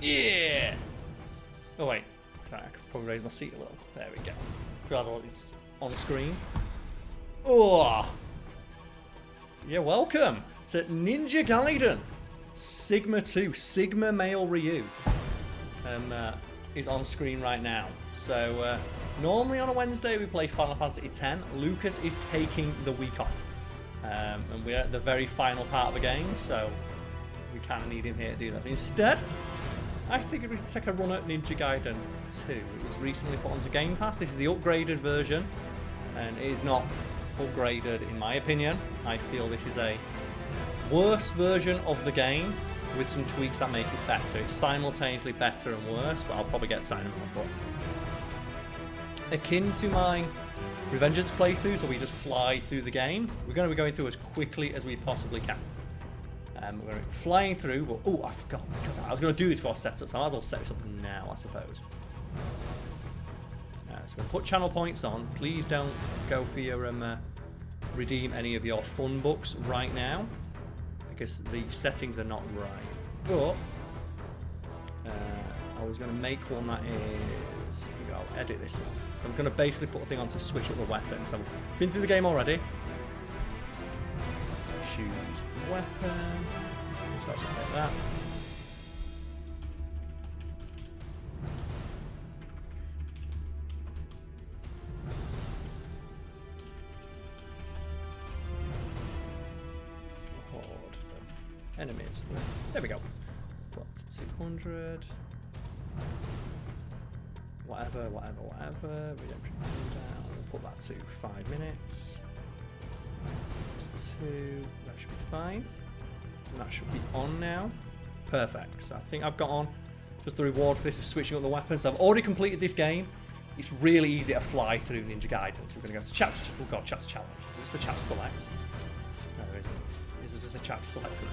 Yeah! Oh wait, I could probably raise my seat a little. There we go. Frazzle is on screen. Oh! So yeah, welcome to Ninja Gaiden Sigma 2, Sigma Male Ryu. Is on screen right now. So normally on a Wednesday we play Final Fantasy X. Lucas is taking the week off. And we're at the very final part of the game, so we kind of need him here to do that. Instead, I figured we'd take a run at Ninja Gaiden 2. It was recently put onto Game Pass. This is the upgraded version, and it is not upgraded in my opinion. I feel this is a worse version of the game with some tweaks that make it better. It's simultaneously better and worse, but I'll probably get signed on. But akin to my Revengeance playthroughs, where we just fly through the game, we're going to be going through as quickly as we possibly can. We're going to be flying through, but oh, I forgot. I was going to do this before I set up, so I might as well set this up now, I suppose. So we're going to put channel points on. Please don't go for your redeem any of your fun books right now, because the settings are not right. But I was going to make one that is... I'll edit this one. So I'm going to basically put a thing on to switch up the weapons. I've been through the game already. Choose weapon. So I'll just like that. Horde of enemies. There we go. What's 200? Whatever. Redemption down. We'll put that to 5 minutes. 2. That should be fine. And that should be on now. Perfect. So I think I've got on just the reward for this of switching up the weapons. So I've already completed this game. It's really easy to fly through Ninja Gaiden. So we're going to go to chapter. Oh god, chapter challenge. Is this a chapter select? No, there isn't. Is it just a chapter select for me?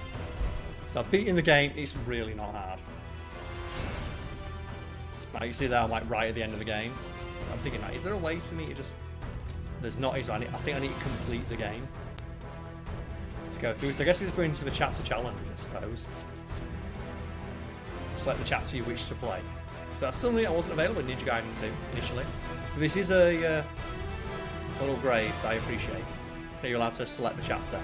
So I've beaten the game. It's really not hard. Like you see there, I'm like right at the end of the game. I'm thinking, like, is there a way for me to just... There's not, is there? I think I need to complete the game to go through. So I guess we're just going into the chapter challenge, I suppose. Select the chapter you wish to play. So that's something that wasn't available in Ninja Gaiden 2 initially. So this is a little upgrade that I appreciate. Here you're allowed to select the chapter.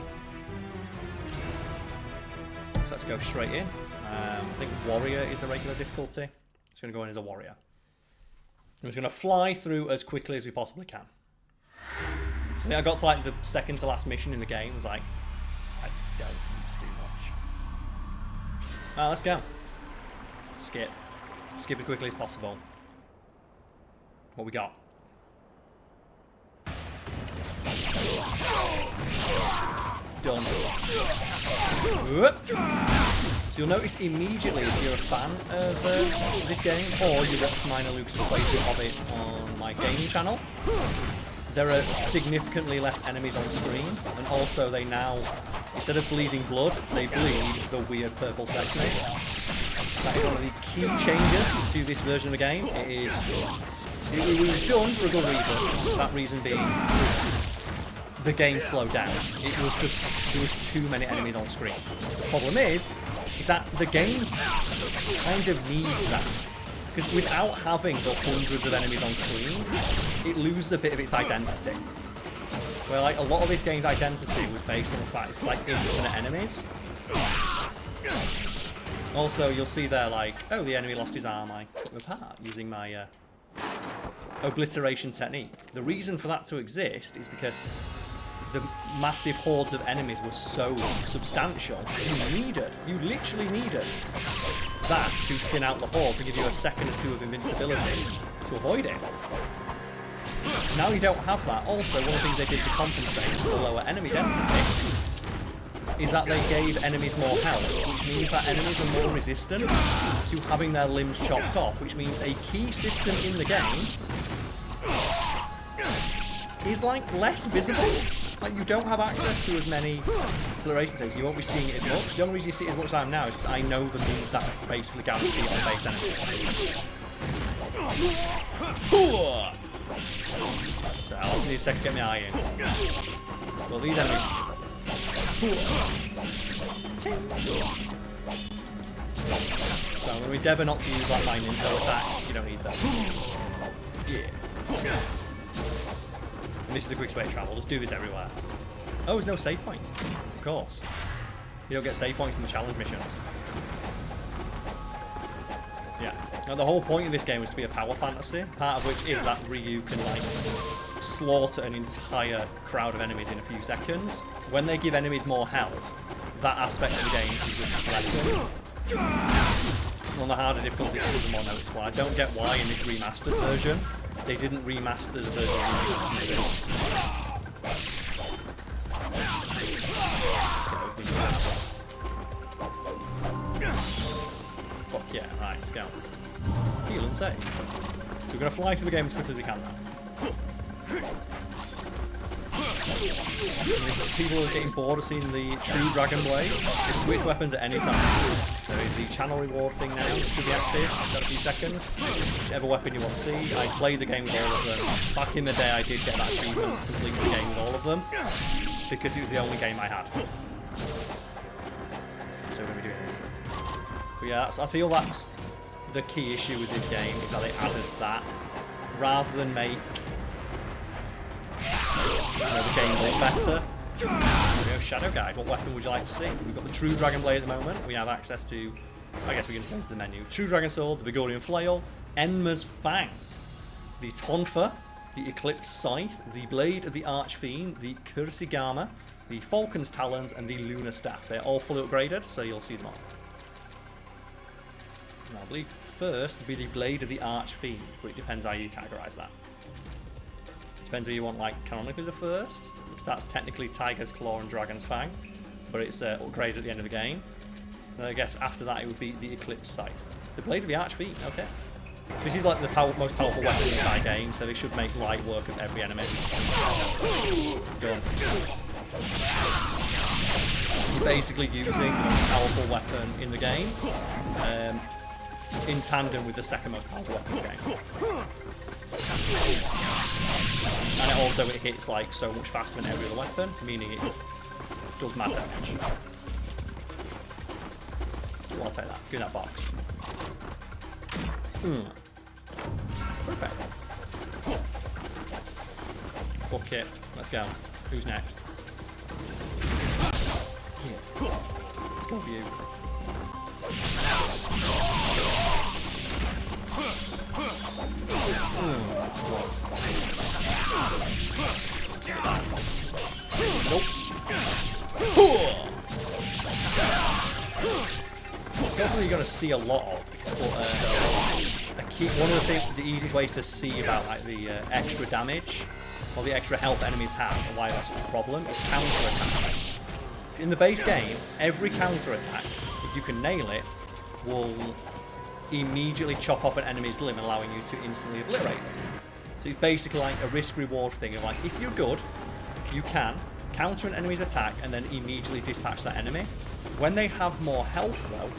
So let's go straight in. I think Warrior is the regular difficulty. Just going to go in as a warrior. I'm just going to fly through as quickly as we possibly can. I think I got to like the second to last mission in the game. I was like, I don't need to do much. Let's go. Skip. Skip as quickly as possible. What we got? Done. So you'll notice immediately if you're a fan of this game, or you watch mine and Lucas' playthrough of it on my gaming channel, there are significantly less enemies on screen, and also they now, instead of bleeding blood, they bleed the weird purple sex mates. That is one of the key changes to this version of the game. It was done for a good reason, that reason being the game slowed down. It was just, there was too many enemies on screen. The problem is that the game kind of needs that. Because without having the hundreds of enemies on screen, it loses a bit of its identity. Where like a lot of this game's identity was based on the fact it's like infinite enemies. Also, you'll see there like, oh, the enemy lost his arm, I cut him apart using my obliteration technique. The reason for that to exist is because the massive hordes of enemies were so substantial, you literally needed that to thin out the horde to give you a second or two of invincibility to avoid it. Now you don't have that. Also, one of the things they did to compensate for the lower enemy density is that they gave enemies more health, which means that enemies are more resistant to having their limbs chopped off, which means a key system in the game is like less visible. Like you don't have access to as many exploration things. You won't be seeing it as much. The only reason you see it as much as I am now is because I know the moves that basically guarantee on base enemies. So I also need a sec to get my eye in. Well, these enemies. So I'm going to endeavour not to use like my ninja attacks. You don't need them. Yeah. And this is the quickest way to travel. Just do this everywhere. Oh, there's no save points. Of course. You don't get save points in the challenge missions. Yeah. Now the whole point of this game was to be a power fantasy, part of which is that Ryu can like slaughter an entire crowd of enemies in a few seconds. When they give enemies more health, that aspect of the game is just lessened. On the harder difficulty, it's more noticeable. I don't get why in this remastered version they didn't remaster the version of Fuck yeah, right, let's go. Heal and save. So we're going to fly through the game as quickly as we can now. People are getting bored of seeing the true Dragon Blade. You switch weapons at any time. There is the channel reward thing now, which should be active. Got a few seconds. Whichever weapon you want to see. I played the game with all of them. Back in the day, I did get that achievement, complete the game with all of them, because it was the only game I had. So we're going to be doing this. But yeah, I feel that's the key issue with this game, is that they added that rather than make the game look better. There we go, Shadow Guide. What weapon would you like to see? We've got the True Dragon Blade at the moment. We have access to, I guess we can go to the menu. True Dragon Sword, the Vigorian Flail, Enma's Fang, the Tonfa, the Eclipse Scythe, the Blade of the Archfiend, the Kursigama, the Falcon's Talons, and the Lunar Staff. They're all fully upgraded, so you'll see them all. And I believe first would be the Blade of the Archfiend, but it depends how you categorise that. Depends whether you want, like, canonically the first, because that's technically Tiger's Claw and Dragon's Fang, but it's upgraded at the end of the game. And I guess after that it would be the Eclipse Scythe. The Blade of the Archfiend, okay. So this is like the most powerful weapon in the entire game, so they should make light work of every enemy. Go on. You're basically using the most powerful weapon in the game, in tandem with the second most powerful weapon in the game. And it hits like so much faster than every other weapon, meaning it does mad damage. Well, I'll take that. Give me that box. Perfect. Fuck it. Let's go. Who's next? Yeah. Let's go for you. Nope. It's not something you're going to see a lot of, but one of the easiest ways to see about like the extra damage or the extra health enemies have and why that's a problem is counter attacks. In the base game, every counter attack, if you can nail it, will immediately chop off an enemy's limb, allowing you to instantly obliterate them. So it's basically like a risk-reward thing of like, if you're good, you can counter an enemy's attack and then immediately dispatch that enemy. When they have more health though,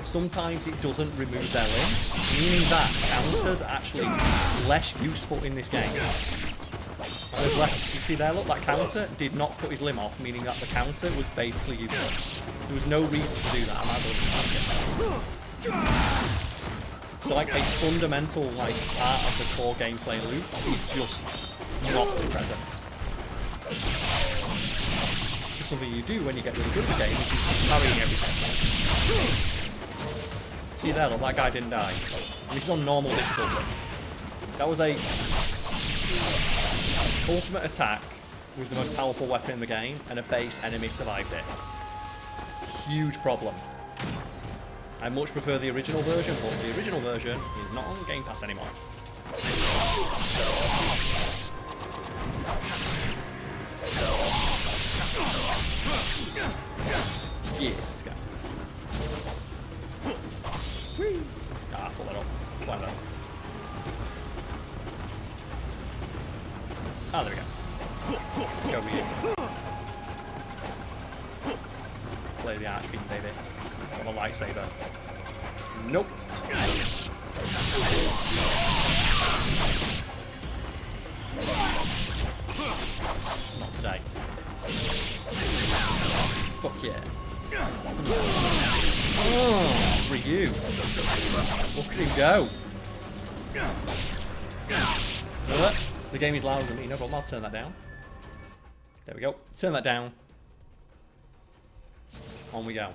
sometimes it doesn't remove their limb, meaning that counters are actually less useful in this game. There's less, you see there, look, that counter did not cut his limb off, meaning that the counter was basically useless. There was no reason to do that, I might as well just it. So like a fundamental like part of the core gameplay loop is just not present. Just something you do when you get really good at the game is you keep parrying everything. See there, look, that guy didn't die. And this is on normal difficulty. That was a ultimate attack with the most powerful weapon in the game, and a base enemy survived it. Huge problem. I much prefer the original version, but the original version is not on Game Pass anymore. Yeah, let's go. Ah, full that up. Why not? Ah, there we go. Let's go with you. Play the Archfiend, baby. On a lightsaber. Nope. Not today. Fuck yeah. Oh, Ryu. Look at him go. The game is louder than me. No problem, I'll turn that down. There we go. Turn that down. On we go.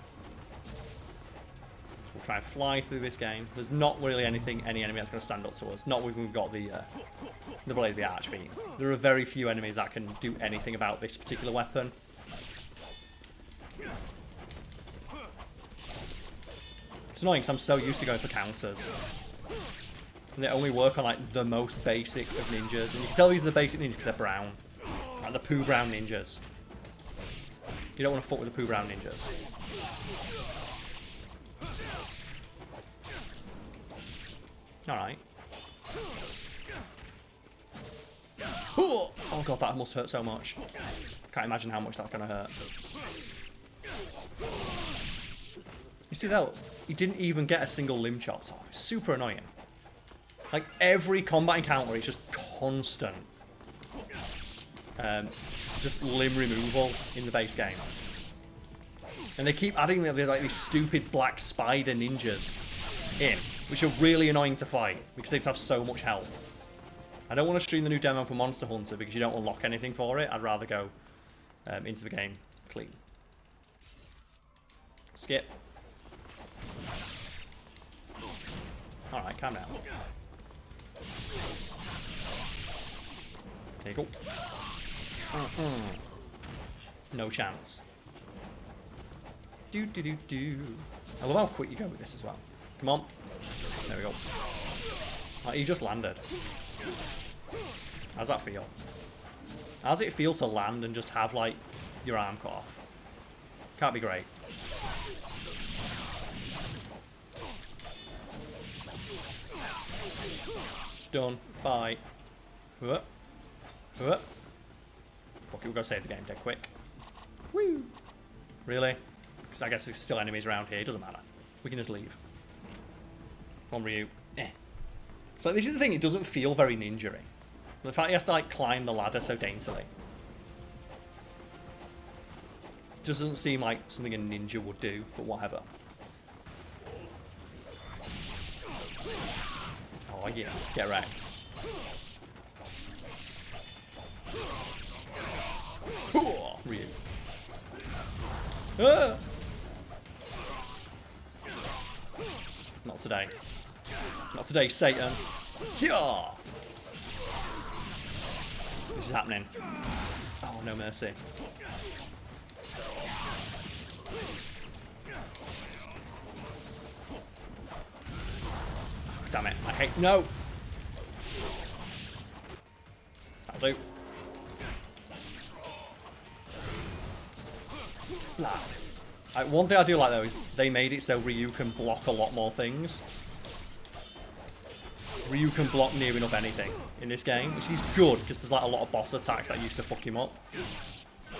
We'll try and fly through this game. There's not really any enemy that's going to stand up to us. Not when we've got the blade of the Archfiend. There are very few enemies that can do anything about this particular weapon. It's annoying because I'm so used to going for counters. And they only work on like the most basic of ninjas. And you can tell these are the basic ninjas because they're brown. Like the poo brown ninjas. You don't want to fuck with the poo brown ninjas. Alright. Oh god, that must hurt so much. Can't imagine how much that's gonna hurt. You see though, he didn't even get a single limb chopped off. It's super annoying. Like every combat encounter is just constant. Just limb removal in the base game. And they keep adding like these stupid black spider ninjas in, which are really annoying to fight because they just have so much health. I don't want to stream the new demo for Monster Hunter because you don't unlock anything for it. I'd rather go into the game clean. Skip. Alright, calm down. There you go. No chance. Do. I love how quick you go with this as well. Come on. There we go. Oh, he just landed. How's that feel? How does it feel to land and just have, like, your arm cut off? Can't be great. Done. Bye. Fuck it, we'll go save the game dead quick. Woo! Really? Because I guess there's still enemies around here. It doesn't matter. We can just leave. Come on, Ryu. So this is the thing, it doesn't feel very ninja-y. The fact he has to like climb the ladder so daintily. Doesn't seem like something a ninja would do, but whatever. Oh yeah, get wrecked. Oh, Ryu. Ah! Not today. Not today, Satan. Yeah! This is happening. Oh, no mercy. Oh, damn it. I hate... No! That'll do. Nah. One thing I do like though is they made it so Ryu can block a lot more things. Ryu can block near enough anything in this game, which is good because there's like a lot of boss attacks that used to fuck him up.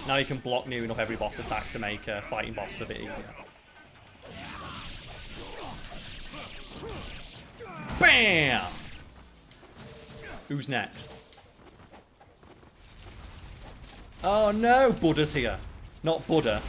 Now he can block near enough every boss attack to make fighting bosses a bit easier. Bam! Who's next? Oh no, Buddha's here. Not Buddha.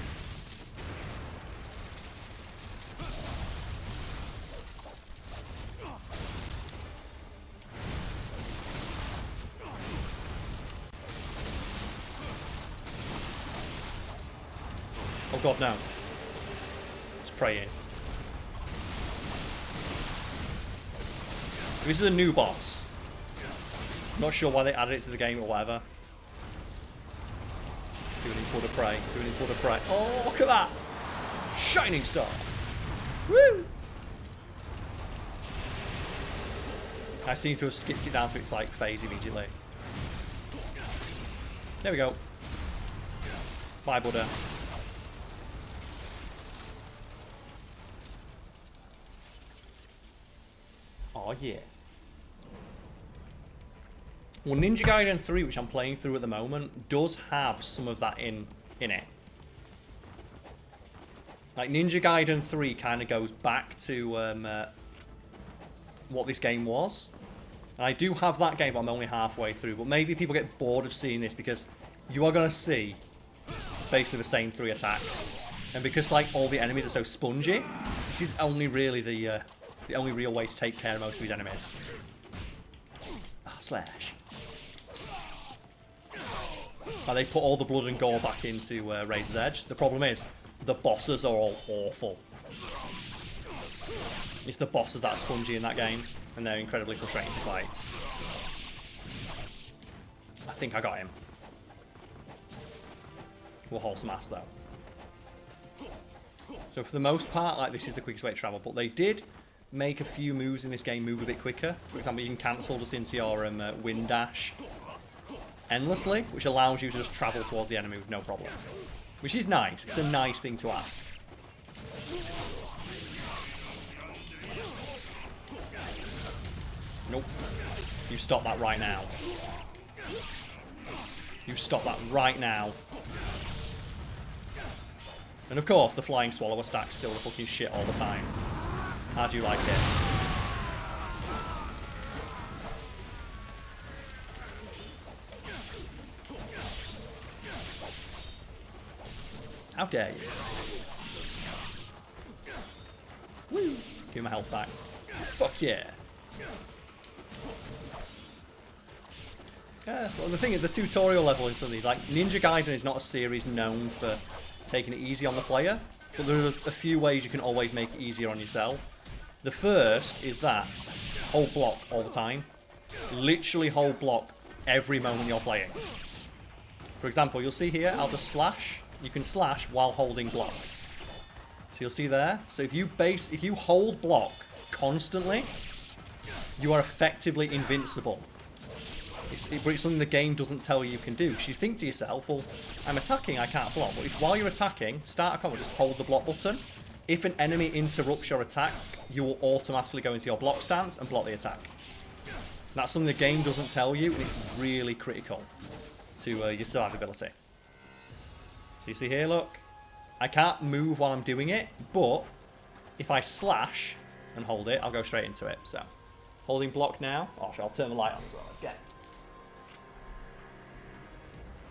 Oh god, no. It's praying. This is a new boss. Not sure why they added it to the game or whatever. Doing Buddha pray. Doing Buddha pray. Oh, look at that! Shining star! Woo! I seem to have skipped it down to its like phase immediately. There we go. Bye, Buddha. Oh yeah. Well, Ninja Gaiden 3, which I'm playing through at the moment, does have some of that in it. Like, Ninja Gaiden 3 kind of goes back to what this game was. And I do have that game, but I'm only halfway through. But maybe people get bored of seeing this because you are going to see basically the same 3 attacks And because like all the enemies are so spongy, this is only really the only real way to take care of most of these enemies. Ah, slash. Like they put all the blood and gore back into Razor's Edge. The problem is, the bosses are all awful. It's the bosses that are spongy in that game, and they're incredibly frustrating to fight. I think I got him. We'll haul some ass though. So for the most part, like this is the quickest way to travel, but they did make a few moves in this game move a bit quicker. For example, you can cancel just into your wind dash endlessly, which allows you to just travel towards the enemy with no problem. Which is nice. It's a nice thing to have. Nope. You stop that right now. You stop that right now. And of course, the flying swallower stack's still the fucking shit all the time. How do you like it? How dare you? Woo! Give me my health back. Fuck yeah! Yeah, well the thing is, the tutorial level in some of these, like Ninja Gaiden is not a series known for taking it easy on the player, but there are a few ways you can always make it easier on yourself. The first is that hold block all the time. Literally hold block every moment you're playing. For example, you'll see here, I'll just slash. You can slash while holding block. So you'll see there. So if you hold block constantly, you are effectively invincible. But it's something the game doesn't tell you can do. So you think to yourself, well, I'm attacking, I can't block. But if while you're attacking, start a combo, just hold the block button. If an enemy interrupts your attack, you will automatically go into your block stance and block the attack. That's something the game doesn't tell you, and it's really critical to your survivability. So you see here, look, I can't move while I'm doing it, but if I slash and hold it, I'll go straight into it. So, holding block now. Oh, I'll turn the light on as well. Let's get it.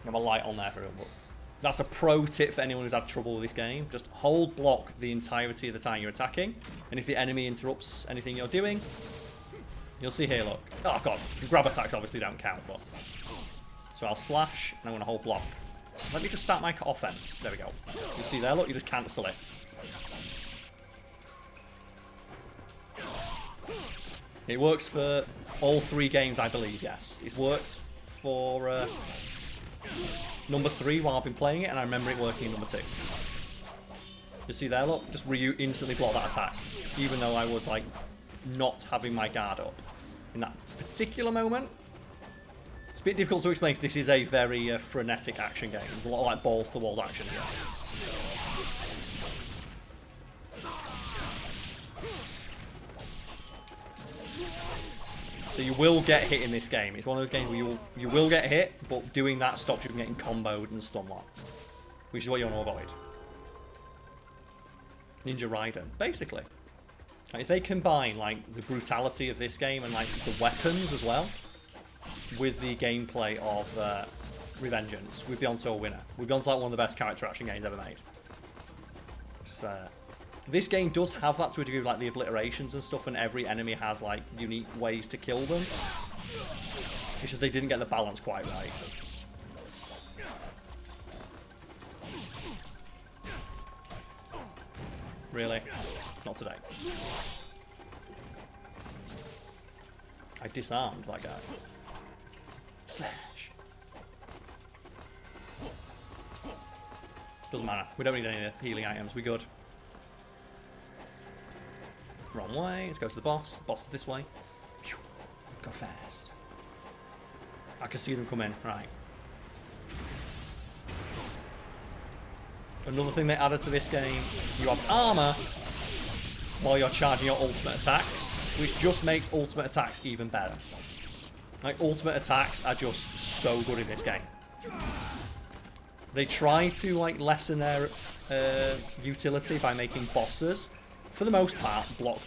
I have a light on there for everyone. That's a pro tip for anyone who's had trouble with this game. Just hold block the entirety of the time you're attacking, and if the enemy interrupts anything you're doing, you'll see here, look. Oh god, grab attacks obviously don't count, but... So I'll slash, and I'm going to hold block. Let me just start my offense. There we go. You see there, look, you just cancel it. It works for all 3 games, I believe, yes. It's worked for number 3 while I've been playing it, and I remember it working in number 2. You see there, look, just instantly block that attack, even though I was, like, not having my guard up in that particular moment. It's a bit difficult to explain because this is a very frenetic action game. There's a lot of like balls to the walls action here. So you will get hit in this game. It's one of those games where you will get hit, but doing that stops you from getting comboed and stun locked, which is what you want to avoid. Ninja Gaiden, basically. Like, if they combine like the brutality of this game and like the weapons as well with the gameplay of Revengeance, we'd be onto a winner. We'd be onto like one of the best character action games ever made. This game does have that to a degree, like the obliterations and stuff, and every enemy has like unique ways to kill them. It's just they didn't get the balance quite right. Really? Not today. I disarmed that guy. Slash. Doesn't matter. We don't need any healing items. We're good. Wrong way. Let's go to the boss. Boss is this way. Phew. Go fast. I can see them come in. Right. Another thing they added to this game, you have armor while you're charging your ultimate attacks, which just makes ultimate attacks even better. Like, ultimate attacks are just so good in this game. They try to like lessen their utility by making bosses, for the most part, block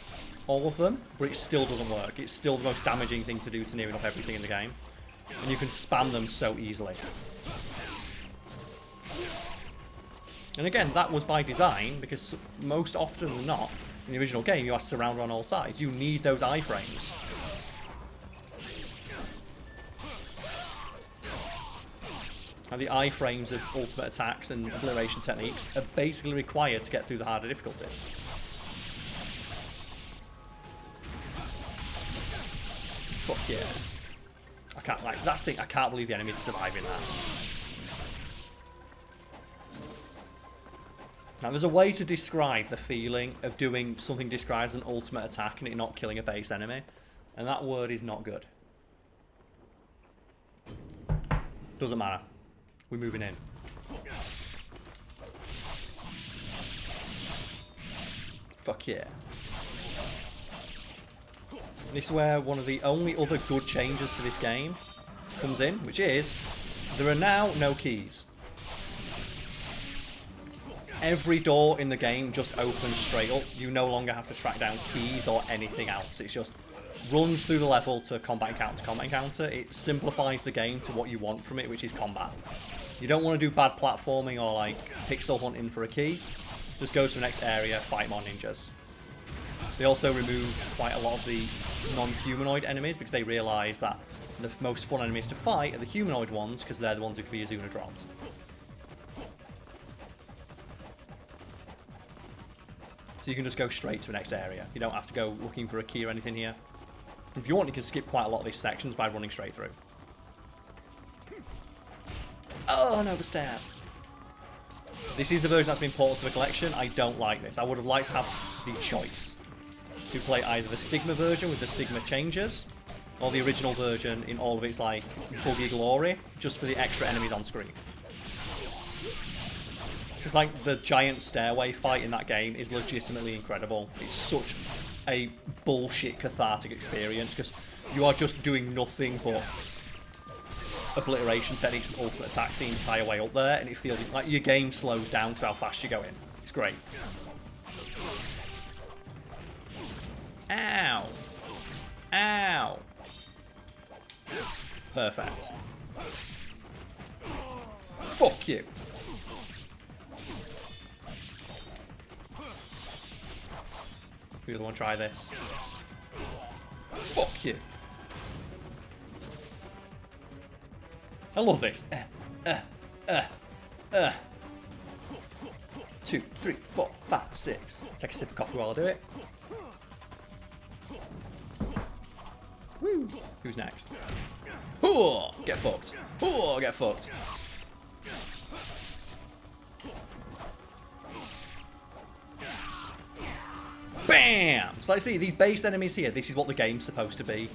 all of them, but it still doesn't work. It's still the most damaging thing to do to near enough everything in the game, and you can spam them so easily. And again, that was by design, because most often than not, in the original game, you are surrounded on all sides. You need those iframes. And the iframes of ultimate attacks and obliteration techniques are basically required to get through the harder difficulties. Fuck yeah. I can't, like, that's the thing, I can't believe the enemies are surviving that. Now, there's a way to describe the feeling of doing something described as an ultimate attack and it not killing a base enemy. And that word is not good. Doesn't matter. We're moving in. Fuck yeah. And this is where one of the only other good changes to this game comes in, which is there are now no keys. Every door in the game just opens straight up. You no longer have to track down keys or anything else. It's just runs through the level to combat encounter to combat encounter. It simplifies the game to what you want from it, which is combat. You don't want to do bad platforming or like pixel hunting for a key. Just go to the next area, fight more ninjas. They also removed quite a lot of the non-humanoid enemies because they realise that the most fun enemies to fight are the humanoid ones because they're the ones who can be Azuna dropped. So you can just go straight to the next area. You don't have to go looking for a key or anything here. If you want, you can skip quite a lot of these sections by running straight through. Oh, no, the stab. This is the version that's been ported to the collection. I don't like this. I would have liked to have the choice to play either the Sigma version with the Sigma changes, or the original version in all of its, like, buggy glory, just for the extra enemies on screen. Because, like, the giant stairway fight in that game is legitimately incredible. It's such a bullshit cathartic experience, because you are just doing nothing but obliteration techniques and ultimate attacks the entire way up there, and it feels like your game slows down because how fast you're going. It's great. Ow. Ow. Perfect. Fuck you. We really want to try this. Fuck you. I love this. 2, 3, 4, 5, 6. Take a sip of coffee while I do it. Woo. Who's next? Ooh, get fucked. Ooh, get fucked. Bam! So I see these base enemies here. This is what the game's supposed to be.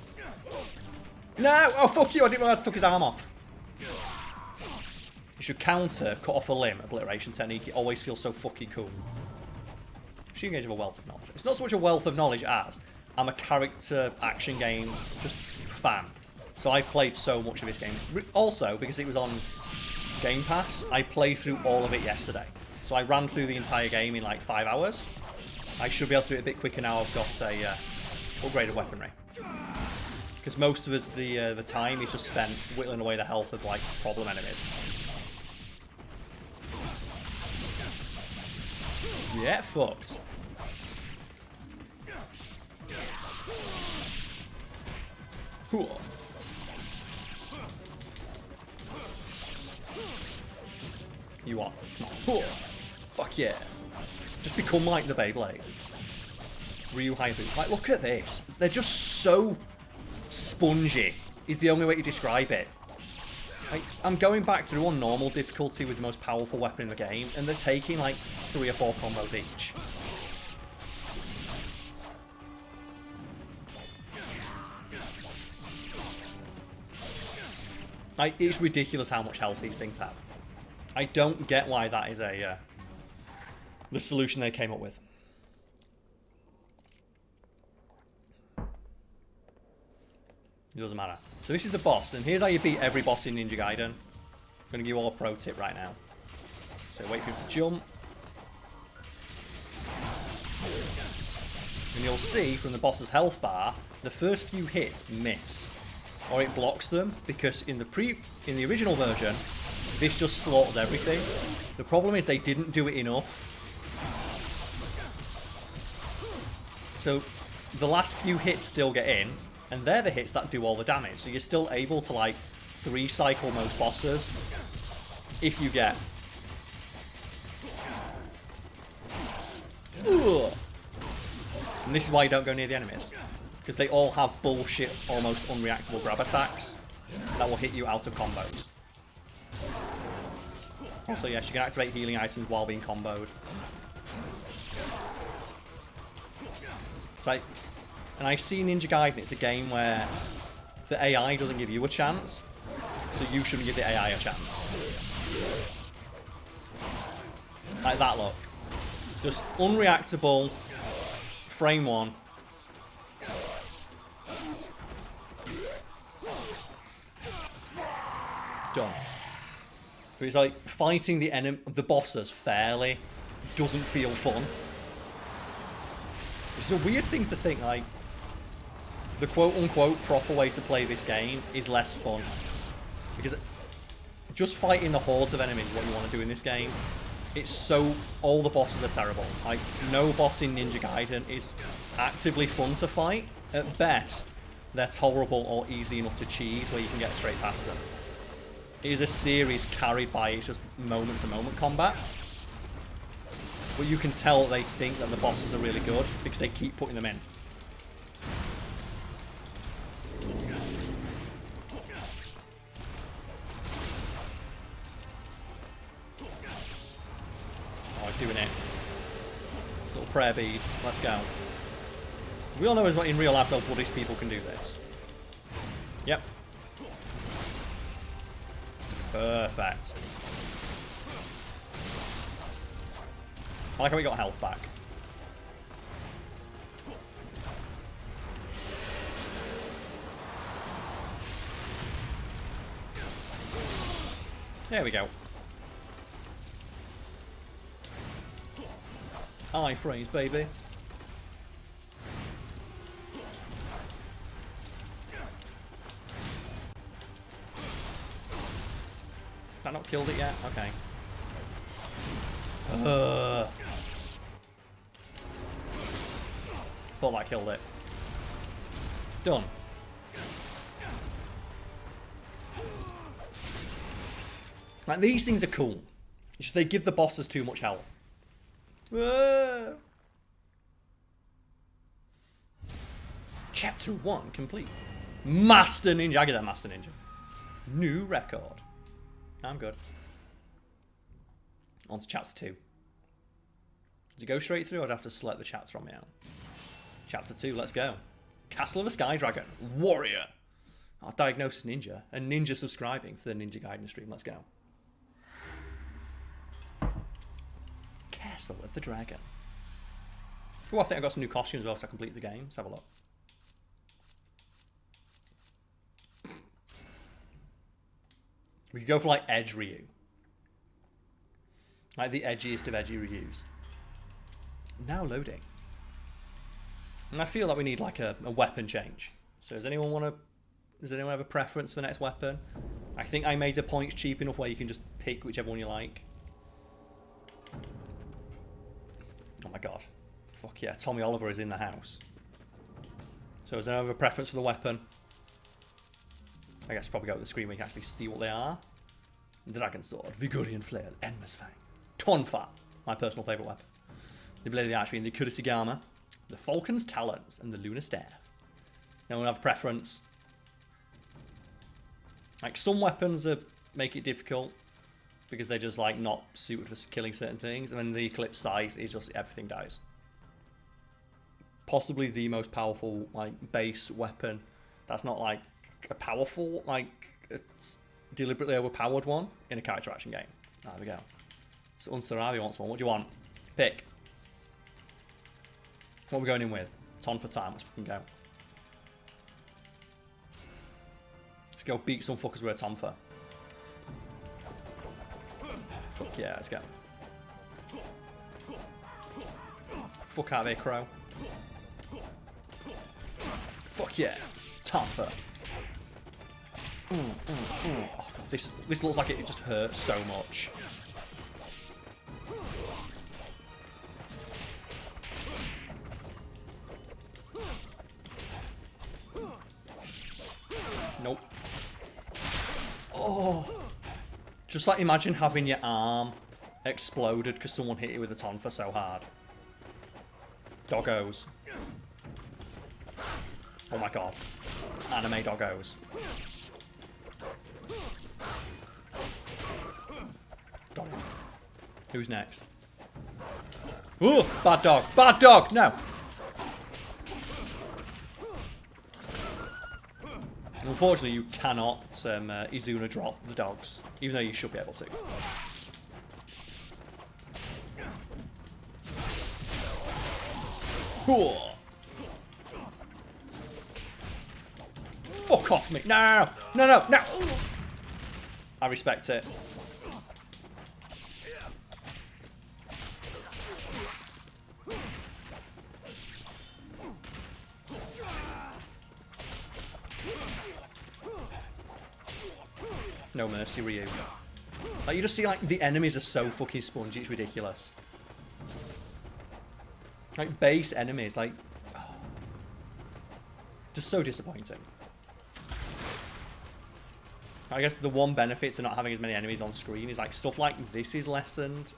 No! Oh, fuck you! I didn't realize I took his arm off. You should counter, cut off a limb, obliteration technique. It always feels so fucking cool. She engage with a wealth of knowledge. It's not so much a wealth of knowledge as I'm a character action game just fan. So I played so much of this game. Also, because it was on Game Pass, I played through all of it yesterday. So I ran through the entire game in like 5 hours. I should be able to do it a bit quicker now I've got a upgraded weaponry. Because most of the time is just spent whittling away the health of like problem enemies. Yeah, fucked. Cool. You are. Cool. Fuck yeah. Just become like the Beyblade. Ryu Haibu. Like, look at this. They're just so spongy, is the only way to describe it. Like, I'm going back through on normal difficulty with the most powerful weapon in the game, and they're taking like 3 or 4 combos each. Like, it's ridiculous how much health these things have. I don't get why that is the solution they came up with. It doesn't matter. So this is the boss, and here's how you beat every boss in Ninja Gaiden. I'm going to give you all a pro tip right now. So wait for him to jump. And you'll see from the boss's health bar, the first few hits miss. Or it blocks them, because in the original version, this just slaughters everything. The problem is they didn't do it enough. So the last few hits still get in, and they're the hits that do all the damage. So you're still able to, like, 3-cycle most bosses if you get... Ugh. And this is why you don't go near the enemies. Because they all have bullshit, almost unreactable grab attacks that will hit you out of combos. Also, yes, you can activate healing items while being comboed. It's like, and I see Ninja Gaiden, it's a game where the AI doesn't give you a chance, so you shouldn't give the AI a chance. Like that, look. Just unreactable, frame 1. Done. But it's like fighting the bosses fairly doesn't feel fun. It's a weird thing to think, like, the quote-unquote proper way to play this game is less fun. Because just fighting the hordes of enemies is what you want to do in this game. It's so... all the bosses are terrible. Like, no boss in Ninja Gaiden is actively fun to fight. At best, they're tolerable or easy enough to cheese where you can get straight past them. It is a series carried by it's just moment-to-moment combat. But you can tell they think that the bosses are really good because they keep putting them in. Oh, he's doing it. Little prayer beads. Let's go. We all know in real life that Buddhist people can do this. Yep. Perfect. I like how we got health back. There we go. Eye phrase, baby. Have I not killed it yet? Okay. Thought that killed it. Done. Like, these things are cool. It's just they give the bosses too much health. Chapter 1 complete. Master Ninja. I get that, Master Ninja. New record. I'm good. On to chapter 2. To go straight through, I'd have to select the chapter from me out. Chapter 2, let's go. Castle of the Sky Dragon. Warrior. Our Diagnosis Ninja. A ninja subscribing for the Ninja Gaiden stream. Let's go. Castle of the Dragon. Oh, I think I got some new costumes as well, so I completed the game. Let's have a look. We could go for, like, Edge Ryu. Like the edgiest of edgy Ryus. Now loading. And I feel like we need, like, a weapon change. So does anyone have a preference for the next weapon? I think I made the points cheap enough where you can just pick whichever one you like. Oh my god. Fuck yeah, Tommy Oliver is in the house. So is there a preference for the weapon? I guess probably go with the screen where you can actually see what they are. Dragon Sword, Vigorian Flail, Endless Fang, Tonfa, my personal favourite weapon. The Blade of the Archfiend, the Kurisigama, the Falcon's Talons, and the Lunar Staff. No one have a preference. Like, some weapons make it difficult because they're just, like, not suited for killing certain things, and then the Eclipse Scythe is just everything dies. Possibly the most powerful, like, base weapon that's not, like, a powerful, like, it's deliberately overpowered one in a character action game. There we go. So Unsarabi wants one. What do you want? Pick. What are we going in with? It's on for time. Let's fucking go. Let's go beat some fuckers with a Tonfa. Fuck yeah, let's go. Fuck out of here, Crow. Fuck yeah. Tonfa. Oh god, this looks like it just hurts so much. Nope. Oh. Just like imagine having your arm exploded because someone hit you with a tonfa so hard. Doggos. Oh my god. Anime doggos. Got him. Who's next? Ooh, bad dog. Bad dog! No! Unfortunately, you cannot Izuna drop the dogs, even though you should be able to. Ooh. Fuck off me. No! No, no, no! Ooh. I respect it. No mercy, Ryu. Like, you just see, like, the enemies are so fucking spongy, it's ridiculous. Like, base enemies, like... Oh, just so disappointing. I guess the one benefit to not having as many enemies on screen is, like, stuff like this is lessened.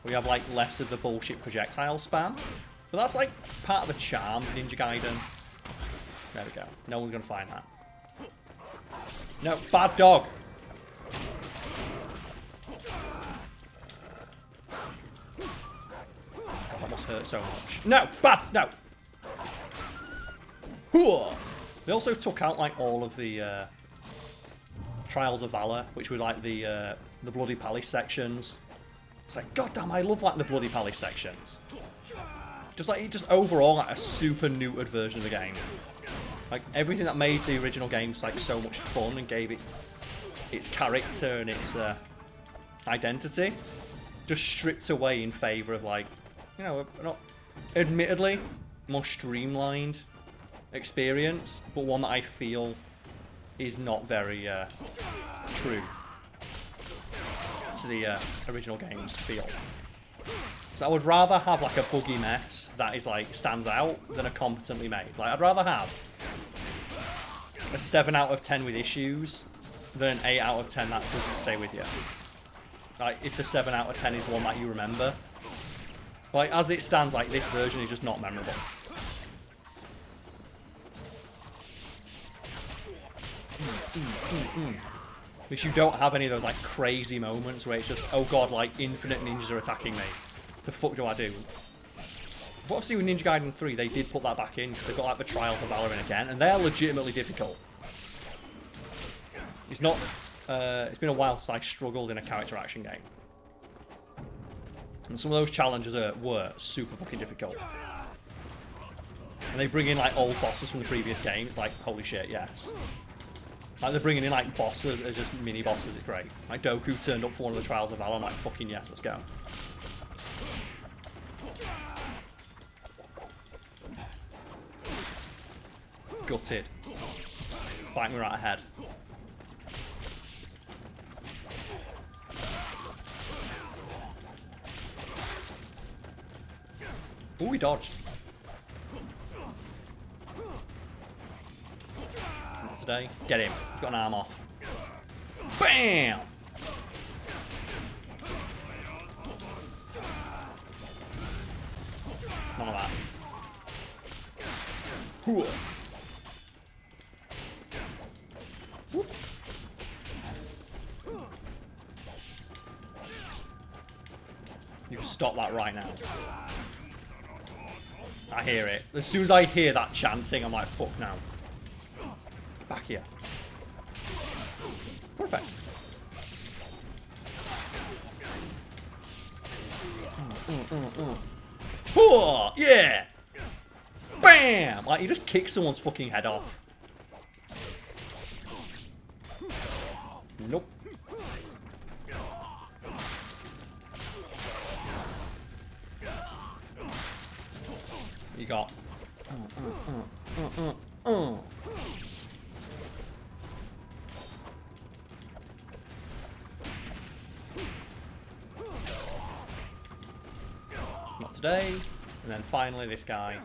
We have, like, less of the bullshit projectile spam. But that's, like, part of the charm of Ninja Gaiden. There we go. No one's gonna find that. No, bad dog! God, that must hurt so much. No, bad, no! Whoa. They also took out, like, all of the, Trials of Valor, which were, like, the Bloody Palace sections. It's like, goddamn, I love, like, the Bloody Palace sections. Just, like, just overall, like, a super neutered version of the game. Like, everything that made the original games, like, so much fun and gave it its character and its identity, just stripped away in favour of, like, you know, not admittedly more streamlined experience, but one that I feel is not very true to the original game's feel. So I would rather have, like, a buggy mess that is, like, stands out than a competently made. Like, I'd rather have a 7 out of 10 with issues than an 8 out of 10 that doesn't stay with you. Like, if the 7 out of 10 is one that you remember. Like, as it stands, like, this version is just not memorable. Because you don't have any of those, like, crazy moments where it's just, oh god, like, infinite ninjas are attacking me. The fuck do I do? But obviously with Ninja Gaiden 3, they did put that back in because they've got, like, the Trials of Valor in again, and they're legitimately difficult. It's not, it's been a while since I struggled in a character action game. And some of those challenges were super fucking difficult. And they bring in, like, old bosses from the previous games, like, holy shit, yes. Like, they're bringing in, like, bosses as just mini bosses, it's great. Like, Doku turned up for one of the Trials of Valor, I'm like, fucking yes, let's go. Gutted. Fight me right ahead. Ooh, he dodged. Not today. Get him. He's got an arm off. Bam! None of that. Whoa. You can stop that right now. I hear it. As soon as I hear that chanting, I'm like, fuck now. Back here. Perfect. Oh, yeah! Bam! Like, you just kick someone's fucking head off. Nope. You got. Not today. And then finally this guy.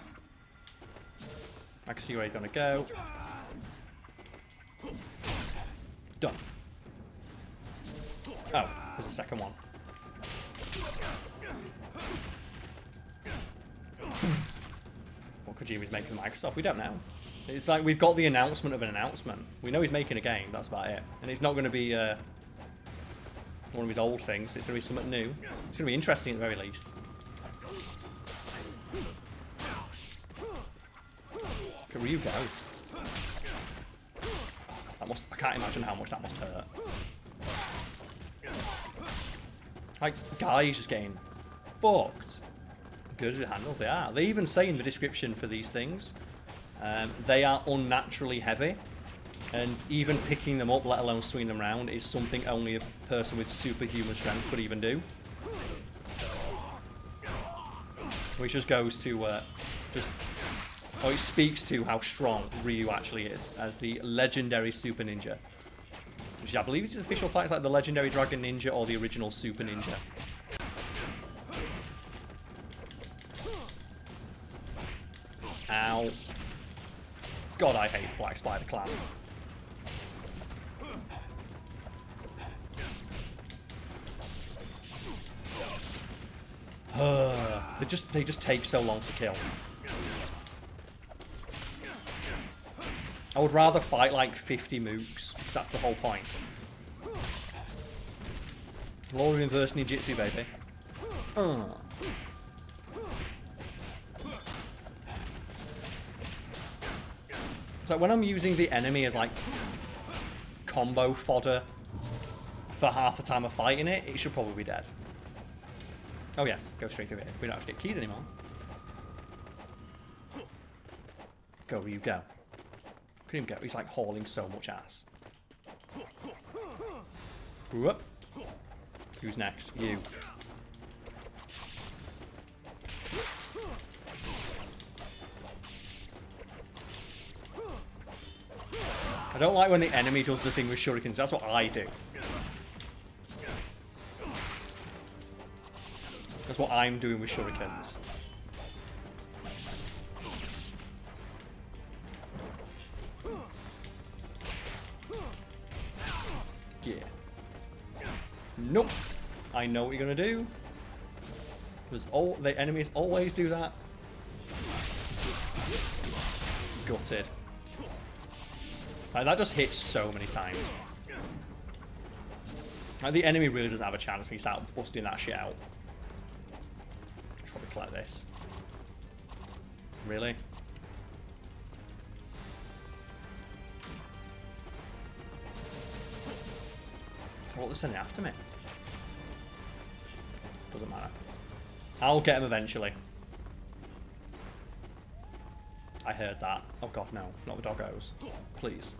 I can see where he's going to go. Done. Oh, there's a second one. What Kojima's making with Microsoft, we don't know. It's like we've got the announcement of an announcement. We know he's making a game, that's about it. And it's not going to be one of his old things, it's going to be something new. It's going to be interesting at the very least. Look at Ryu go. That must, I can't imagine how much that must hurt. Like, guys just getting fucked. Good as it handles, they are. They even say in the description for these things, they are unnaturally heavy. And even picking them up, let alone swinging them around, is something only a person with superhuman strength could even do. Which just goes to, it speaks to how strong Ryu actually is as the legendary Super Ninja. Which I believe is his official title, like the Legendary Dragon Ninja or the original Super Ninja. Ow. God, I hate Black Spider Clan. They just take so long to kill. I would rather fight like 50 mooks, because that's the whole point. Law of Inverse Ninjutsu, baby. So when I'm using the enemy as like combo fodder for half the time of fighting it, it should probably be dead. Oh yes, go straight through here. We don't have to get keys anymore. Go where you go. Look at him go. He's like hauling so much ass. Whoop. Who's next? You. I don't like when the enemy does the thing with shurikens. That's what I do. That's what I'm doing with shurikens. Yeah. Nope. I know what you're gonna do. The enemies always do that. Gutted. Like, that just hits so many times. Like, the enemy really doesn't have a chance when you start busting that shit out. Just probably collect this. Really? So what, they're sending after me? Doesn't matter. I'll get him eventually. I heard that. Oh god, no. Not the doggos. Please.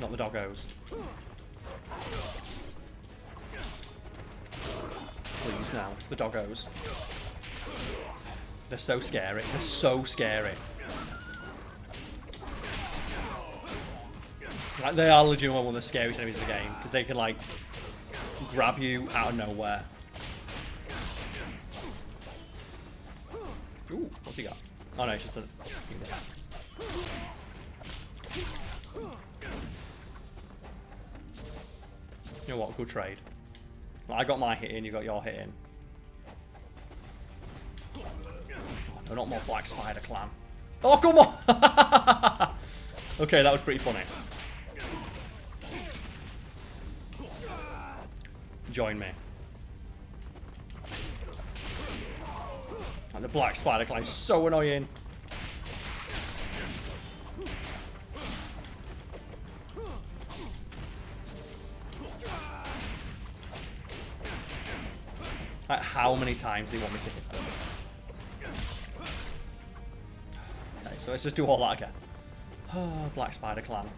Not the doggos. Please, now. The doggos. They're so scary. They're so scary. Like, they are legitimately one of the scariest enemies in the game, because they can, like, grab you out of nowhere. Ooh, what's he got? Oh no, it's just a... You know what, good trade. Well, I got my hit in, you got your hit in. Oh, no, not more Black Spider Clan. Oh, come on! Okay, that was pretty funny. Join me. And the Black Spider Clan is so annoying. Like, how many times do you want me to hit them? Okay, so let's just do all that again. Oh, Black Spider Clan.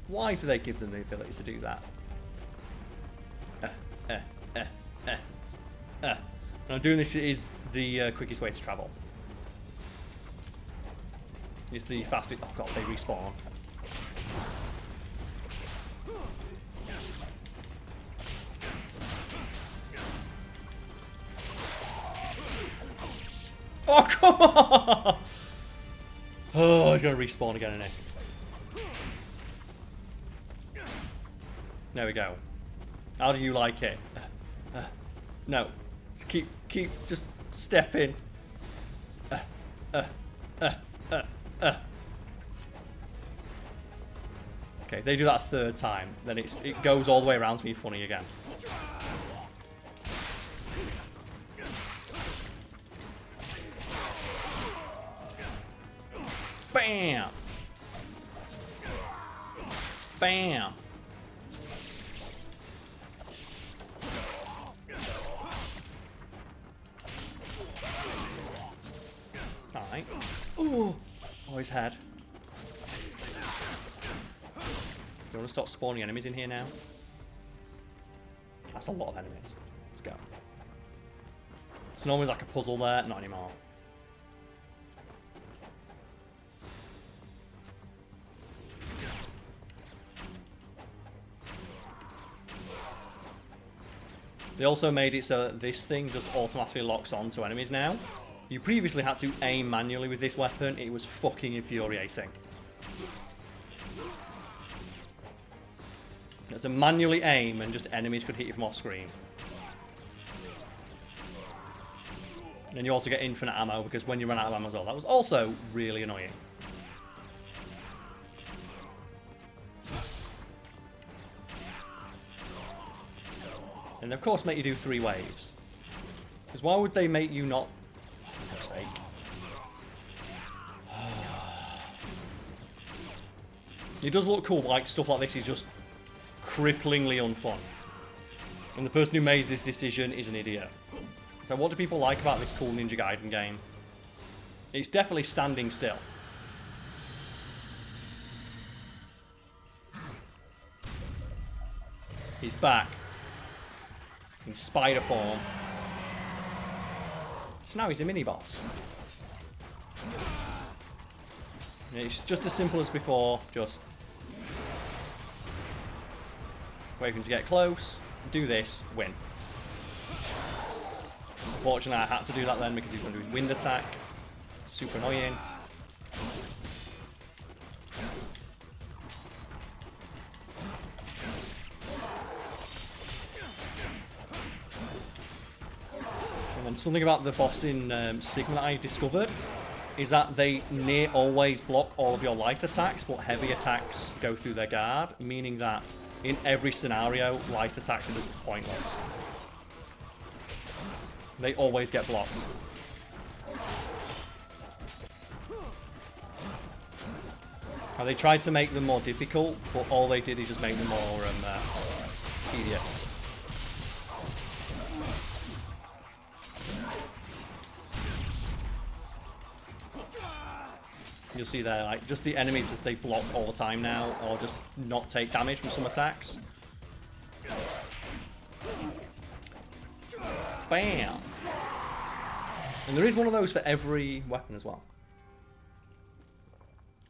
Why do they give them the ability to do that? And I'm doing this is the quickest way to travel. It's the fastest. Oh god, they respawn. Oh, come on! Oh, he's going to respawn again, isn't he? There we go. How do you like it? No. Keep, just step in. Okay, if they do that a third time, then it goes all the way around to be funny again. Bam! Bam! Alright. Ooh! Oh, his head. You want to stop spawning enemies in here now? That's a lot of enemies. Let's go. It's normally like a puzzle there. Not anymore. They also made it so that this thing just automatically locks on to enemies now. You previously had to aim manually with this weapon. It was fucking infuriating. You had to manually aim and just enemies could hit you from off screen. And then you also get infinite ammo because when you run out of ammo as well. That was also really annoying. And of course make you do 3 waves. Because why would they make you not... Oh, for fuck's sake. It does look cool, like stuff like this is just cripplingly unfun. And the person who made this decision is an idiot. So what do people like about this cool Ninja Gaiden game? It's definitely standing still. He's back. In spider form. So now he's a mini-boss. It's just as simple as before, just wait for him to get close, do this, win. Unfortunately I had to do that then because he's going to do his wind attack. Super annoying. And something about the boss in Sigma that I discovered is that they near always block all of your light attacks, but heavy attacks go through their guard, meaning that in every scenario, light attacks are just pointless. They always get blocked. Now, they tried to make them more difficult, but all they did is just make them more tedious. You'll see there, like, just the enemies as they block all the time now, or just not take damage from some attacks. Bam! And there is one of those for every weapon as well.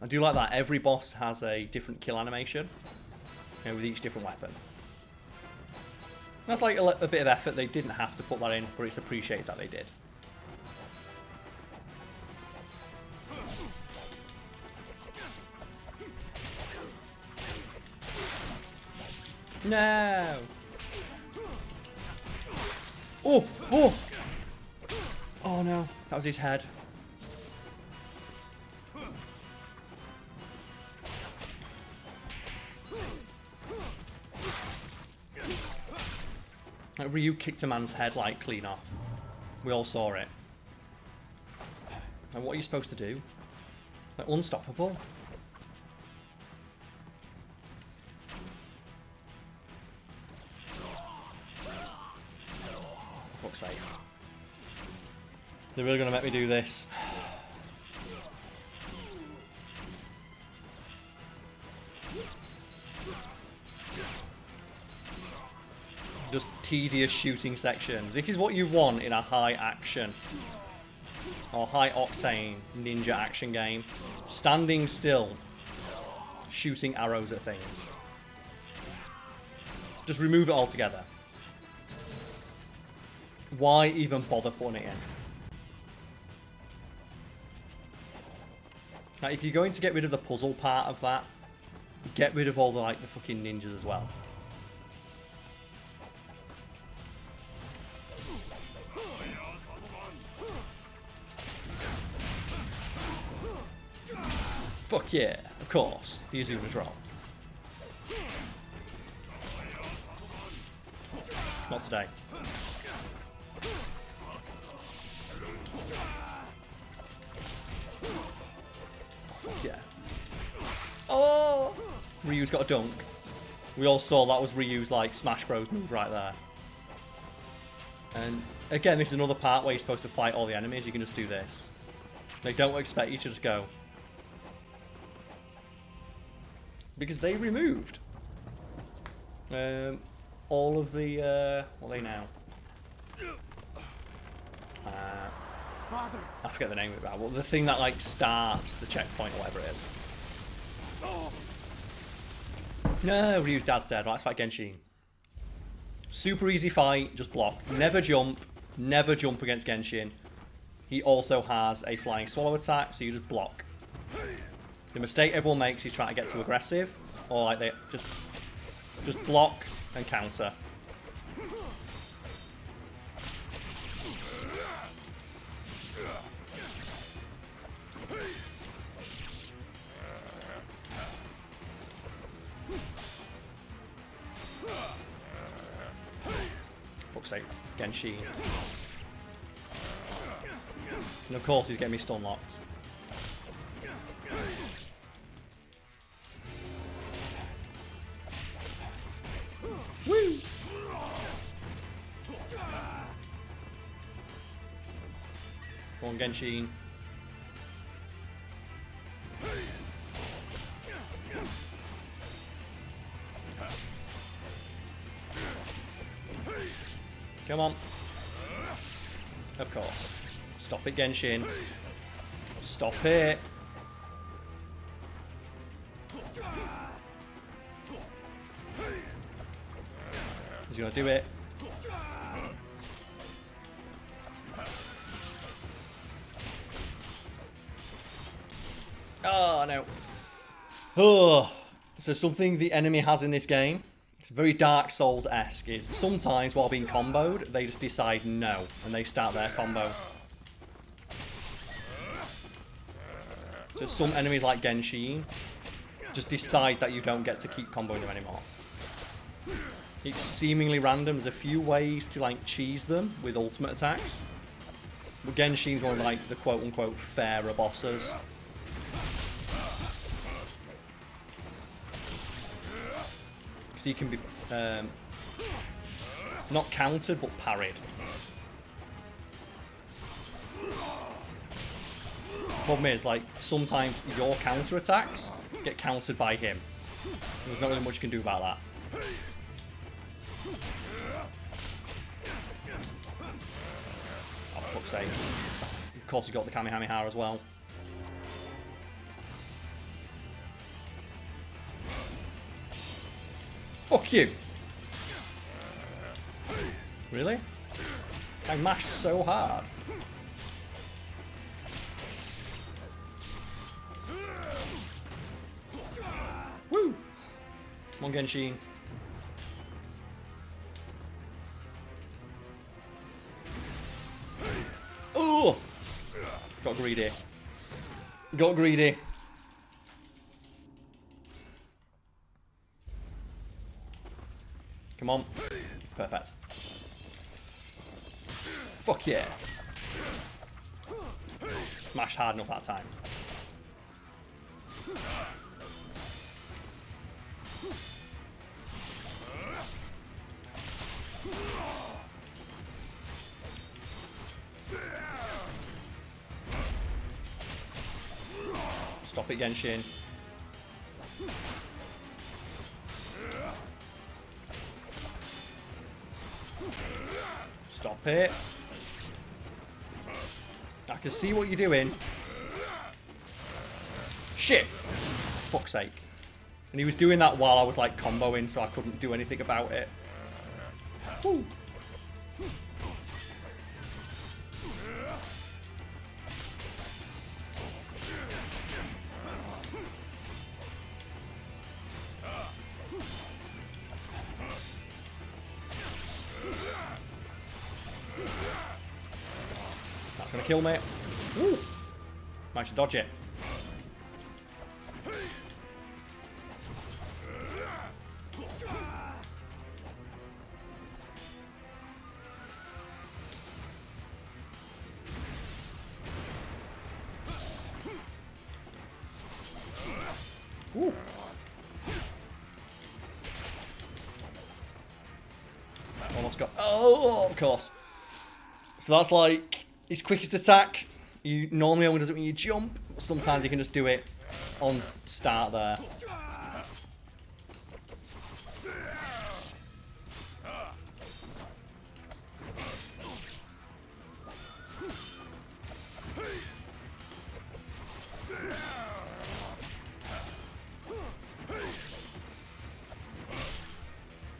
I do like that. Every boss has a different kill animation, you know, with each different weapon. That's like a bit of effort. They didn't have to put that in, but it's appreciated that they did. No! Oh! Oh! Oh no, that was his head. Like Ryu kicked a man's head like clean off. We all saw it. Like, what are you supposed to do? Like, unstoppable? For fuck's sake. They're really gonna make me do this. Just tedious shooting section. This is what you want in a high action or high octane ninja action game. Standing still, shooting arrows at things. Just remove it altogether. Why even bother putting it in? Now, if you're going to get rid of the puzzle part of that, get rid of all the, like, the fucking ninjas as well. Fuck yeah, of course. The Azuma's wrong. Not today. Oh, fuck yeah. Oh! Ryu's got a dunk. We all saw that was Ryu's, like, Smash Bros move right there. And, again, this is another part where you're supposed to fight all the enemies. You can just do this. They don't expect you to just go. Because they removed all of the, what are they now? I forget the name of it, well, the thing that, like, starts the checkpoint or whatever it is. No, Ryu's dad's dead. Right, let's fight Genshin. Super easy fight, just block. Never jump against Genshin. He also has a flying swallow attack, so you just block. The mistake everyone makes is trying to get too aggressive, or like they just block and counter. Fuck's sake, Genshin. And of course he's getting me stun locked. Woo! Go on, Genshin. Come on. Of course. Stop it, Genshin. Stop it. He's gonna do it. Oh no. Oh. So something the enemy has in this game, it's very Dark Souls-esque, is sometimes while being comboed, they just decide no, and they start their combo. So some enemies like Genshin just decide that you don't get to keep comboing them anymore. It's seemingly random. There's a few ways to like cheese them with ultimate attacks. But Genshin's one of like the quote-unquote fairer bosses. So you can be not countered but parried. Problem is, like, sometimes your counter attacks get countered by him. There's not really much you can do about that. Oh, for fuck's sake. Of course he got the Kamehameha as well. Fuck you! Really? I mashed so hard. Woo! Come on, Genshin. Oh! Got greedy. Got greedy. Come on. Perfect. Fuck yeah. Smashed hard enough that time. Stop it, Genshin. Stop it. I can see what you're doing. Shit! For fuck's sake. And he was doing that while I was like comboing, so I couldn't do anything about it. Woo. gonna kill me. Ooh. Managed to dodge it. Ooh. Almost got. Oh, of course. So that's like his quickest attack. You normally only does it when you jump. Sometimes you can just do it on start there.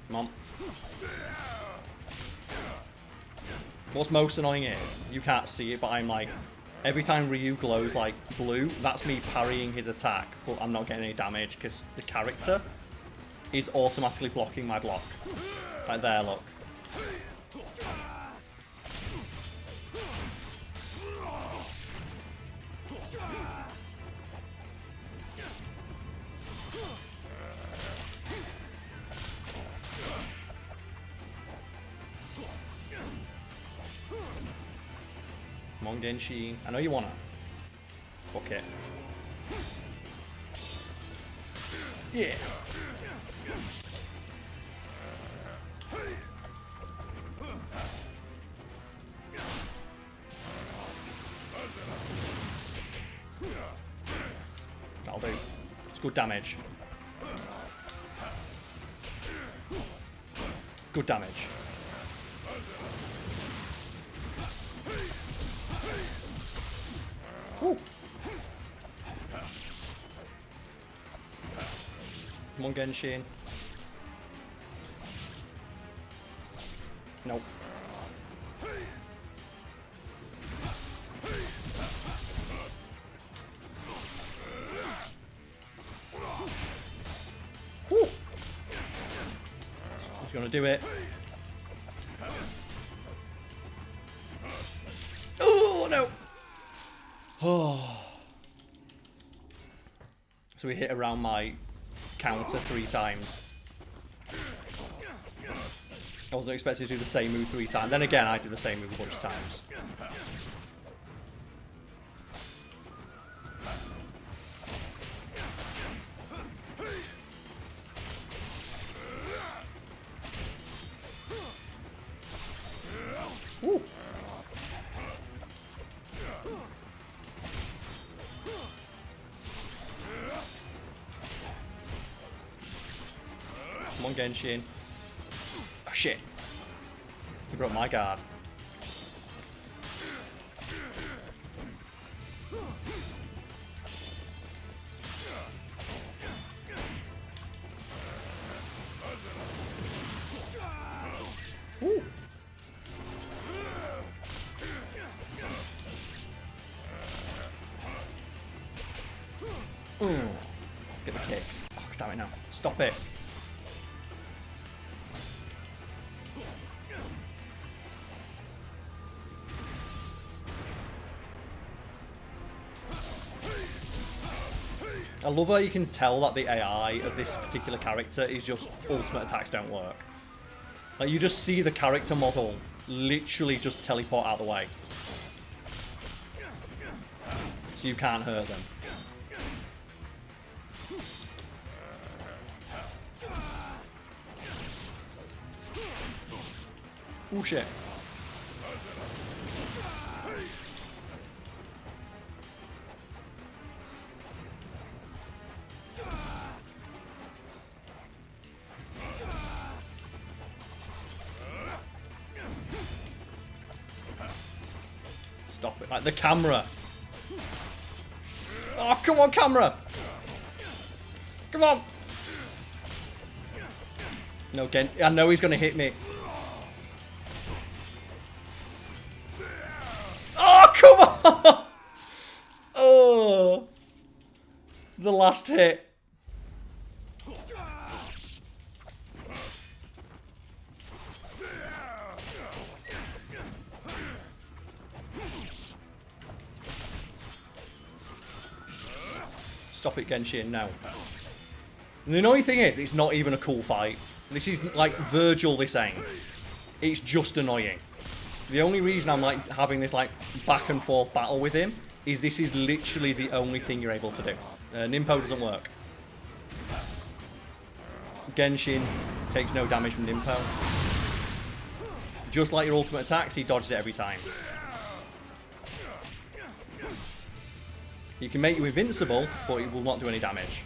Come on. What's most annoying is, you can't see it, but I'm like, every time Ryu glows like blue, that's me parrying his attack, but I'm not getting any damage because the character is automatically blocking my block. Like there, look. Come on, Genshin. I know you wanna. Fuck it. Yeah. That'll do. It's good damage. Good damage. Woo. Come on, Genshin. Nope. Woo. He's gonna do it. Oh no! Oh. So we hit around my counter 3 times. I wasn't expecting to do the same move 3 times. Then again, I did the same move a bunch of times. Woo. Come on, Genshin. Oh, shit. He broke my guard. Ooh. Ooh. Get the kicks. Oh, damn it now. Stop it. I love how you can tell that the AI of this particular character is just ultimate attacks don't work. Like, you just see the character model literally just teleport out of the way. So you can't hurt them. Oh shit. Stop it. Like the camera. Oh, come on, camera. Come on. No, again. I know he's going to hit me. Oh, come on. Oh. The last hit. Stop it, Genshin. No. And the annoying thing is, it's not even a cool fight. This is like Virgil, this ain't. It's just annoying. The only reason I'm like having this like back and forth battle with him is this is literally the only thing you're able to do. Nimpo doesn't work. Genshin takes no damage from Nimpo. Just like your ultimate attacks, he dodges it every time. He can make you invincible, but he will not do any damage.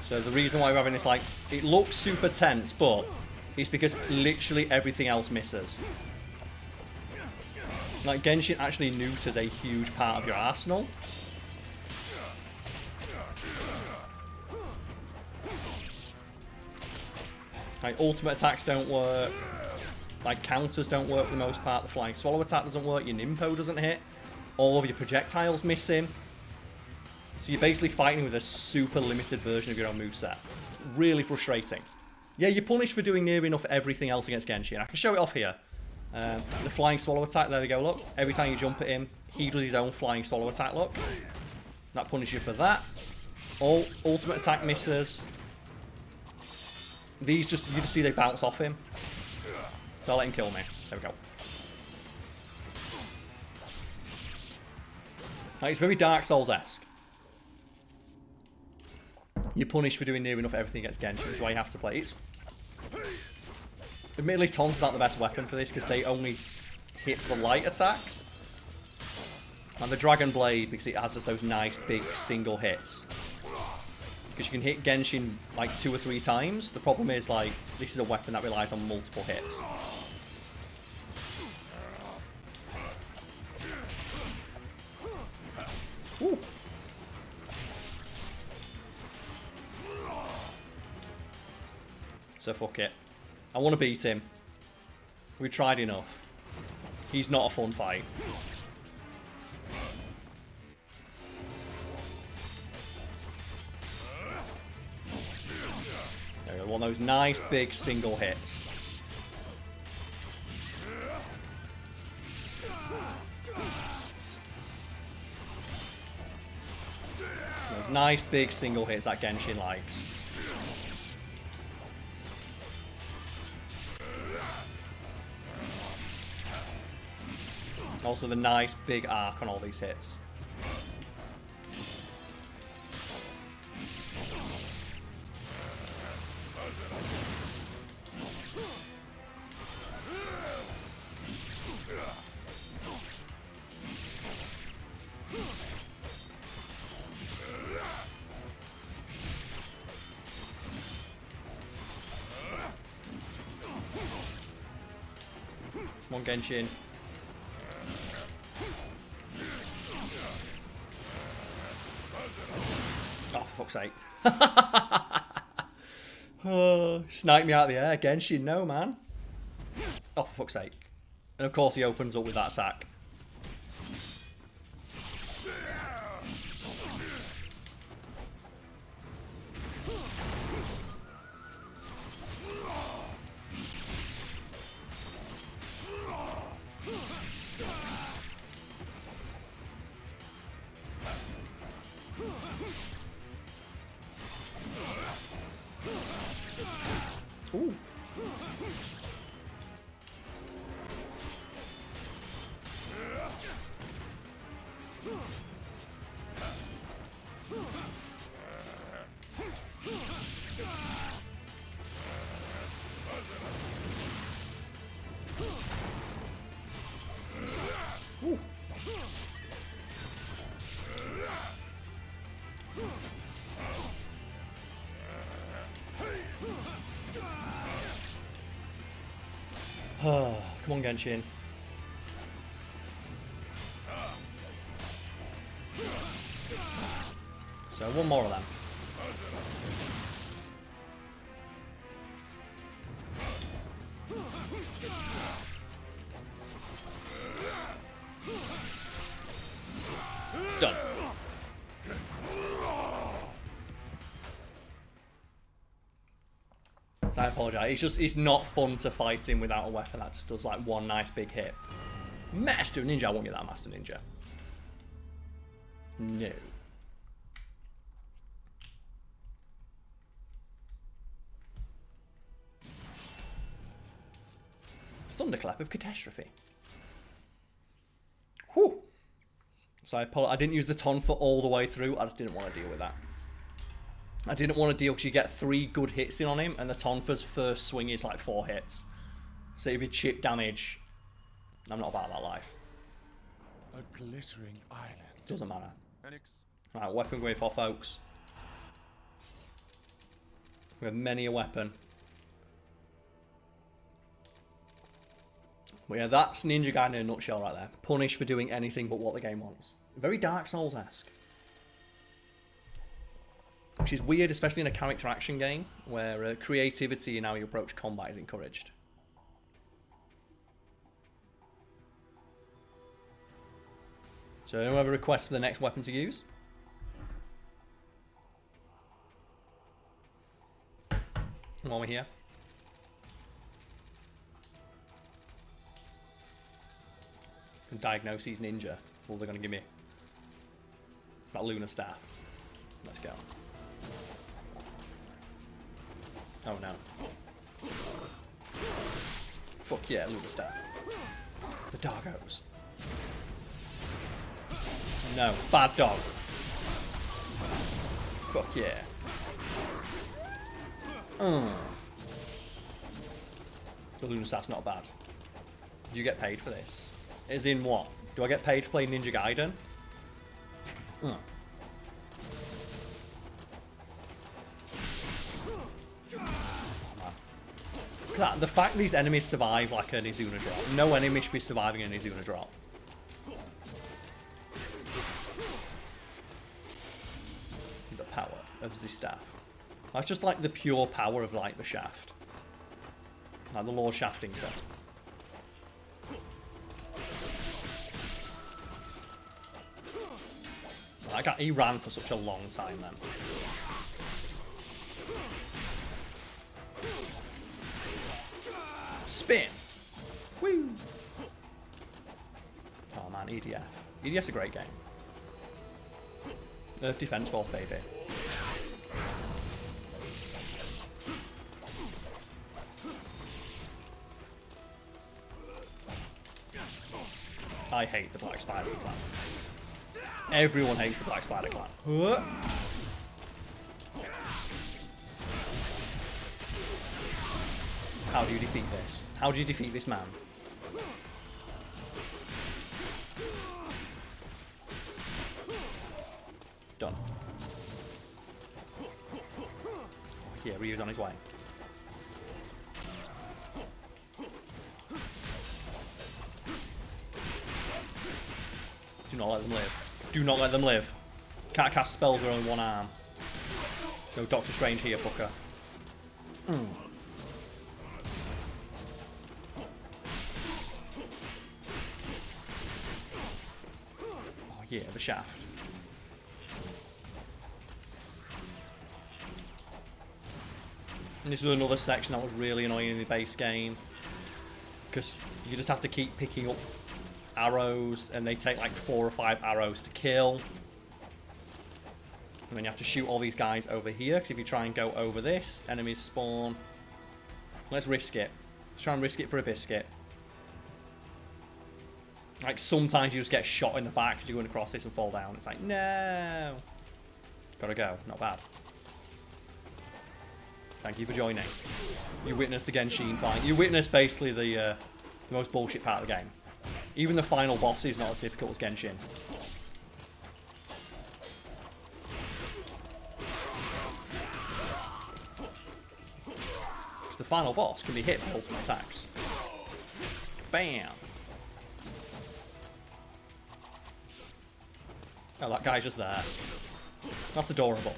So the reason why we're having this, like, it looks super tense, but it's because literally everything else misses. Like, Genshin actually neuters a huge part of your arsenal. Like, ultimate attacks don't work. Like, counters don't work for the most part. The flying swallow attack doesn't work. Your Nimpo doesn't hit. All of your projectiles miss him. So you're basically fighting with a super limited version of your own moveset. Really frustrating. Yeah, you're punished for doing near enough everything else against Genshin. I can show it off here. The flying swallow attack, there we go, look. Every time you jump at him, he does his own flying swallow attack, look. That punishes you for that. All ultimate attack misses. These just, you just see they bounce off him. So I'll let him kill me. There we go. Like, it's very Dark Souls-esque. You're punished for doing near enough everything against Genshin, which is why you have to play. It's... Admittedly, taunts aren't the best weapon for this, because they only hit the light attacks. And the Dragon Blade, because it has just those nice, big, single hits. Because you can hit Genshin, like, 2 or 3 times. The problem is, like, this is a weapon that relies on multiple hits. Ooh. So fuck it. I want to beat him. We've tried enough. He's not a fun fight. There we go. One of those nice big single hits. Those nice big single hits that Genshin likes. Also the nice big arc on all these hits. Come on, Genshin. Oh, for fuck's sake. Oh, snipe me out of the air. Genshin, no, man. Oh, for fuck's sake. And of course he opens up with that attack. Ooh. Ooh. Come on, Genshin. So, one more of them. Done. So I apologise. It's just, it's not fun to fight him without a weapon that just does like one nice big hit. Master Ninja, I won't get that Master Ninja. No. Thunderclap of Catastrophe. Whew. So I didn't use the Tonfa all the way through. I just didn't want to deal with that. I didn't want to deal because you get 3 good hits in on him, and the Tonfa's first swing is like 4 hits. So it'd be chip damage. I'm not about that life. A glittering island. Doesn't matter. Right, weapon going for folks. We have many a weapon. But yeah, that's Ninja Gaiden in a nutshell right there. Punished for doing anything but what the game wants. Very Dark Souls-esque. Which is weird, especially in a character action game, where creativity in how you approach combat is encouraged. So anyone have a request for the next weapon to use? While we're here. Diagnoses ninja. Well, they're going to give me that lunar staff. Let's go. Oh no. Fuck yeah, lunar staff. The doggos. No, bad dog. Fuck yeah. The lunar staff's not bad. Do you get paid for this? As in what? Do I get paid to play Ninja Gaiden? Look at that. The fact these enemies survive like an Izuna drop. No enemy should be surviving an Izuna drop. The power of the staff. That's just like the pure power of like the shaft. Like the Lord Shaftington. He ran for such a long time then. Spin! Woo! Oh man, EDF. EDF's a great game. Earth Defense Force, baby. I hate the Black Spider Clan. Everyone hates the Black Spider Clan. How do you defeat this? How do you defeat this man? Done. Oh, yeah, Ryu's on his way. Do not let them live. Do not let them live. Can't cast spells with only one arm. No Doctor Strange here, fucker. Oh yeah, the shaft. And this was another section that was really annoying in the base game. Because you just have to keep picking up arrows, and they take like 4 or 5 arrows to kill. And then you have to shoot all these guys over here, because if you try and go over this, enemies spawn. Let's risk it. Let's try and risk it for a biscuit. Like sometimes you just get shot in the back because you're going across this and fall down. It's like, no. Gotta go. Not bad. Thank you for joining. You witnessed the Genshin fight. You witnessed basically the most bullshit part of the game. Even the final boss is not as difficult as Genshin. Because the final boss can be hit by ultimate attacks. Bam! Oh, that guy's just there. That's adorable.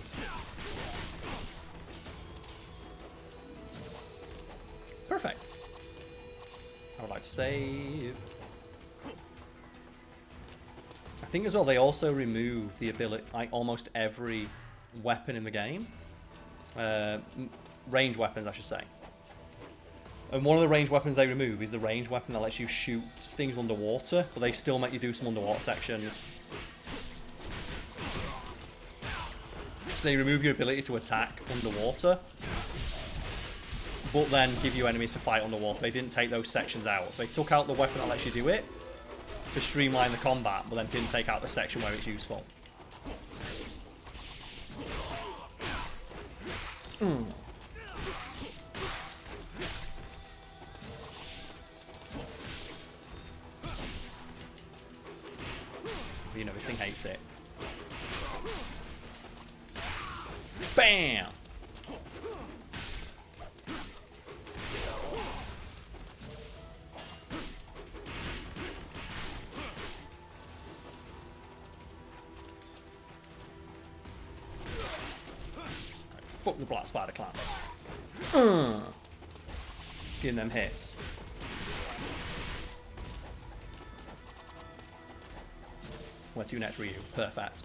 Perfect. I would like to save. I think as well they also remove the ability, like almost every weapon in the game. Range weapons, I should say. And one of the ranged weapons they remove is the ranged weapon that lets you shoot things underwater, but they still make you do some underwater sections. So they remove your ability to attack underwater, but then give you enemies to fight underwater. They didn't take those sections out. So they took out the weapon that lets you do it to streamline the combat, but then didn't take out the section where it's useful. You know, this thing hates it. Bam! Fuck the black spider clan. Getting them hits. Where to next, Ryu? Perfect.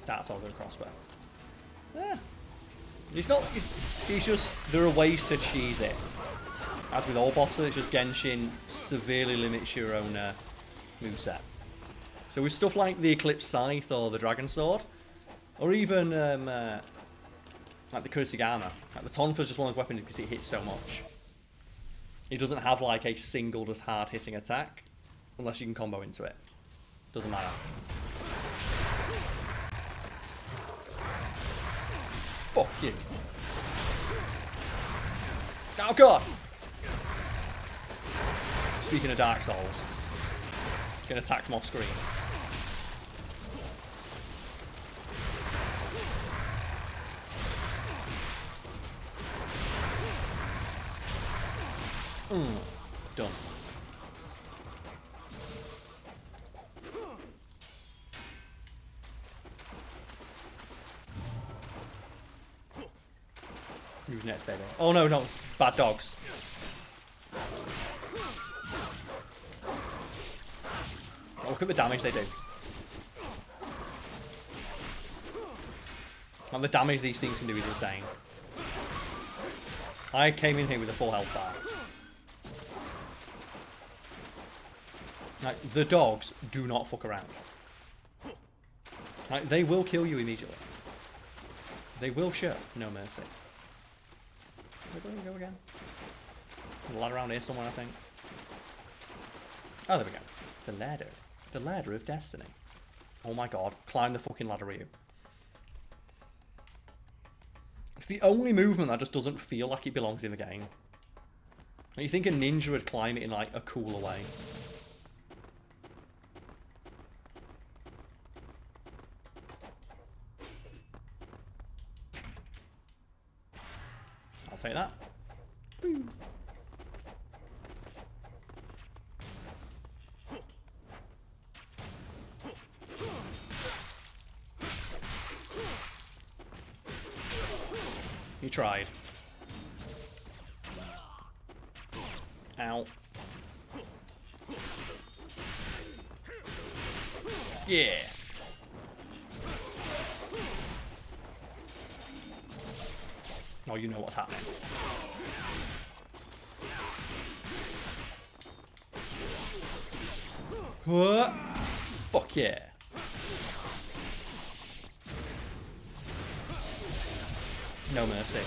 That's all good crossbow. Yeah. It's not. It's just there are ways to cheese it. As with all bosses, it's just Genshin severely limits your own moveset. So with stuff like the Eclipse Scythe or the Dragon Sword, or even like the Kurosagama, like the Tonfa's just one of those weapons because it hits so much. It doesn't have like a single just hard hitting attack. Unless you can combo into it. Doesn't matter. Fuck you. Oh god! Speaking of Dark Souls. Get attacked from off screen. Done. Who's next, baby? Oh no, no. Bad dogs. Oh, look at the damage they do. And the damage these things can do is insane. I came in here with a full health bar. Like, the dogs do not fuck around. Like, they will kill you immediately. They will show no mercy. Where do we go again? A ladder around here somewhere, I think. Oh, there we go. The ladder. The ladder of destiny. Oh my god. Climb the fucking ladder, you. It's the only movement that just doesn't feel like it belongs in the game. Like, you think a ninja would climb it in, like, a cooler way. I'll take that. Woo. You tried. Ow. Yeah. Oh, you know what's happening. What? Fuck yeah. No mercy.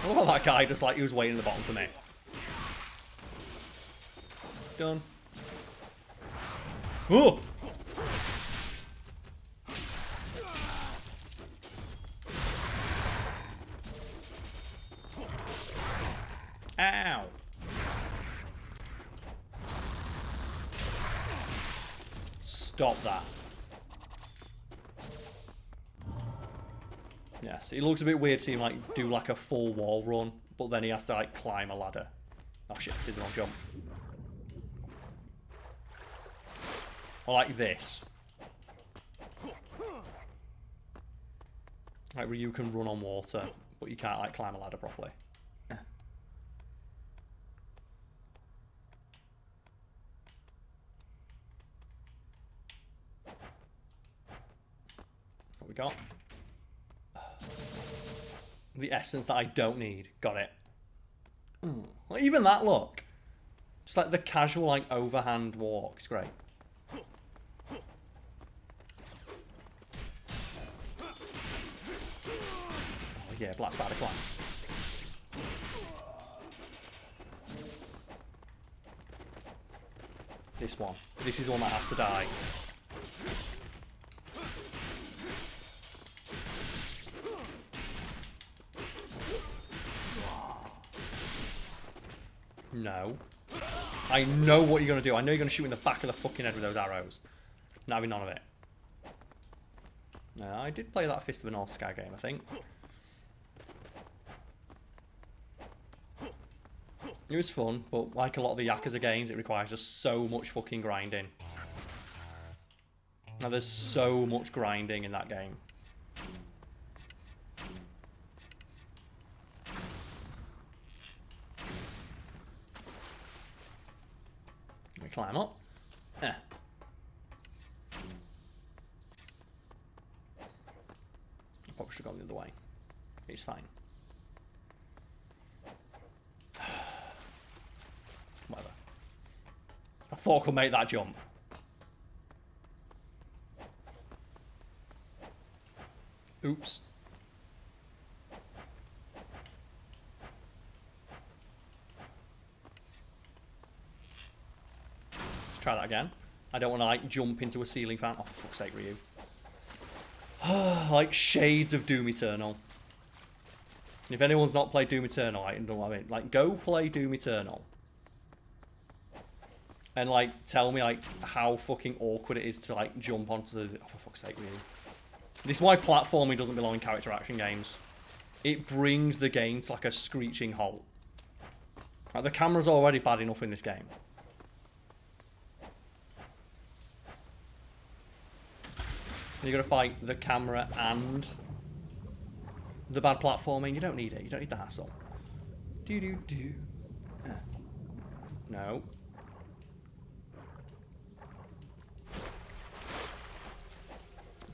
I love how that guy just like he was waiting at the bottom for me. Done. Oh! Ow! Stop that. Yes, it looks a bit weird seeing like do like a full wall run, but then he has to like climb a ladder. Oh shit, did the wrong jump. Or like this. Like where you can run on water, but you can't like climb a ladder properly. we got? The essence that I don't need. Got it. Well, even that look. Just like the casual, like, overhand walk. It's great. Oh, yeah, Black Spider Clan. This one. This is the one that has to die. No. I know what you're going to do. I know you're going to shoot in the back of the fucking head with those arrows. Not having none of it. No, I did play that Fist of the North Sky game, I think. It was fun, but like a lot of the Yakuza games, it requires just so much fucking grinding. Now, there's so much grinding in that game. Let me climb up. I probably should have gone the other way. It's fine. Whatever. I thought I could make that jump. Oops. Let's try that again. I don't want to, like, jump into a ceiling fan. Oh, for fuck's sake, Ryu. Like, shades of Doom Eternal. If anyone's not played Doom Eternal, I don't know what I mean. Like, go play Doom Eternal. And, like, tell me, like, how fucking awkward it is to, like, jump onto the... Oh, for fuck's sake, really. This is why platforming doesn't belong in character action games. It brings the game to, like, a screeching halt. Like, the camera's already bad enough in this game. And you gotta fight the camera and the bad platforming. You don't need it. You don't need the hassle. Do-do-do. No.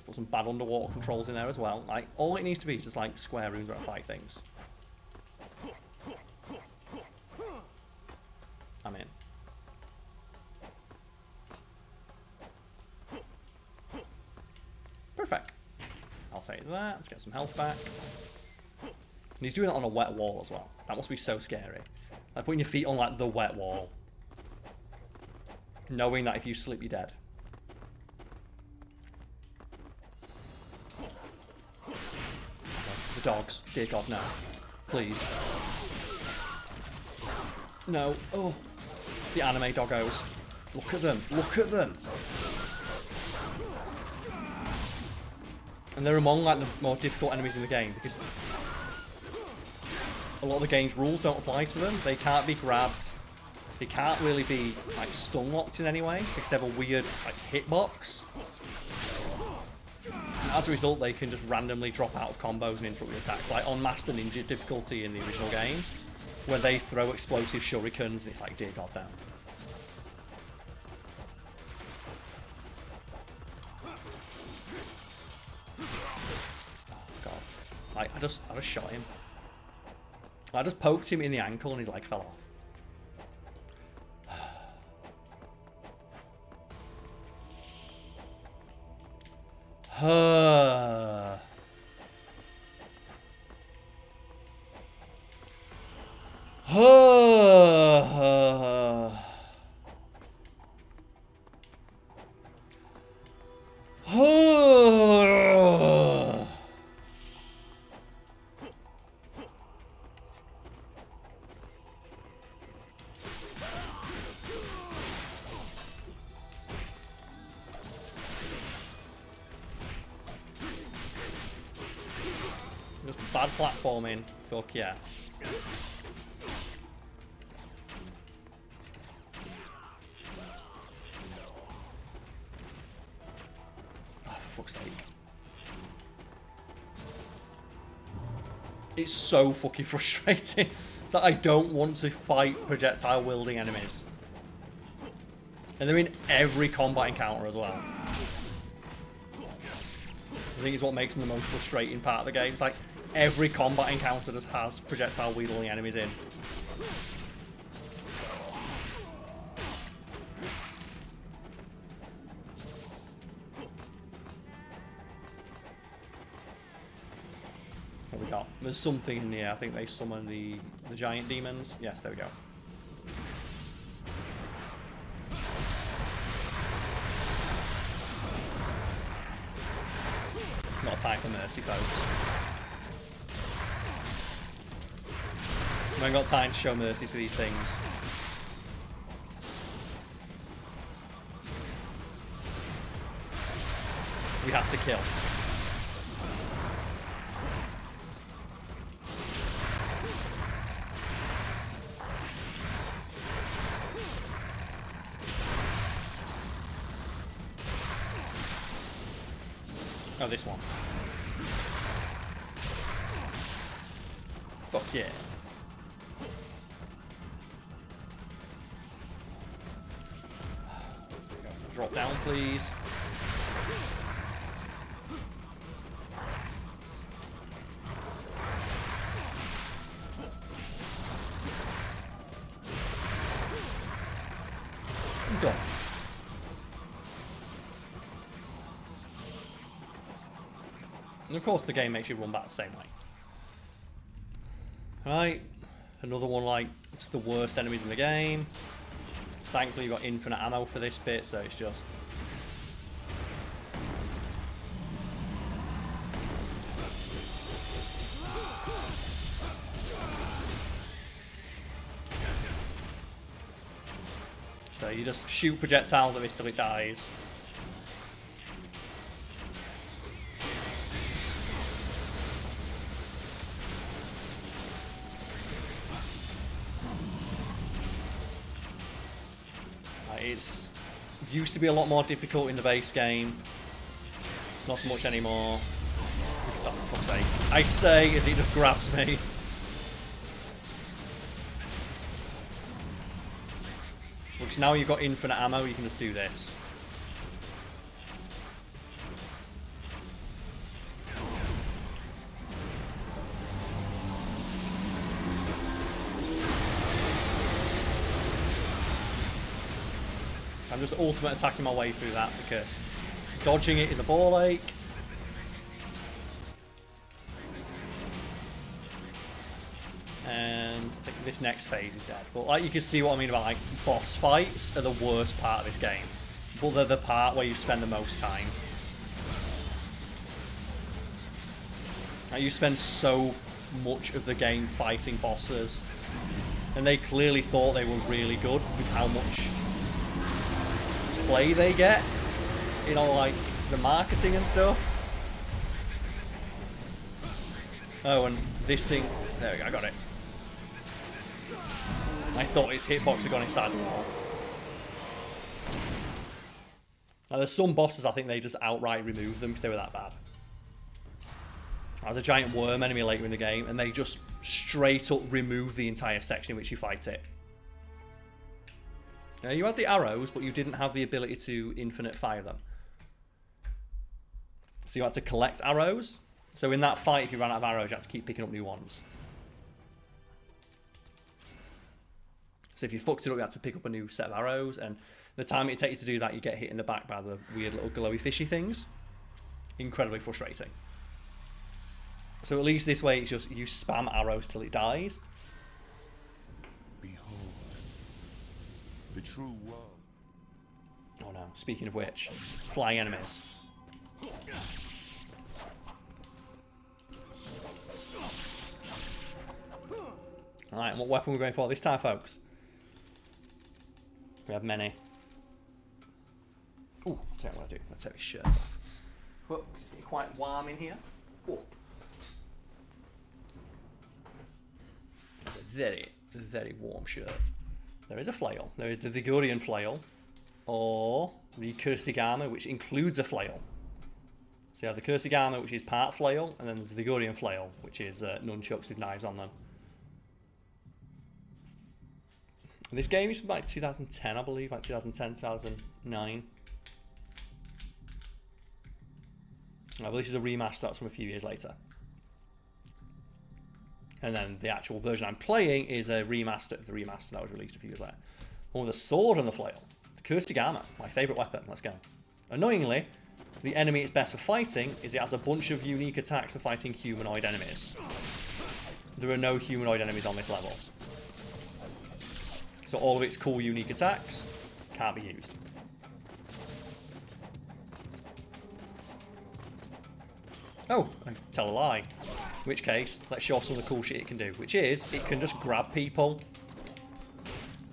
Put some bad underwater controls in there as well. Like, all it needs to be is just like square rooms where I fight things. I'm in. Perfect. I'll say that. Let's get some health back. And he's doing it on a wet wall as well. That must be so scary. Like putting your feet on like the wet wall. Knowing that if you slip, you're dead. The dogs. Dear God, no. Please. No. Oh. It's the anime doggos. Look at them. Look at them. And they're among like the more difficult enemies in the game because a lot of the game's rules don't apply to them. They can't be grabbed. They can't really be like stun locked in any way because they have a weird like hitbox. And as a result, they can just randomly drop out of combos and interrupt your attacks. Like on Master Ninja difficulty in the original game, where they throw explosive shurikens and it's like, dear God, damn. I just shot him. I just poked him in the ankle and his leg fell off. Just bad platforming. Fuck yeah. Oh, for fuck's sake. It's so fucking frustrating. It's like I don't want to fight projectile wielding enemies. And they're in every combat encounter as well. I think it's what makes them the most frustrating part of the game. It's like every combat encounter just has projectile wielding enemies in. What we got? There's something in here. I think they summon the giant demons. Yes, there we go. Not time for mercy, folks. We haven't got time to show mercy to these things. We have to kill. Oh, this one. Fuck yeah. Drop down, please. I'm done. And of course the game makes you run back the same way. Right, another one like, it's the worst enemies in the game. Thankfully you got infinite ammo for this bit, so it's just... So you just shoot projectiles at this till it dies. It's used to be a lot more difficult in the base game. Not so much anymore. Stop, for fuck's sake. I say as he just grabs me. Which now you've got infinite ammo, you can just do this. I'm just ultimate attacking my way through that because dodging it is a ball ache. And I think this next phase is dead. But like you can see what I mean about like boss fights are the worst part of this game. But they're the part where you spend the most time. Like you spend so much of the game fighting bosses. And they clearly thought they were really good with how much play they get, you know, like the marketing and stuff. Oh, and this thing, there we go, I got it. I thought his hitbox had gone inside the wall. Now there's some bosses I think they just outright remove them because they were that bad. There's a giant worm enemy later in the game and they just straight up remove the entire section in which you fight it. You had the arrows, but you didn't have the ability to infinite fire them. So you had to collect arrows. So in that fight, if you ran out of arrows, you had to keep picking up new ones. So if you fucked it up, you had to pick up a new set of arrows, and the time it takes you to do that, you get hit in the back by the weird little glowy fishy things. Incredibly frustrating. So at least this way, it's just you spam arrows till it dies. The true world. Oh no, speaking of which, flying enemies. Alright, what weapon are we going for this time, folks? We have many. Ooh, I'll tell you what I do. Let's take his shirt off. Well, it's getting quite warm in here. Ooh. It's a very, very warm shirt. There is a flail. There is the Vigorian flail, or the Kursigama, which includes a flail. So you have the Kursigama, which is part flail, and then there's the Vigorian flail, which is nunchucks with knives on them. And this game is from like 2010, I believe, like 2010, 2009. Well, this is a remaster that's from a few years later. And then the actual version I'm playing is a remaster of the remaster that was released a few years later. One with a sword and the flail. The Cursed Armor, my favourite weapon. Let's go. Annoyingly, the enemy it's best for fighting is it has a bunch of unique attacks for fighting humanoid enemies. There are no humanoid enemies on this level. So all of its cool unique attacks can't be used. Oh, I tell a lie. In which case, let's show off some of the cool shit it can do. Which is, it can just grab people.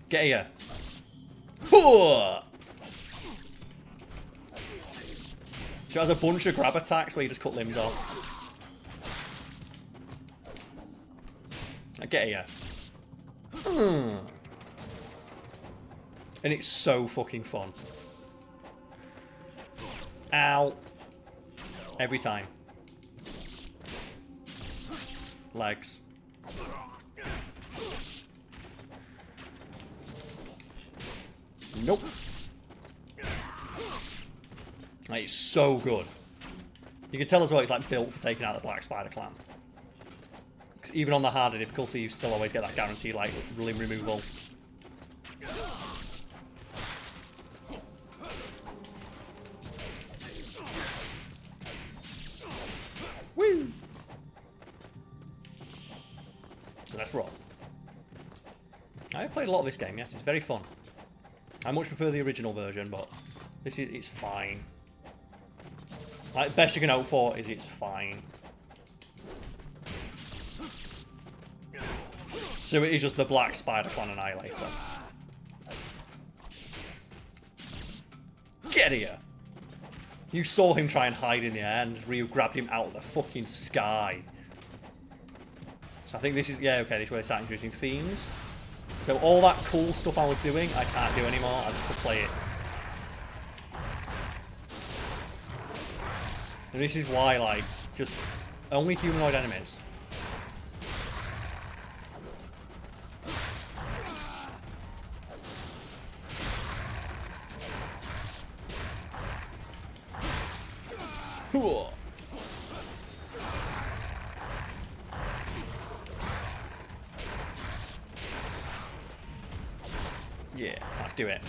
Get here. So it has a bunch of grab attacks where you just cut limbs off. Get here. And it's so fucking fun. Ow. Every time. Legs. Nope. Like, it's so good. You can tell as well it's like built for taking out the Black Spider Clan. Because even on the harder difficulty, you still always get that guaranteed like limb removal. Woo! Let's roll. I played a lot of this game, yes, it's very fun. I much prefer the original version, but it's fine. Like, best you can hope for is it's fine. So it is just the Black Spider Clan Annihilator. Get here! You saw him try and hide in the air and Ryu grabbed him out of the fucking sky. So I think this is, yeah, okay, this is where they start introducing Fiends. So all that cool stuff I was doing, I can't do anymore, I have to play it. And this is why, like, just only humanoid enemies. Cool. Yeah, let's do it.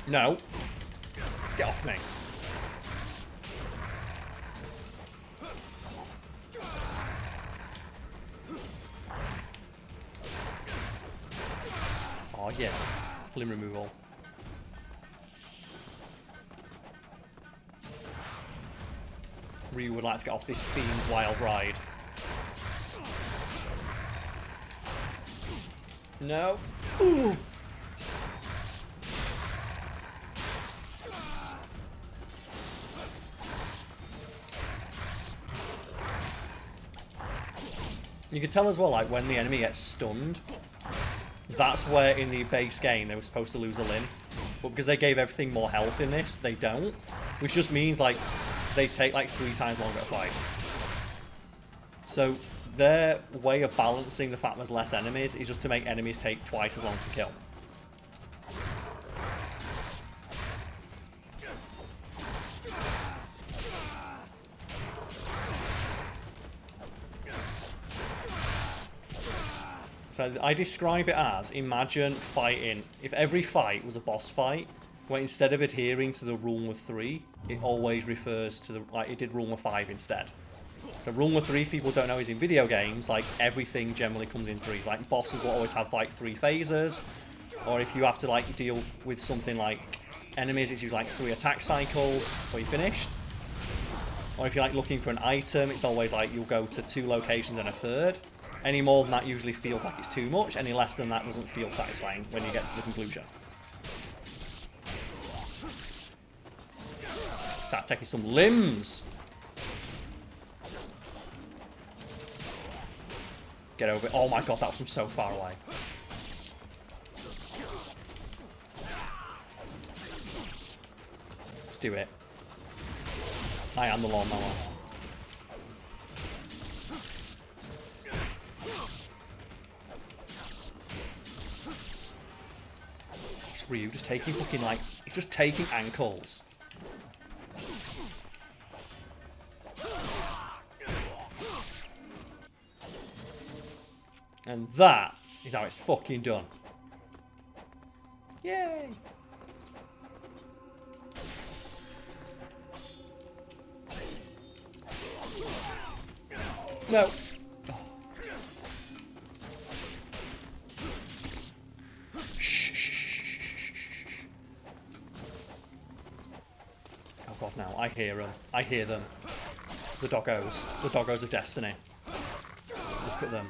No. Get off me. Oh yeah. Limb removal. Ryu would like to get off this Fiend's wild ride. No. Ooh. You can tell as well, like, when the enemy gets stunned, that's where in the base game they were supposed to lose a limb. But because they gave everything more health in this, they don't. Which just means, like, they take, like, 3 times longer to fight. So their way of balancing the fact there's less enemies is just to make enemies take twice as long to kill. So I describe it as, imagine fighting, if every fight was a boss fight, where instead of adhering to the rule of 3, it always refers to the, like it did rule of 5 instead. So rule of 3, if people don't know, is in video games, like everything generally comes in 3s. Like bosses will always have like 3 phases, or if you have to like deal with something like enemies, it's usually like 3 attack cycles before you're finished. Or if you're like looking for an item, it's always like you'll go to 2 locations and a 3rd. Any more than that usually feels like it's too much. Any less than that doesn't feel satisfying when you get to the conclusion. Start taking some limbs. Get over it. Oh my god, that was from so far away. Let's do it. I am the lawnmower. Ryu just taking fucking, like, he's just taking ankles. And that is how it's fucking done. Yay! No. Oh god, now I hear them. I hear them. The doggos. The doggos of destiny. Look at them.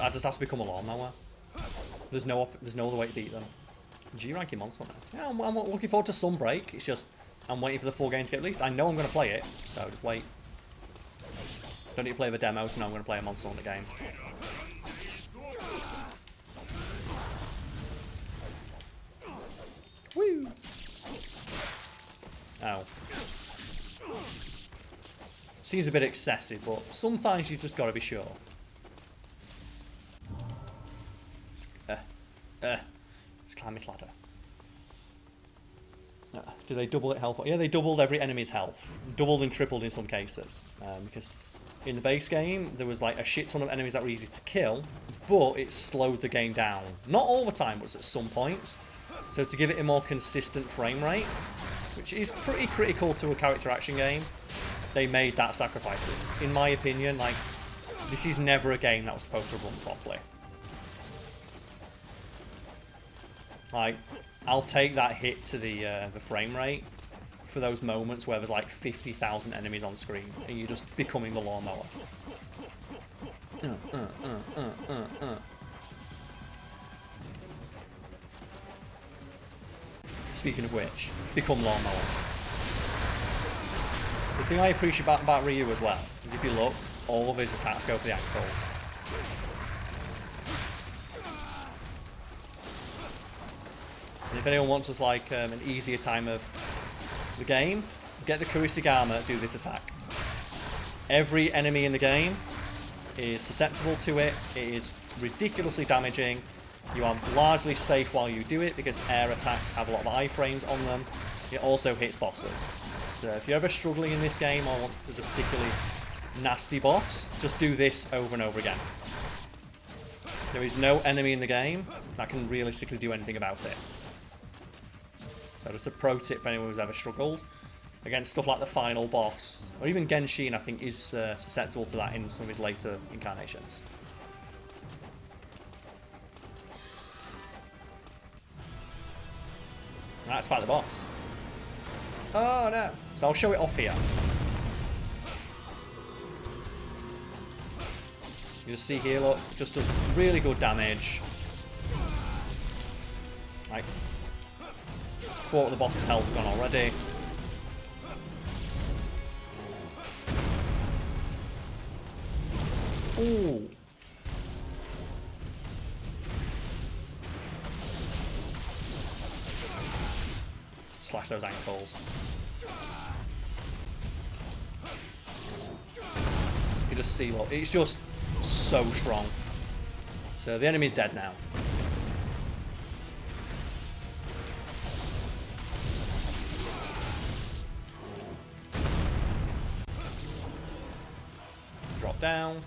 I just have to become a lawnmower. There's no other way to beat them. G-ranking monster now. Yeah, I'm looking forward to Sunbreak. It's just I'm waiting for the full game to get released. I know I'm going to play it, so just wait. Don't need to play the demo to know I'm going to play a Monster Hunter game. Woo! Oh. Seems a bit excessive, but sometimes you just got to be sure. Let's climb this ladder. Do they double it health? Yeah, they doubled every enemy's health. Doubled and tripled in some cases. Because in the base game, there was like a shit ton of enemies that were easy to kill, but it slowed the game down. Not all the time, but at some points. So to give it a more consistent frame rate, which is pretty critical to a character action game, they made that sacrifice. In my opinion, like, this is never a game that was supposed to run properly. Like, I'll take that hit to the frame rate for those moments where there's like 50,000 enemies on screen and you're just becoming the lawnmower. Speaking of which, become lawnmower. The thing I appreciate about Ryu as well is if you look, all of his attacks go for the ankles. And if anyone wants us like an easier time of the game, get the Kurisigama, do this attack. Every enemy in the game is susceptible to it. It is ridiculously damaging. You are largely safe while you do it because air attacks have a lot of iframes on them. It also hits bosses. So if you're ever struggling in this game or there's a particularly nasty boss, just do this over and over again. There is no enemy in the game that can realistically do anything about it. So just a pro tip for anyone who's ever struggled against stuff like the final boss, or even Genshin, I think, is susceptible to that in some of his later incarnations. Let's fight the boss. Oh no! So I'll show it off here. You just see here, look, it just does really good damage. Like, quarter of the boss's health's gone already. Ooh. Slash those ankles. You just see, look, it's just so strong. So the enemy's dead now. Drop down.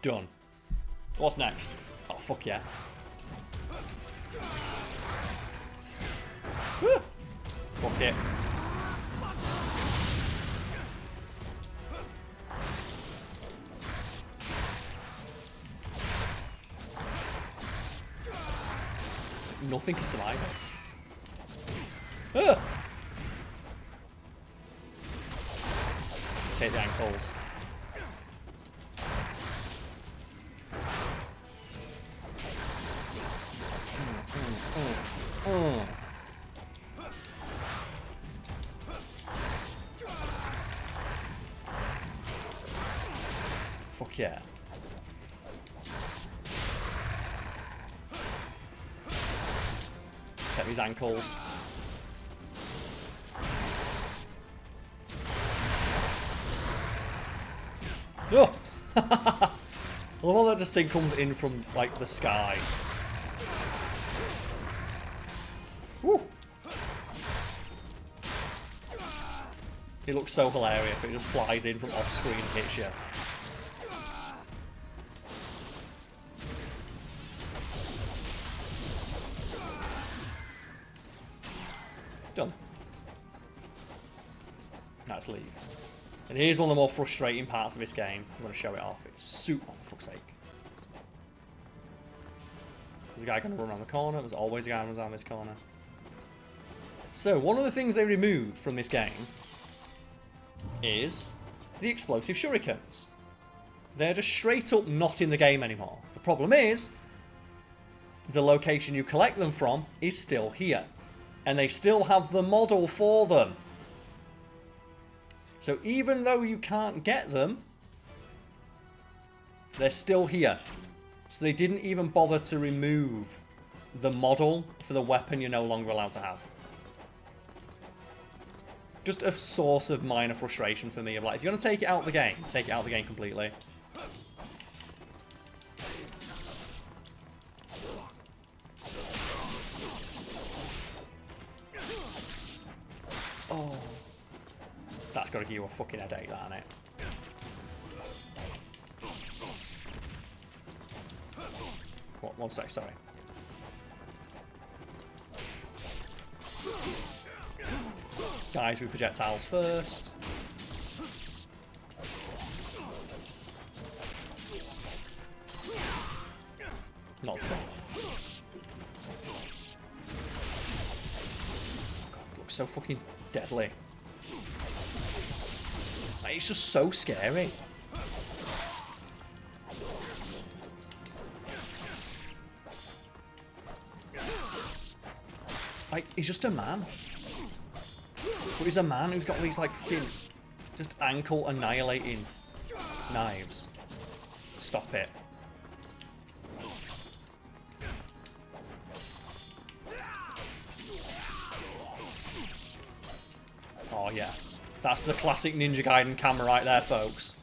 Done. What's next? Oh, fuck yeah. Fuck it. Nothing can survive. Take the ankles. Fuck yeah. Protect these ankles. Oh! I love how that just thing comes in from, like, the sky. Woo! It looks so hilarious. It just flies in from off screen and hits you. Done. Now let's leave. And here's one of the more frustrating parts of this game. I'm going to show it off. It's super, oh, for fuck's sake. There's a guy going to run around the corner. There's always a guy runs around this corner. So, one of the things they removed from this game is the explosive shurikens. They're just straight up not in the game anymore. The problem is, the location you collect them from is still here. And they still have the model for them. So even though you can't get them, they're still here. So they didn't even bother to remove the model for the weapon you're no longer allowed to have. Just a source of minor frustration for me of like, if you're going to take it out of the game, take it out of the game completely. Oh. That's got to give you a fucking headache, that, hasn't it? What? One sec, sorry. Guys with projectiles first. Not so bad. God, it looks so fucking deadly. Like, it's just so scary. Like, he's just a man. But he's a man who's got these, like, fucking just ankle annihilating knives. Stop it. Oh, yeah. That's the classic Ninja Gaiden camera right there, folks.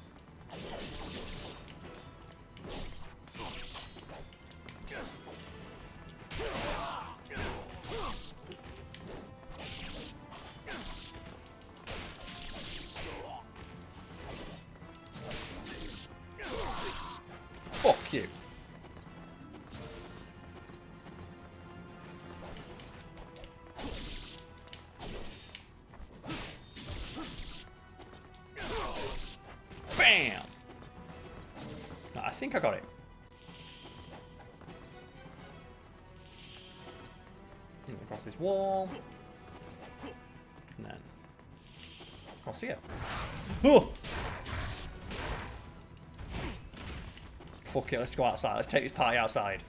Fuck you. Bam! No, I think I got it. Across this wall. And then across here. Oh! Fuck it, let's go outside. Let's take this party outside.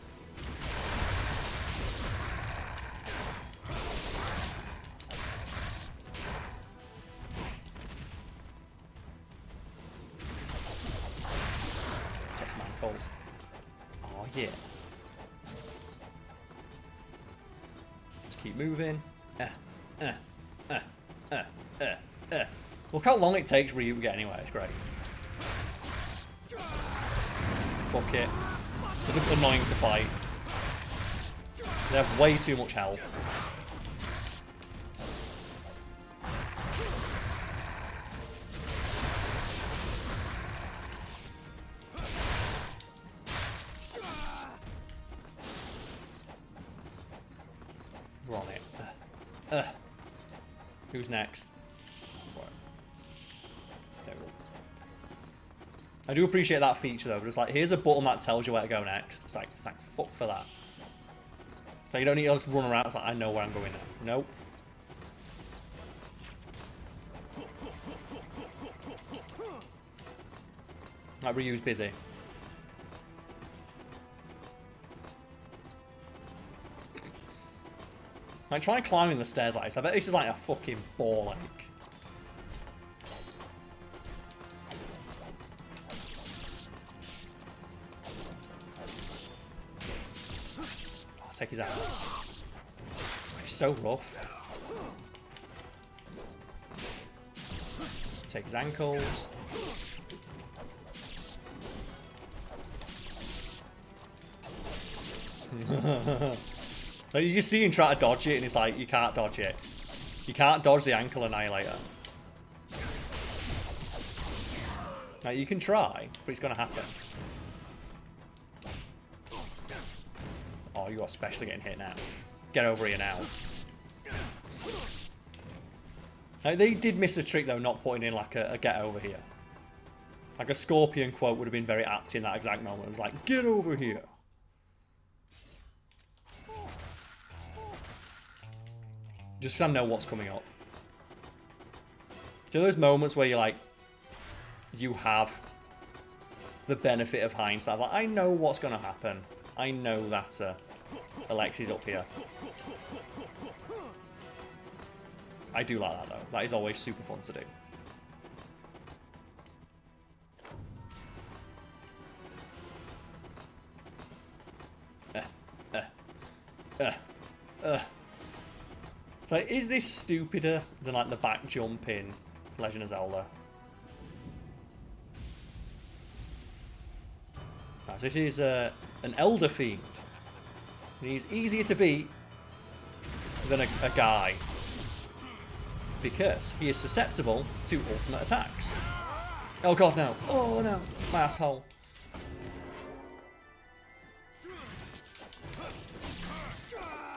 Take some ankles. Oh, yeah. Just keep moving. Look how long it takes Ryu to get anywhere. It's great. Fuck it. They're just annoying to fight. They have way too much health. We're on it. Who's next? I do appreciate that feature though, but it's like, here's a button that tells you where to go next. It's like, thank fuck for that. So you don't need to just run around, it's like, I know where I'm going now. Nope. Like, Ryu's busy. Like, try climbing the stairs like this. I bet this is like a fucking ball ache. Take his arrows. so rough. Take his ankles. Like, you can see him try to dodge it, and it's like, you can't dodge it. You can't dodge the ankle annihilator. Now, you can try, but it's going to happen. Oh, you are especially getting hit now. Get over here now. Now, they did miss a trick, though, not putting in, like, a get over here. Like, a Scorpion quote would have been very apt in that exact moment. It was like, get over here. Just so I know what's coming up. Do you know those moments where you're like, you have the benefit of hindsight? Like, I know what's going to happen. I know that Alexi's up here. I do like that, though. That is always super fun to do. So, is this stupider than, like, the back jump in Legend of Zelda? Right, so this is an Elder Fiend. And he's easier to beat than a guy. Because he is susceptible to ultimate attacks. Oh god, no. Oh no. My asshole.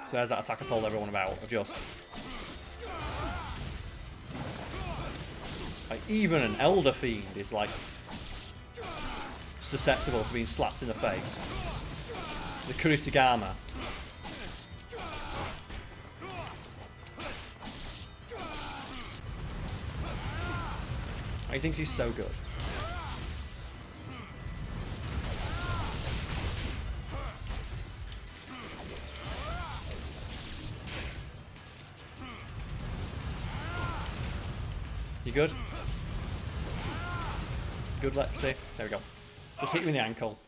So there's that attack I told everyone about. Of just... like, even an Elder Fiend is, like, susceptible to being slapped in the face. The Kurosagama. I think she's so good. You good? Good, Lexi. There we go. Just hit you in the ankle.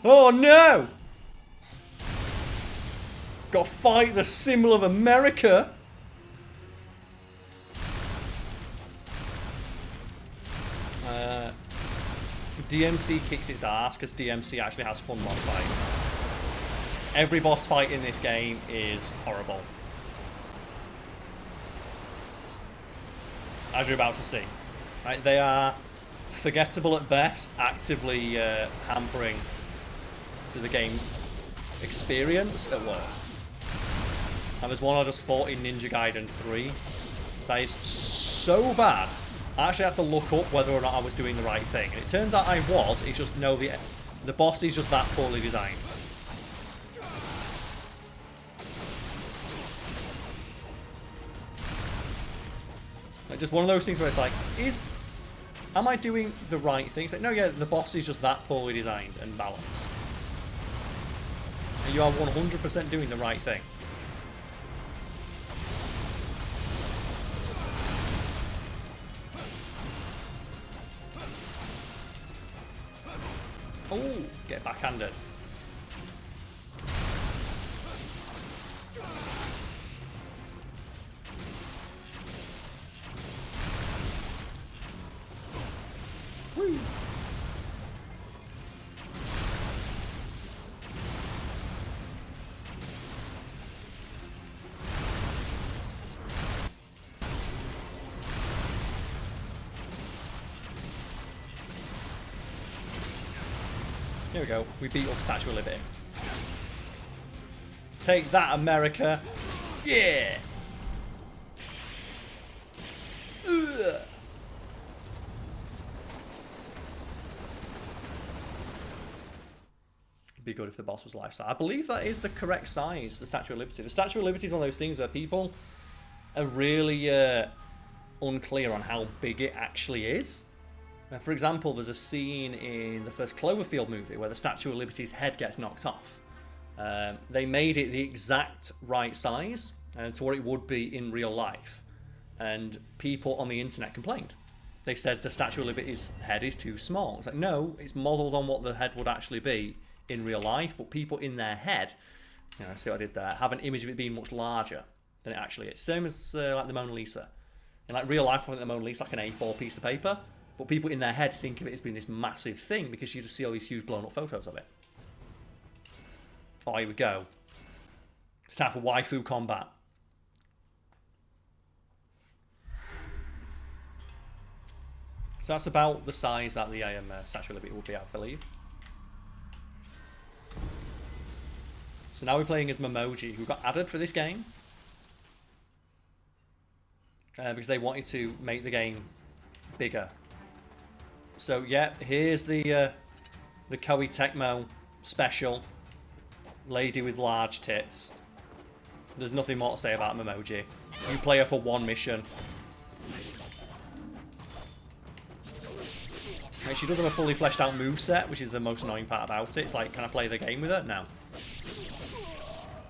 Oh no! Gotta fight the symbol of America! DMC kicks its ass because DMC actually has fun boss fights. Every boss fight in this game is horrible. As you're about to see. Right, they are forgettable at best, actively hampering to the game experience at worst. And there's one I just fought in Ninja Gaiden 3 that is so bad. I actually had to look up whether or not I was doing the right thing. And it turns out I was, it's just no, the boss is just that poorly designed. Like, just one of those things where it's like, am I doing the right thing? It's like, no, yeah, the boss is just that poorly designed and balanced. And you are 100% doing the right thing. Oh, get backhanded. Woo. Here we go. We beat up Statue of Liberty. Take that, America. Yeah. Ugh. It'd be good if the boss was life size. I believe that is the correct size for Statue of Liberty. The Statue of Liberty is one of those things where people are really unclear on how big it actually is. For example, there's a scene in the first Cloverfield movie where the Statue of Liberty's head gets knocked off. They made it the exact right size to what it would be in real life. And people on the internet complained. They said the Statue of Liberty's head is too small. It's like, no, it's modelled on what the head would actually be in real life, but people in their head, you know, see what I did there, have an image of it being much larger than it actually is. Same as like the Mona Lisa. In like real life, I think the Mona Lisa is like an A4 piece of paper, but people in their head think of it as being this massive thing because you just see all these huge blown up photos of it. Oh, here we go. It's time for waifu combat. So that's about the size that the Statue of Liberty would be, I believe. So now we're playing as Memoji, who got added for this game. Because they wanted to make the game bigger. So yeah, here's the Koei Tecmo special. Lady with large tits. There's nothing more to say about Memoji. You play her for one mission. And she does have a fully fleshed out moveset, which is the most annoying part about it. It's like, can I play the game with her? No.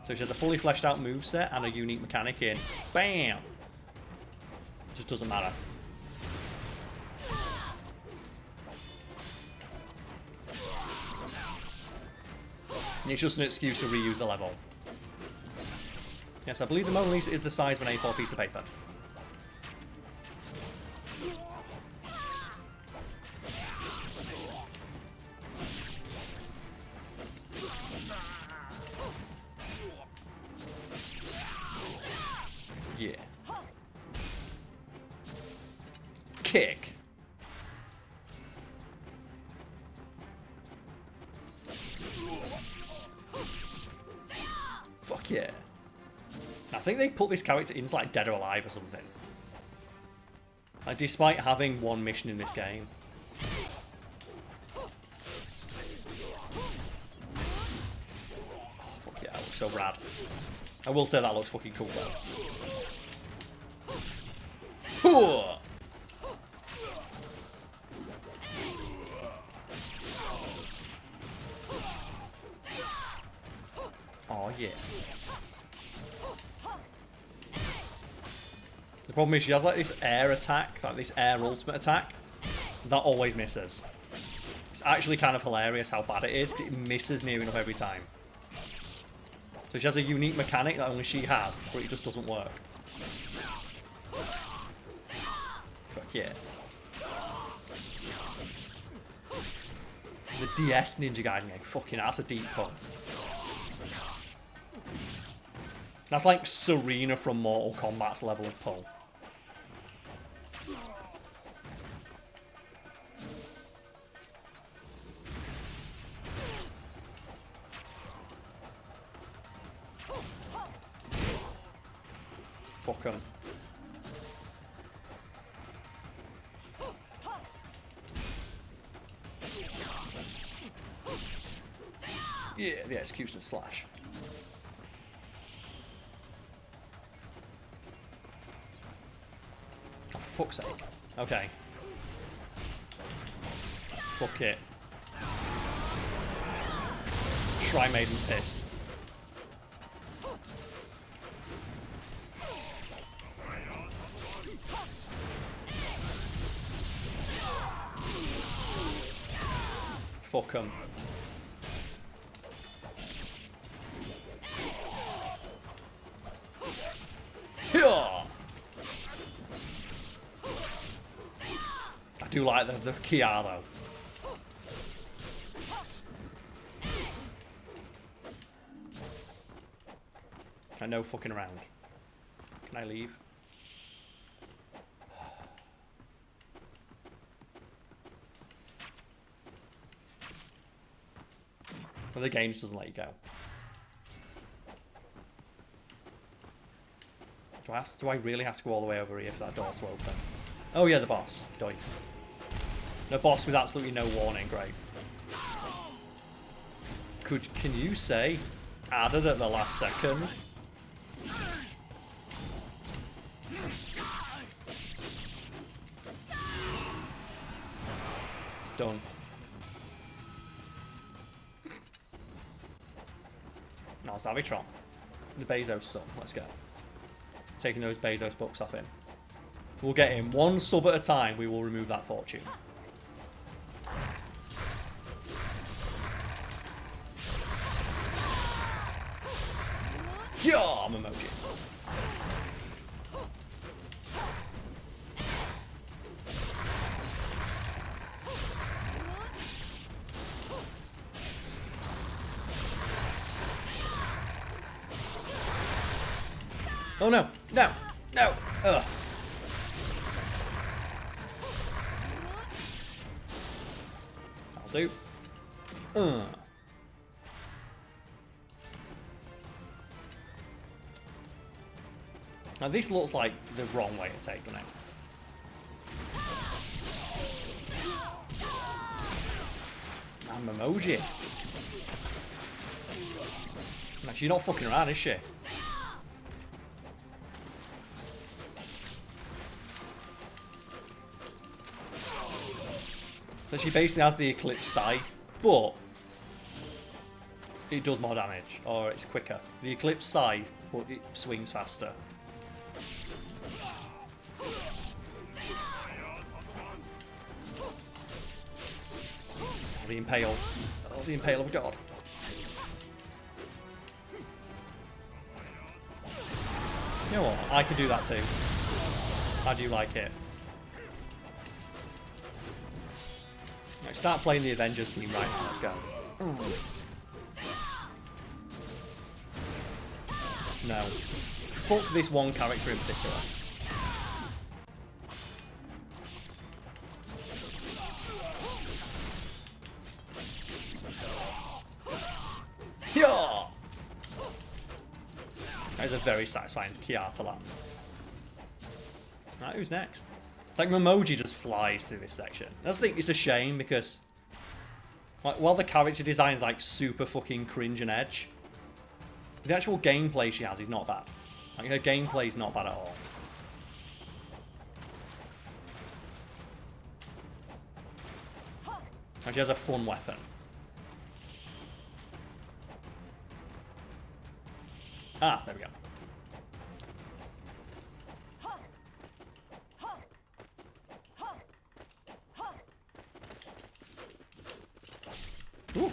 So she has a fully fleshed out moveset and a unique mechanic in. Bam! Just doesn't matter. And it's just an excuse to reuse the level. Yes, I believe the Mona Lisa is the size of an A4 piece of paper. Yeah. Kick. Fuck yeah. I think they put this character into like Dead or Alive or something. Like, despite having one mission in this game. Oh, fuck yeah, that looks so rad. I will say that looks fucking cool though. Oh yeah. The problem is she has like this air attack, like this air ultimate attack, that always misses. It's actually kind of hilarious how bad it is, because it misses near enough every time. So she has a unique mechanic that only she has, but it just doesn't work. Fuck yeah. The DS Ninja Gaiden game, fucking hell, that's a deep pun. That's like Serena from Mortal Kombat's level of pull. Fuck 'em. Yeah, the execution slash. Oh, for fuck's sake. Okay. Fuck it. Shrine Maiden's pissed. Fuck 'em. I do like the Kia though. I know fucking around. Can I leave? Well, the game just doesn't let you go. Do I really have to go all the way over here for that door to open? Oh yeah, the boss. Doi. The boss with absolutely no warning, great. Can you say added at the last second? Done. No, Zavitron. The Bezos son. Let's go. Taking those Bezos books off him. We'll get him. One sub at a time, we will remove that fortune. Yeah, I'm emoji. Oh no, no, no, ugh. I'll do. Now this looks like the wrong way to take them out. I'm emoji. No, she's not fucking around, is she? So she basically has the Eclipse Scythe, but it does more damage, or it's quicker. The Eclipse Scythe, but it swings faster. The Impale. Oh, the Impale of God. You know what? I can do that too. How do you like it? Right, start playing the Avengers theme right now. Let's go. Ooh. No. Fuck this one character in particular. Yeah! That is a very satisfying Kia to land. Right, who's next? Like, Memoji just flies through this section. I just think it's a shame because, like, while the character design is like super fucking cringe and edge, the actual gameplay she has is not bad. Like, her gameplay is not bad at all. And she has a fun weapon. Ah, there we go. Ooh.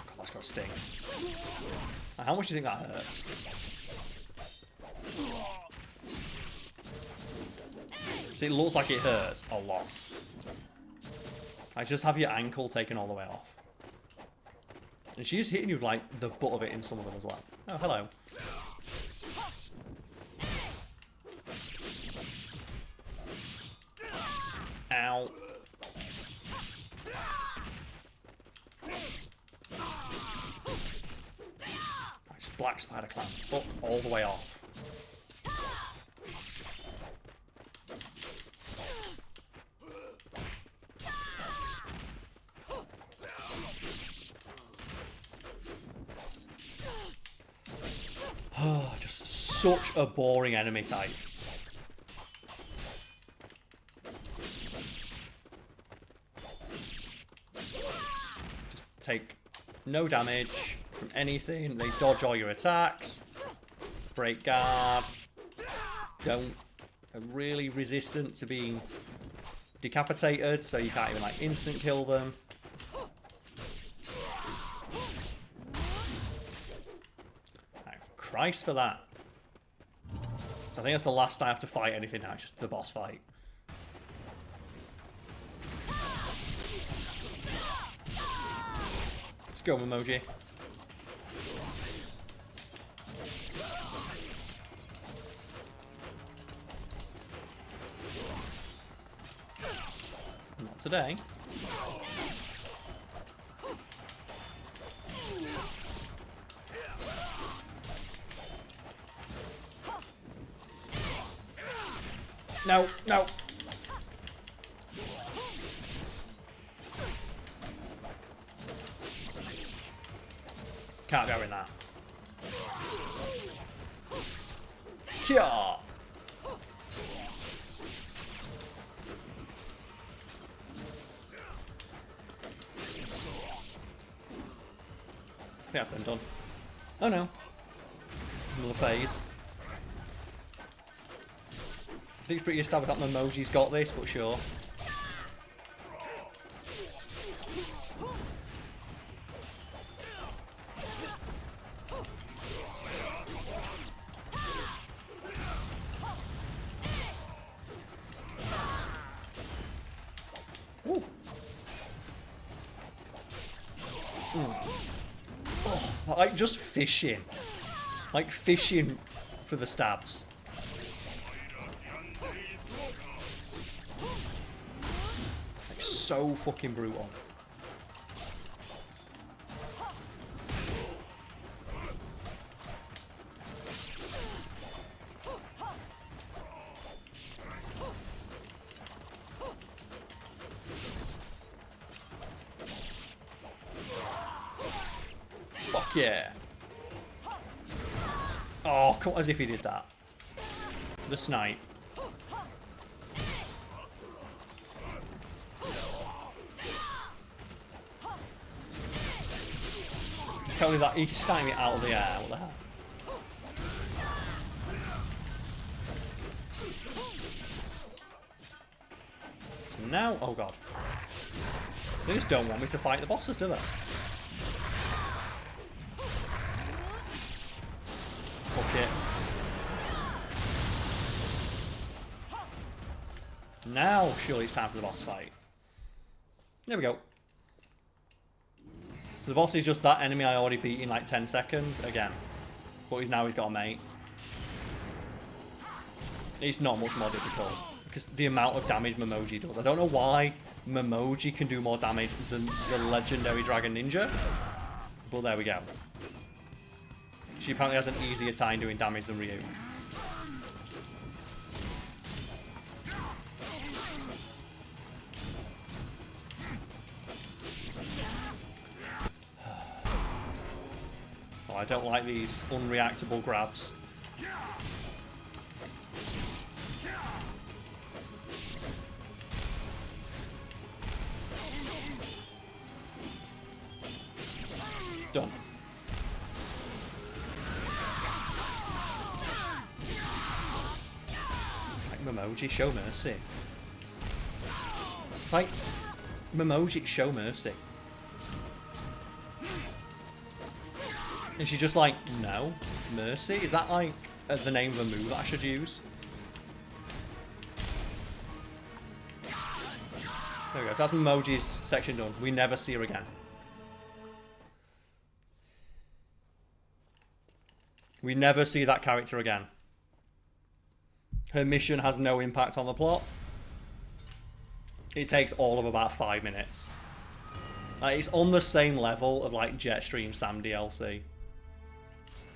God, that's got a sting. Now, how much do you think that hurts? So it looks like it hurts a lot. I just have your ankle taken all the way off. And she's hitting you with, like, the butt of it in some of them as well. Oh, hello. Ow. Nice black spider clan. Fuck all the way off. Just such a boring enemy type. Just take no damage from anything. They dodge all your attacks. Break guard. Don't. Are really resistant to being decapitated, so you can't even like instant kill them. Christ for that. So I think that's the last I have to fight anything now, it's just the boss fight. Let's go, Memoji. Not today. No, no. Can't go in that. Yeah. I think that's them done. Oh no. Another phase. I think it's pretty established that Memoji's got this, but sure. Oh, like just fishing. Like fishing for the stabs. Like so fucking brutal. Fuck yeah. Oh, come on, as if he did that. The snipe. Can't believe that. He's sniping it out of the air. What the hell? So now, oh god. They just don't want me to fight the bosses, do they? Fuck it. Now, surely it's time for the boss fight. There we go. So the boss is just that enemy I already beat in like 10 seconds again. But he's got a mate. It's not much more difficult. Because the amount of damage Memoji does. I don't know why Memoji can do more damage than the legendary Dragon Ninja. But there we go. She apparently has an easier time doing damage than Ryu. Oh, I don't like these unreactable grabs. Done. Memoji, show mercy. It's like Memoji, show mercy. And she's just like, no, mercy? Is that like the name of a move that I should use? There we go. So that's Memoji's section done. We never see her again. We never see that character again. Her mission has no impact on the plot. It takes all of about 5 minutes. It's on the same level of like Jetstream Sam DLC.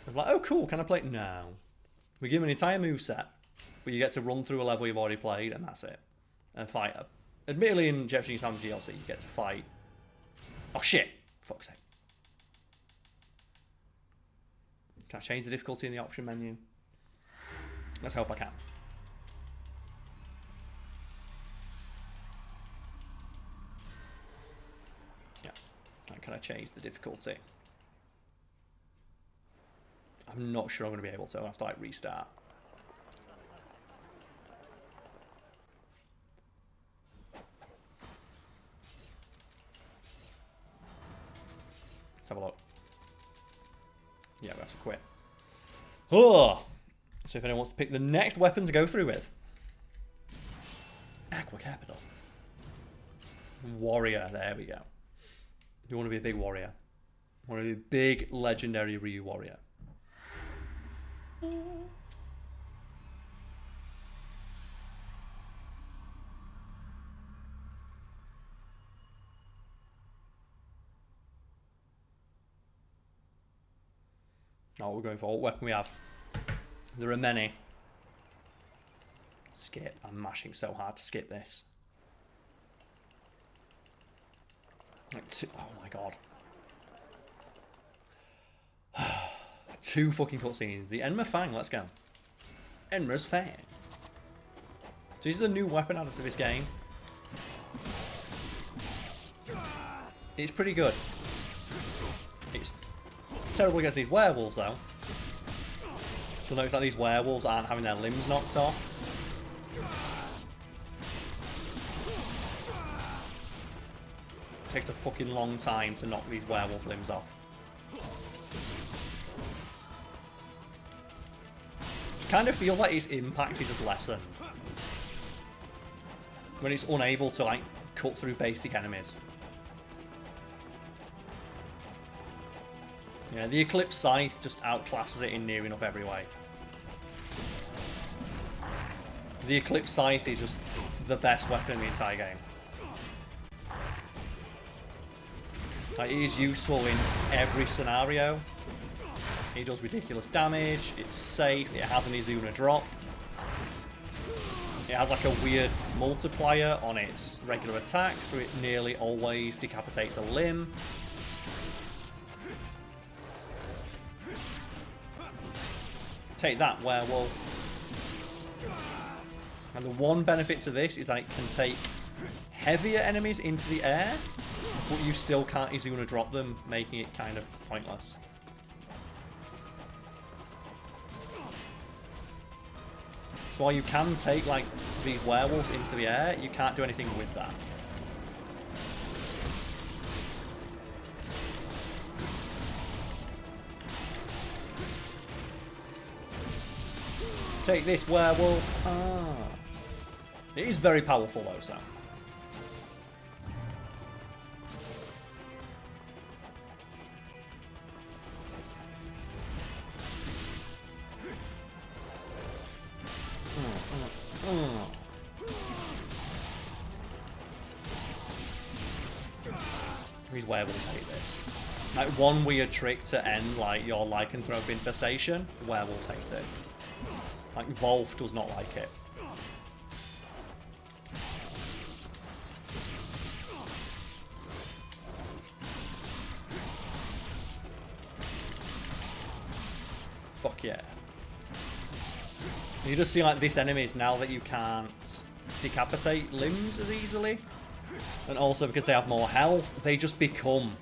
I'm like, oh cool, can I play it? No. We give an entire moveset, but you get to run through a level you've already played, and that's it. And fight her. Admittedly, in Jetstream Sam DLC, you get to fight. Oh shit! Fuck's sake. Can I change the difficulty in the option menu? Let's hope I can. Yeah. Can I change the difficulty? I'm not sure I'm going to be able to. I'll have to like restart. Let's have a look. Yeah, we have to quit. Oh! So if anyone wants to pick the next weapon to go through with. Aqua Capital. Warrior, there we go. You want to be a big warrior. You want to be a big legendary Ryu warrior. Oh, we're going for what weapon we have. There are many. Skip. I'm mashing so hard to skip this. Like oh my god. 2 fucking cutscenes. The Enma Fang, let's go. Enma's Fang. So this is a new weapon added to this game. It's pretty good. It's terrible against these werewolves though. You'll notice that these werewolves aren't having their limbs knocked off. It takes a fucking long time to knock these werewolf limbs off. It kind of feels like its impact is just lessened when it's unable to like cut through basic enemies. Yeah, the Eclipse Scythe just outclasses it in near enough every way. The Eclipse Scythe is just the best weapon in the entire game. Like, it is useful in every scenario. It does ridiculous damage, it's safe, it has an Izuna drop. It has like a weird multiplier on its regular attacks, so it nearly always decapitates a limb. Take that, werewolf. And the one benefit to this is that it can take heavier enemies into the air, but you still can't Izuna drop them, making it kind of pointless. So while you can take like these werewolves into the air, you can't do anything with that. Take this, werewolf. Ah. It is very powerful though, so. These werewolves hate this. Like, one weird trick to end like your lycanthrope infestation, werewolves hate it. Like, Wolf does not like it. Fuck yeah. You just see like this enemies now that you can't decapitate limbs as easily. And also because they have more health, they just become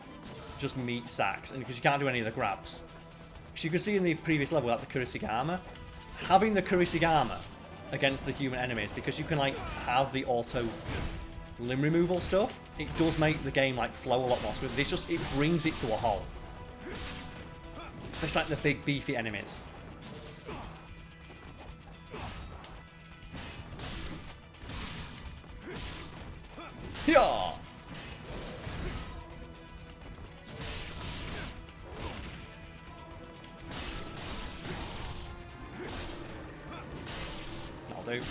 just meat sacks. And because you can't do any of the grabs. As you can see in the previous level, like the Kurisigama, having the Kurisigama against the human enemies, because you can like have the auto limb removal stuff, it does make the game like flow a lot more smooth. This just, it brings it to a halt. Especially like the big beefy enemies. Yeah. That'll do.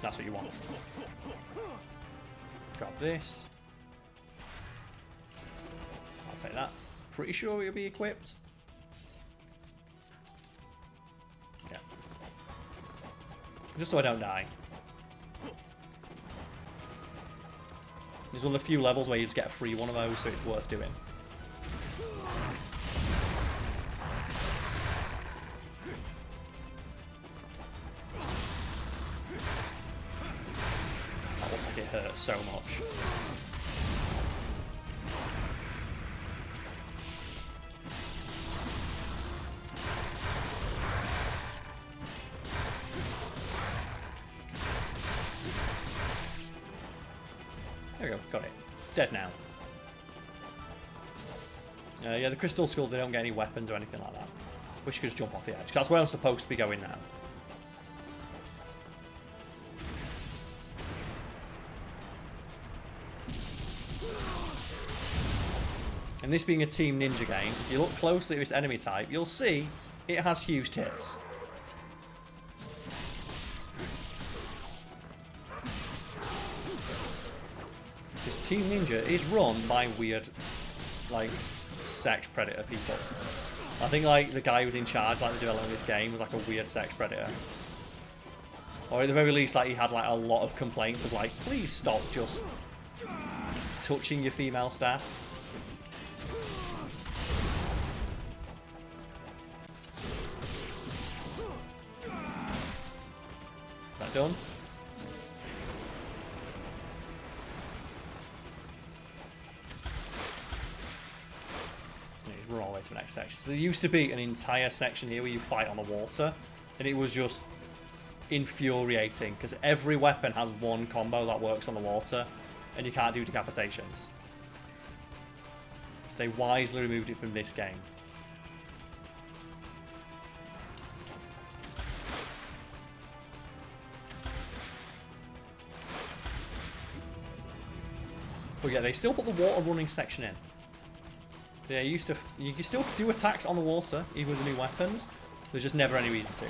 That's what you want. Grab this. I'll take that. Pretty sure it'll be equipped. Yeah. Just so I don't die. There's one of the few levels where you just get a free one of those, so it's worth doing. That looks like it hurts so much. There we go, got it. Dead now. Yeah, the Crystal Skull, they don't get any weapons or anything like that. Wish you could just jump off the edge. That's where I'm supposed to be going now. And this being a Team Ninja game, if you look closely at this enemy type, you'll see it has huge tits. This Team Ninja is run by weird, like, sex predator people. I think, like, the guy who was in charge, like, the development of this game was, like, a weird sex predator. Or at the very least, like, he had, like, a lot of complaints of, like, please stop just touching your female staff. That done? Run all the way to the next section. So there used to be an entire section here where you fight on the water, and it was just infuriating because every weapon has one combo that works on the water, and you can't do decapitations. So they wisely removed it from this game. But yeah, they still put the water running section in. Yeah, you can still do attacks on the water, even with the new weapons. There's just never any reason to.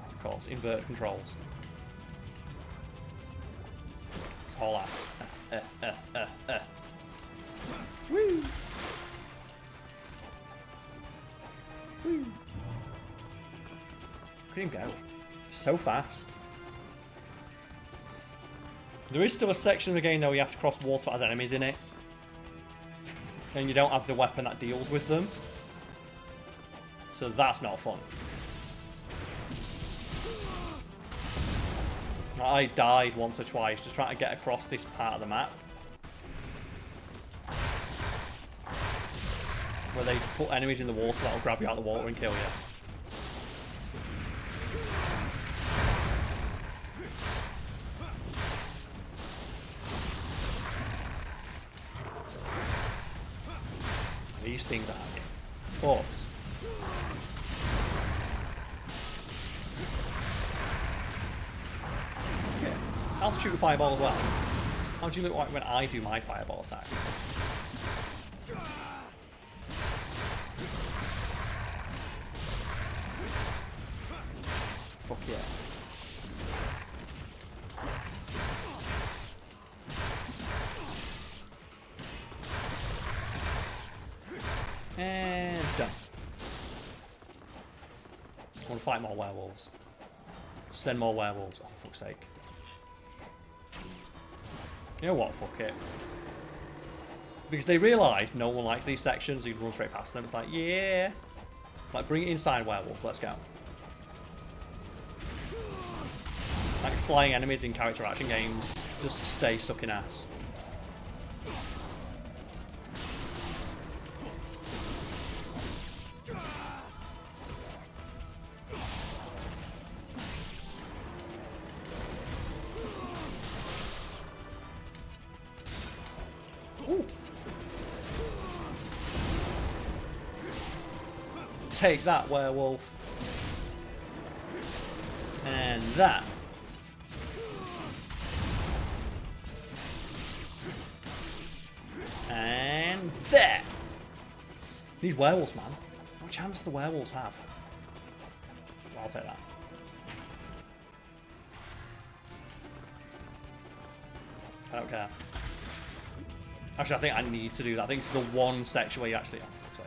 Of course, inverted controls. It's whole ass. Woo! Woo! Look at him go. So fast. There is still a section of the game though where you have to cross water that has enemies in it. And you don't have the weapon that deals with them. So that's not fun. I died once or twice just trying to get across this part of the map. Where they put enemies in the water that'll grab you out of the water and kill you. These things are handy. But okay. I'll shoot a fireball as well. How do you look like when I do my fireball attack? Fuck yeah. And done. I want to fight more werewolves. Send more werewolves. Oh, for fuck's sake. You know what? Fuck it. Because they realise no one likes these sections, so you can run straight past them. It's like, yeah. Like, bring it inside werewolves. Let's go. Like flying enemies in character action games just to stay sucking ass. Ooh. Take that, werewolf. And that. And there! These werewolves, man. What chance do the werewolves have? Well, I'll take that. I don't care. Actually, I think I need to do that. I think it's the one section where you actually... Oh, for fuck's sake.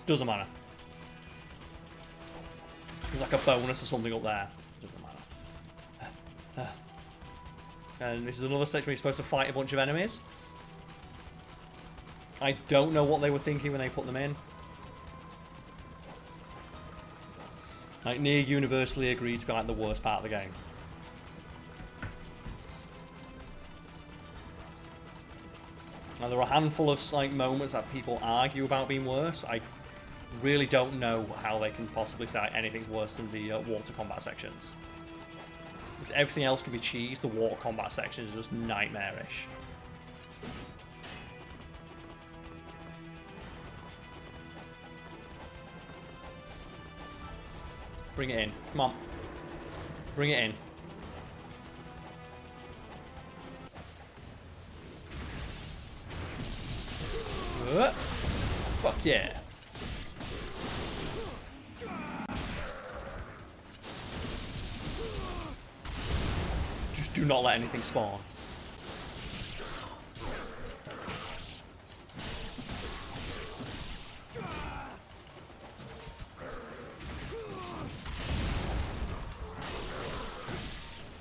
Doesn't matter. There's like a bonus or something up there. Doesn't matter. And this is another section where you're supposed to fight a bunch of enemies. I don't know what they were thinking when they put them in. Like, near universally agreed to be like the worst part of the game. Now, there are a handful of like moments that people argue about being worse. I really don't know how they can possibly say anything's worse than the water combat sections. Because everything else can be cheese, the water combat section is just nightmarish. Bring it in. Come on. Bring it in. Fuck yeah. Just do not let anything spawn.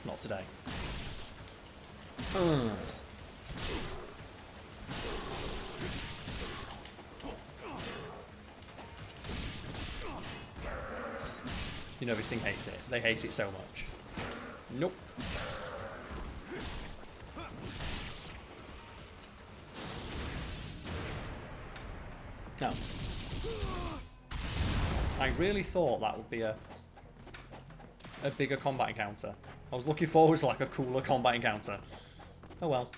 Not today. You know this thing hates it. They hate it so much. Nope. No. I really thought that would be a bigger combat encounter. I was looking forward to like a cooler combat encounter. Oh well.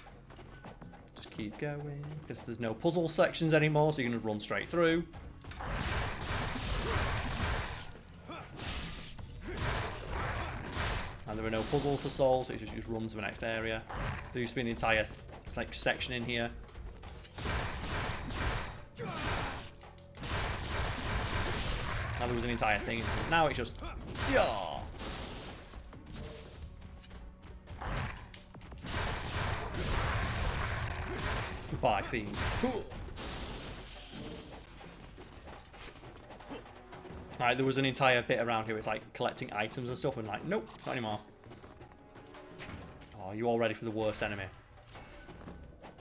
Just keep going. Because there's no puzzle sections anymore, so you can just run straight through. And there are no puzzles to solve, so it just runs to the next area. There used to be an entire like section in here. And there was an entire thing. Now it's just... Yeah. Goodbye, Fiend. Alright, there was an entire bit around here. It's like collecting items and stuff, and like, nope, not anymore. Oh, you all ready for the worst enemy?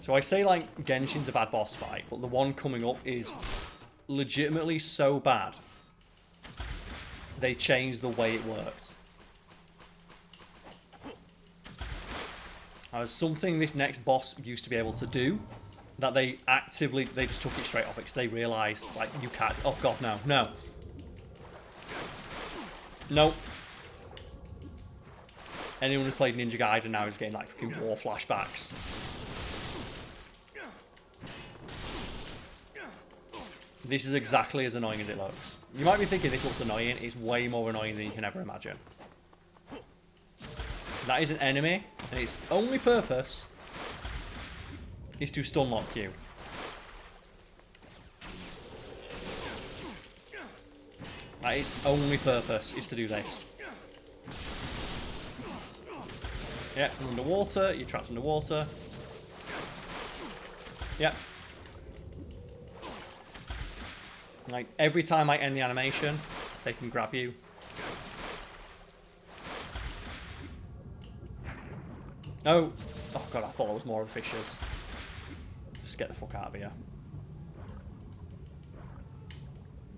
So I say like Genshin's a bad boss fight, but the one coming up is legitimately so bad. They changed the way it works. Something this next boss used to be able to do that they just took it straight off it because they realised, like, you can't. Oh god, no, no. Nope. Anyone who's played Ninja Gaiden now is getting like fucking war flashbacks. This is exactly as annoying as it looks. You might be thinking this looks annoying. It's way more annoying than you can ever imagine. That is an enemy, and its only purpose is to stun lock you. That is only purpose is to do this. Yeah, underwater. You're trapped underwater. Yep. Like, every time I end the animation, they can grab you. No! Oh god, I thought it was more of fishes. Just get the fuck out of here.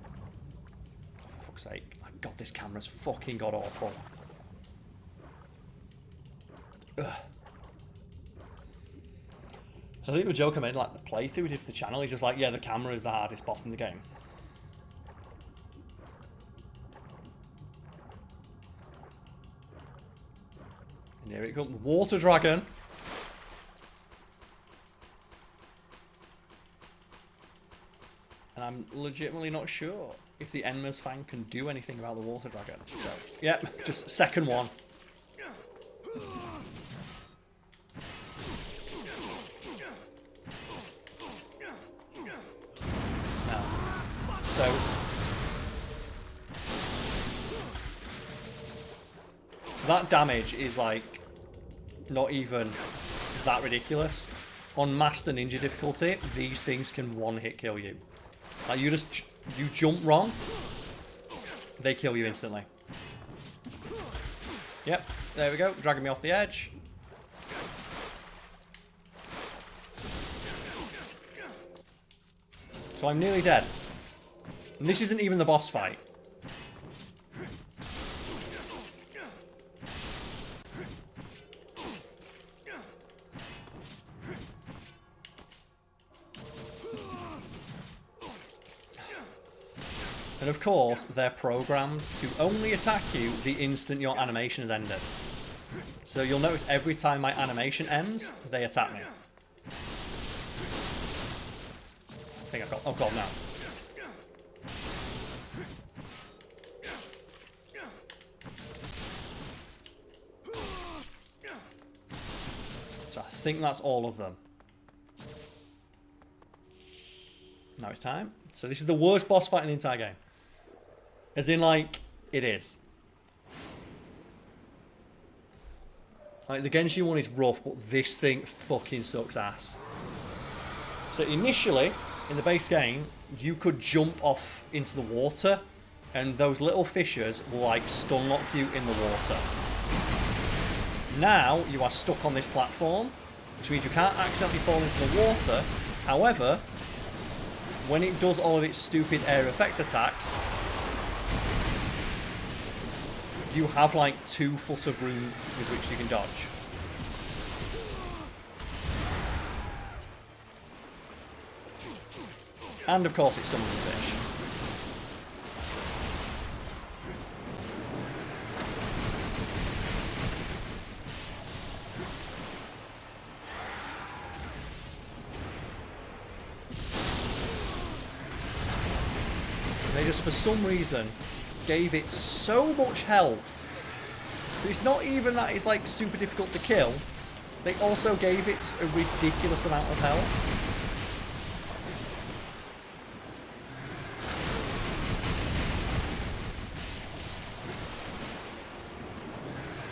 Oh, for fuck's sake. My god, this camera's fucking god awful. Ugh. I think the joke I made, like, the playthrough we did for the channel, is just like, yeah, the camera is the hardest boss in the game. And here it comes, water dragon. And I'm legitimately not sure if the Enma's Fang can do anything about the water dragon. So, yep, just second one. So that damage is like not even that ridiculous. On Master Ninja difficulty, these things can one-hit kill you. Like you jump wrong, they kill you instantly. Yep, there we go, dragging me off the edge. So I'm nearly dead. And this isn't even the boss fight. And of course, they're programmed to only attack you the instant your animation has ended. So you'll notice every time my animation ends, they attack me. I think I've got... Oh god, no. So I think that's all of them. Now it's time. So this is the worst boss fight in the entire game. As in, like, it is. Like, the Genshin one is rough, but this thing fucking sucks ass. So initially, in the base game, you could jump off into the water, and those little fissures will, like, stun lock you in the water. Now, you are stuck on this platform, which means you can't accidentally fall into the water. However, when it does all of its stupid air effect attacks, you have like 2 foot of room with which you can dodge. And of course it summons a fish. They just, for some reason, gave it so much health So it's not even that it's like super difficult to kill. They also gave it just a ridiculous amount of health.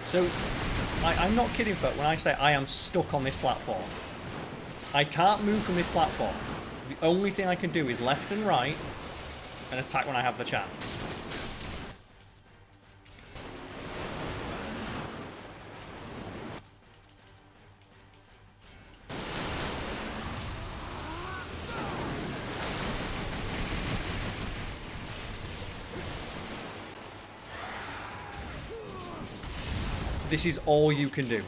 So, I'm not kidding folk when I say I am stuck on this platform. I can't move from this platform. The only thing I can do is left and right and attack when I have the chance. This is all you can do.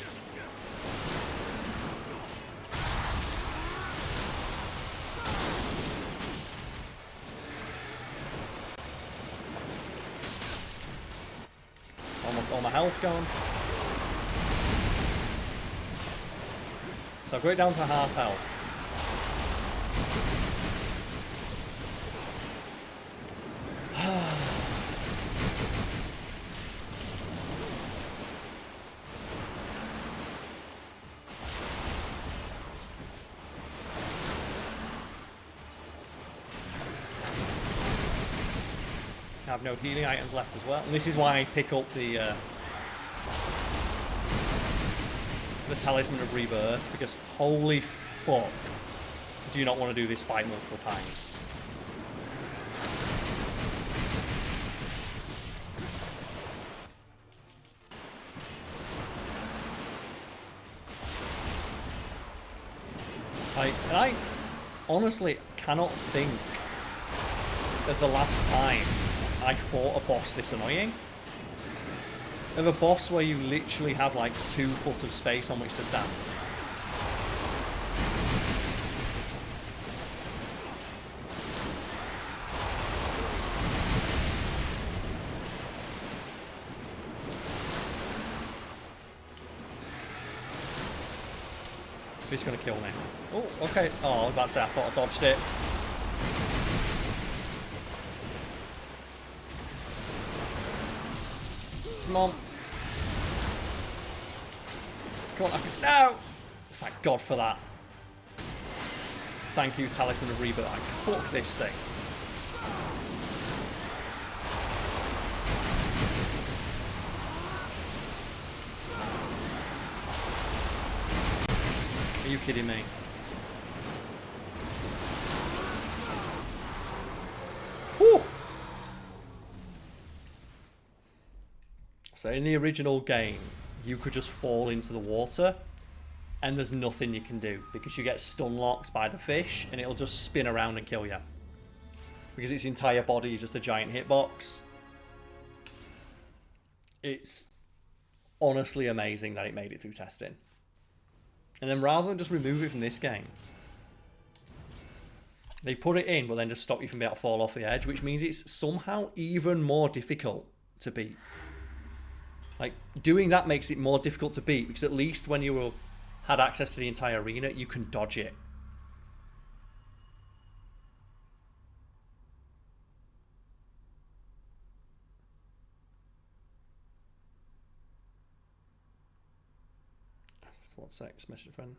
Almost all my health gone. So I've got it down to half health. I have no healing items left as well. And this is why I pick up the Talisman of Rebirth, because holy fuck, do you not want to do this fight multiple times. I honestly cannot think of the last time I fought a boss this annoying. Of a boss where you literally have like 2 foot of space on which to stand. He's gonna kill me. Oh, okay. Oh, I was about to say, I thought I dodged it. Come on. Come on, no! Thank God for that. Thank you, Talisman of Rebirth. Like, fuck this thing. Are you kidding me? Whew. So in the original game, you could just fall into the water and there's nothing you can do because you get stun locked by the fish and it'll just spin around and kill you. Because its entire body is just a giant hitbox. It's honestly amazing that it made it through testing. And then rather than just remove it from this game, they put it in but then just stop you from being able to fall off the edge, which means it's somehow even more difficult to beat. Like, doing that makes it more difficult to beat, because at least when you had access to the entire arena, you can dodge it. One sec, just message a friend.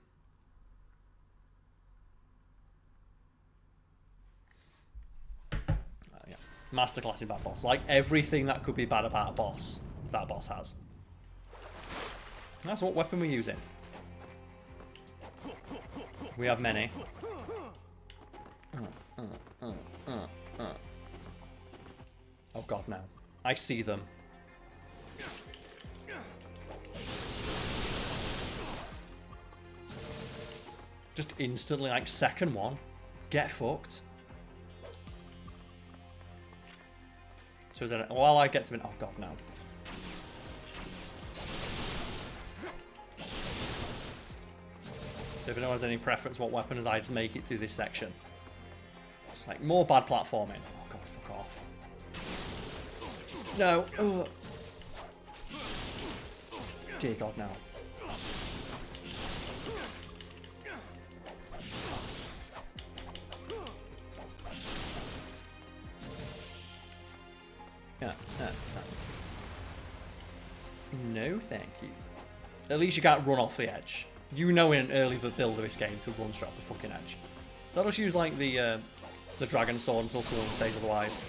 Yeah. Masterclass in bad boss. Like, everything that could be bad about a boss, that boss has. That's what weapon we're using. We have many. Oh god, no. I see them. Just instantly, like, second one. Get fucked. So is that, while I get to it, oh god, no. So if anyone has any preference what weapon as I just make it through this section. It's like more bad platforming. Oh god, fuck off. No. Ugh. Dear god, no. No, thank you. At least you can't run off the edge. You know in an early build of this game you could run straight off the fucking edge. So I'll just use like the dragon sword until someone says otherwise.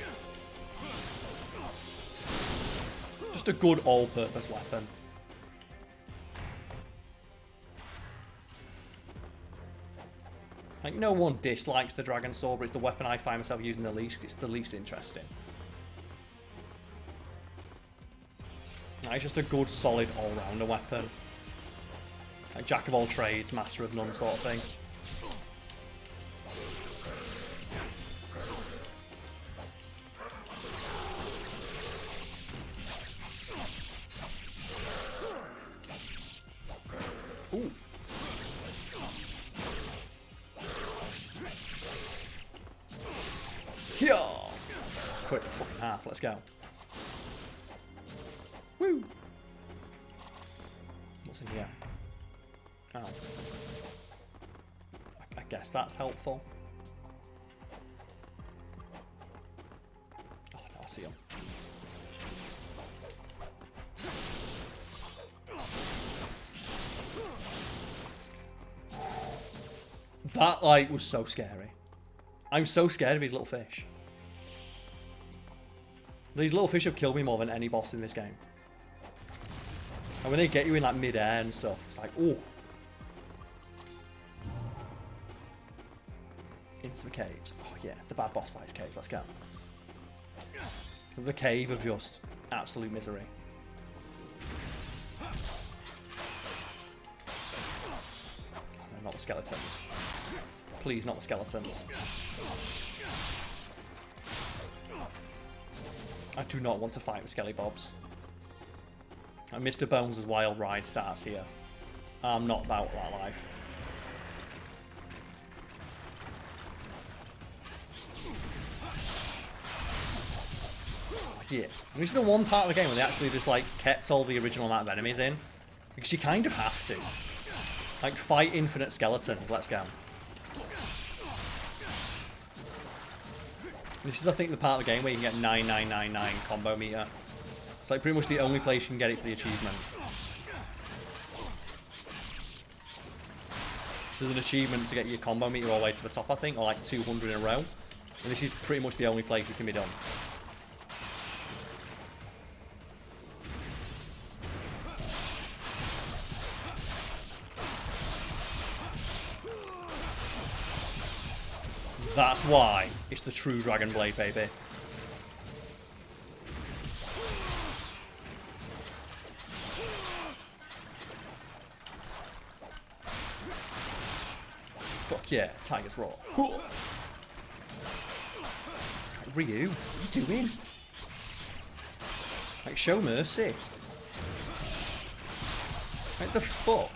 Just a good all-purpose weapon. Like, no one dislikes the dragon sword, but it's the weapon I find myself using the least. It's the least interesting. It's just a good, solid, all-rounder weapon. Like jack of all trades, master of none sort of thing. Ooh. Yeah. Quick fucking half. Let's go. Woo. What's in here? Oh. I guess that's helpful. Oh no, I see him. That like was so scary. I'm so scared of these little fish. These little fish have killed me more than any boss in this game. And when they get you in like mid-air and stuff, it's like, oh. Into the caves. Oh yeah, the bad boss fights cave. Let's go. The cave of just absolute misery. Oh, no, not the skeletons. Please, not the skeletons. I do not want to fight with Skelly Bobs. And Mr. Bones' wild ride starts here. I'm not about that life. Yeah. And this is the one part of the game where they actually just like kept all the original amount of enemies in. Because you kind of have to. Like, fight infinite skeletons. Let's go. This is, I think, the part of the game where you can get 9999 combo meter. It's like pretty much the only place you can get it for the achievement. So there's an achievement to get your combo meter all the way to the top, I think, or like 200 in a row. And this is pretty much the only place it can be done. That's why it's the true Dragon Blade, baby. Fuck yeah, Tiger's Roar. Ryu, what are you doing? Like, show mercy. Like, the fuck?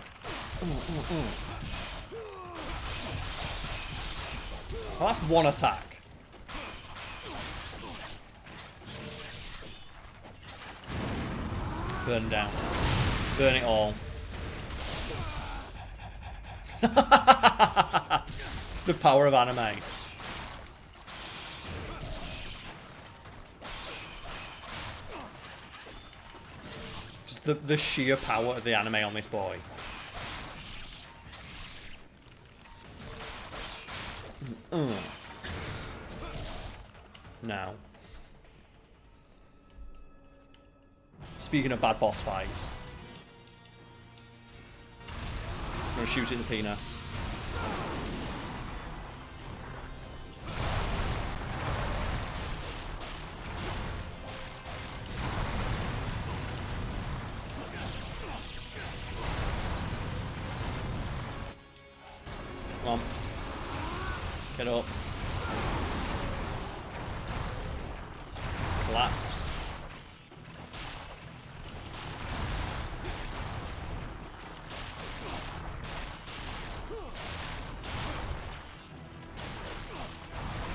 Well, that's one attack. Burn down. Burn it all. It's the power of anime. Just the sheer power of the anime on this boy. Now. Speaking of bad boss fights. I'm gonna shoot it in the penis. Come on. Get up. Collapse.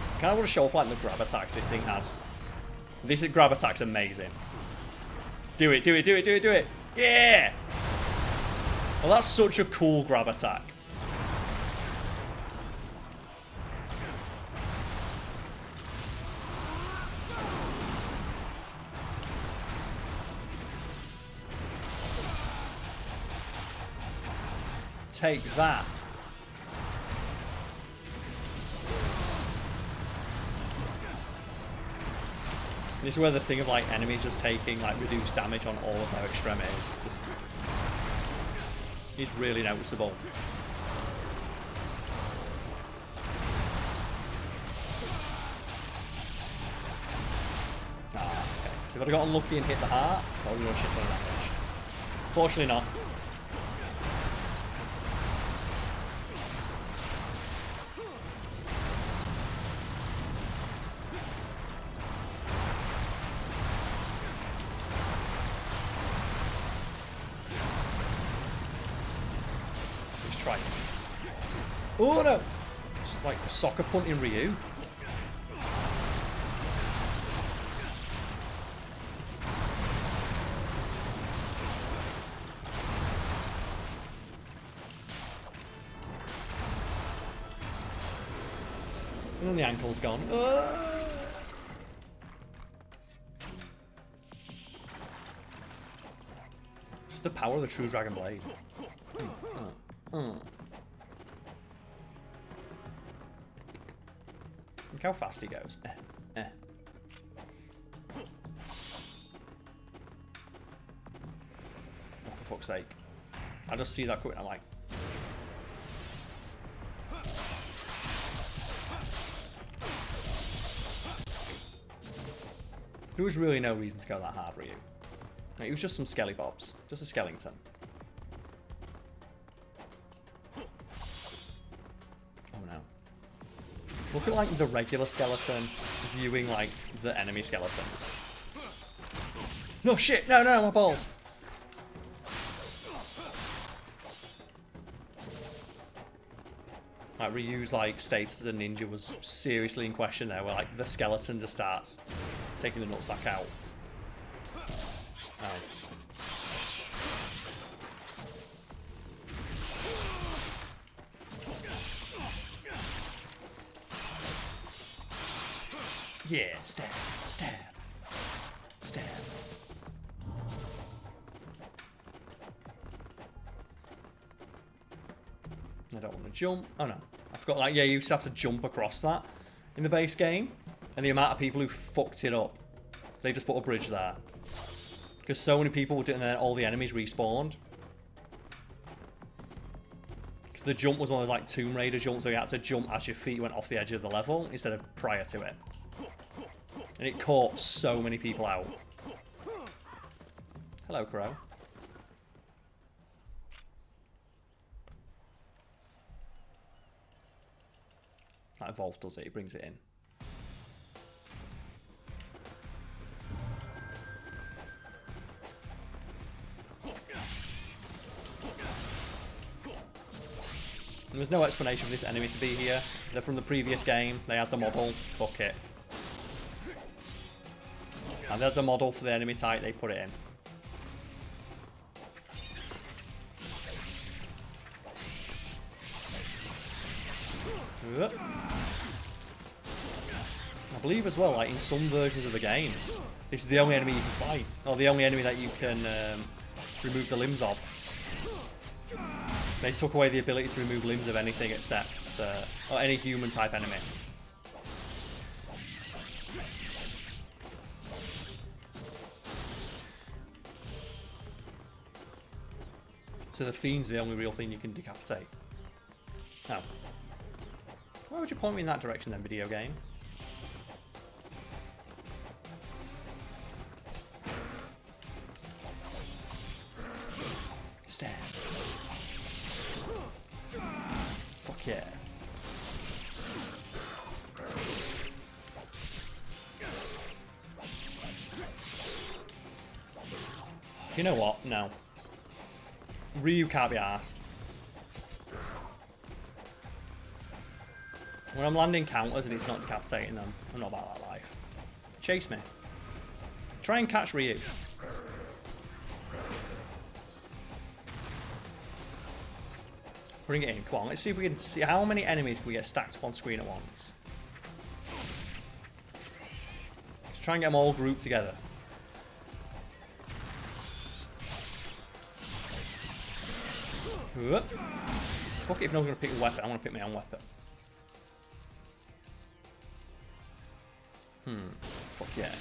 I kind of want to show off like the grab attacks this thing has. This grab attack's amazing. Do it, do it, do it, do it, do it. Yeah! Well, that's such a cool grab attack. Take that. This is where the thing of like enemies just taking like reduced damage on all of their extremities just is really noticeable. Ah, okay. So if I'd got unlucky and hit the heart, I would have shit on damage. Fortunately not. Oh no! It's like soccer punting Ryu. And then the ankle's gone. Just the power of the true Dragon Blade. Look how fast he goes. Oh, for fuck's sake. I just see that quick and I'm like... There was really no reason to go that hard for you. It was just some skelly bobs. Just a skeleton. Look at like the regular skeleton viewing like the enemy skeletons. No shit! No, no, my balls! Like Ryu's like status as a ninja was seriously in question there, where like the skeleton just starts taking the nutsack out. Oh. Yeah, stab, stab, stab. I don't want to jump. Oh no. I forgot, like, yeah, you used to have to jump across that in the base game. And the amount of people who fucked it up. They just put a bridge there. Because so many people would do it and then all the enemies respawned. Because the jump was one of those, like, Tomb Raider jumps, so you had to jump as your feet went off the edge of the level instead of prior to it. And it caught so many people out. Hello, Crow. That evolve does it, it brings it in. There was no explanation for this enemy to be here. They're from the previous game, they had the model, fuck it. And they had the model for the enemy type, they put it in. I believe as well, like in some versions of the game, this is the only enemy you can fight, or the only enemy that you can remove the limbs of. They took away the ability to remove limbs of anything except, or any human type enemy. So the Fiend's the only real thing you can decapitate. Oh. Why would you point me in that direction then, video game? Stab. Fuck yeah. You know what? No. Ryu can't be arsed. When I'm landing counters and it's not decapitating them, I'm not about that life. Chase me. Try and catch Ryu. Bring it in, come on, let's see if we can see how many enemies can we get stacked up on screen at once. Let's try and get them all grouped together. Whoop. Fuck it, if no one's gonna pick a weapon, I wanna pick my own weapon. Fuck yeah.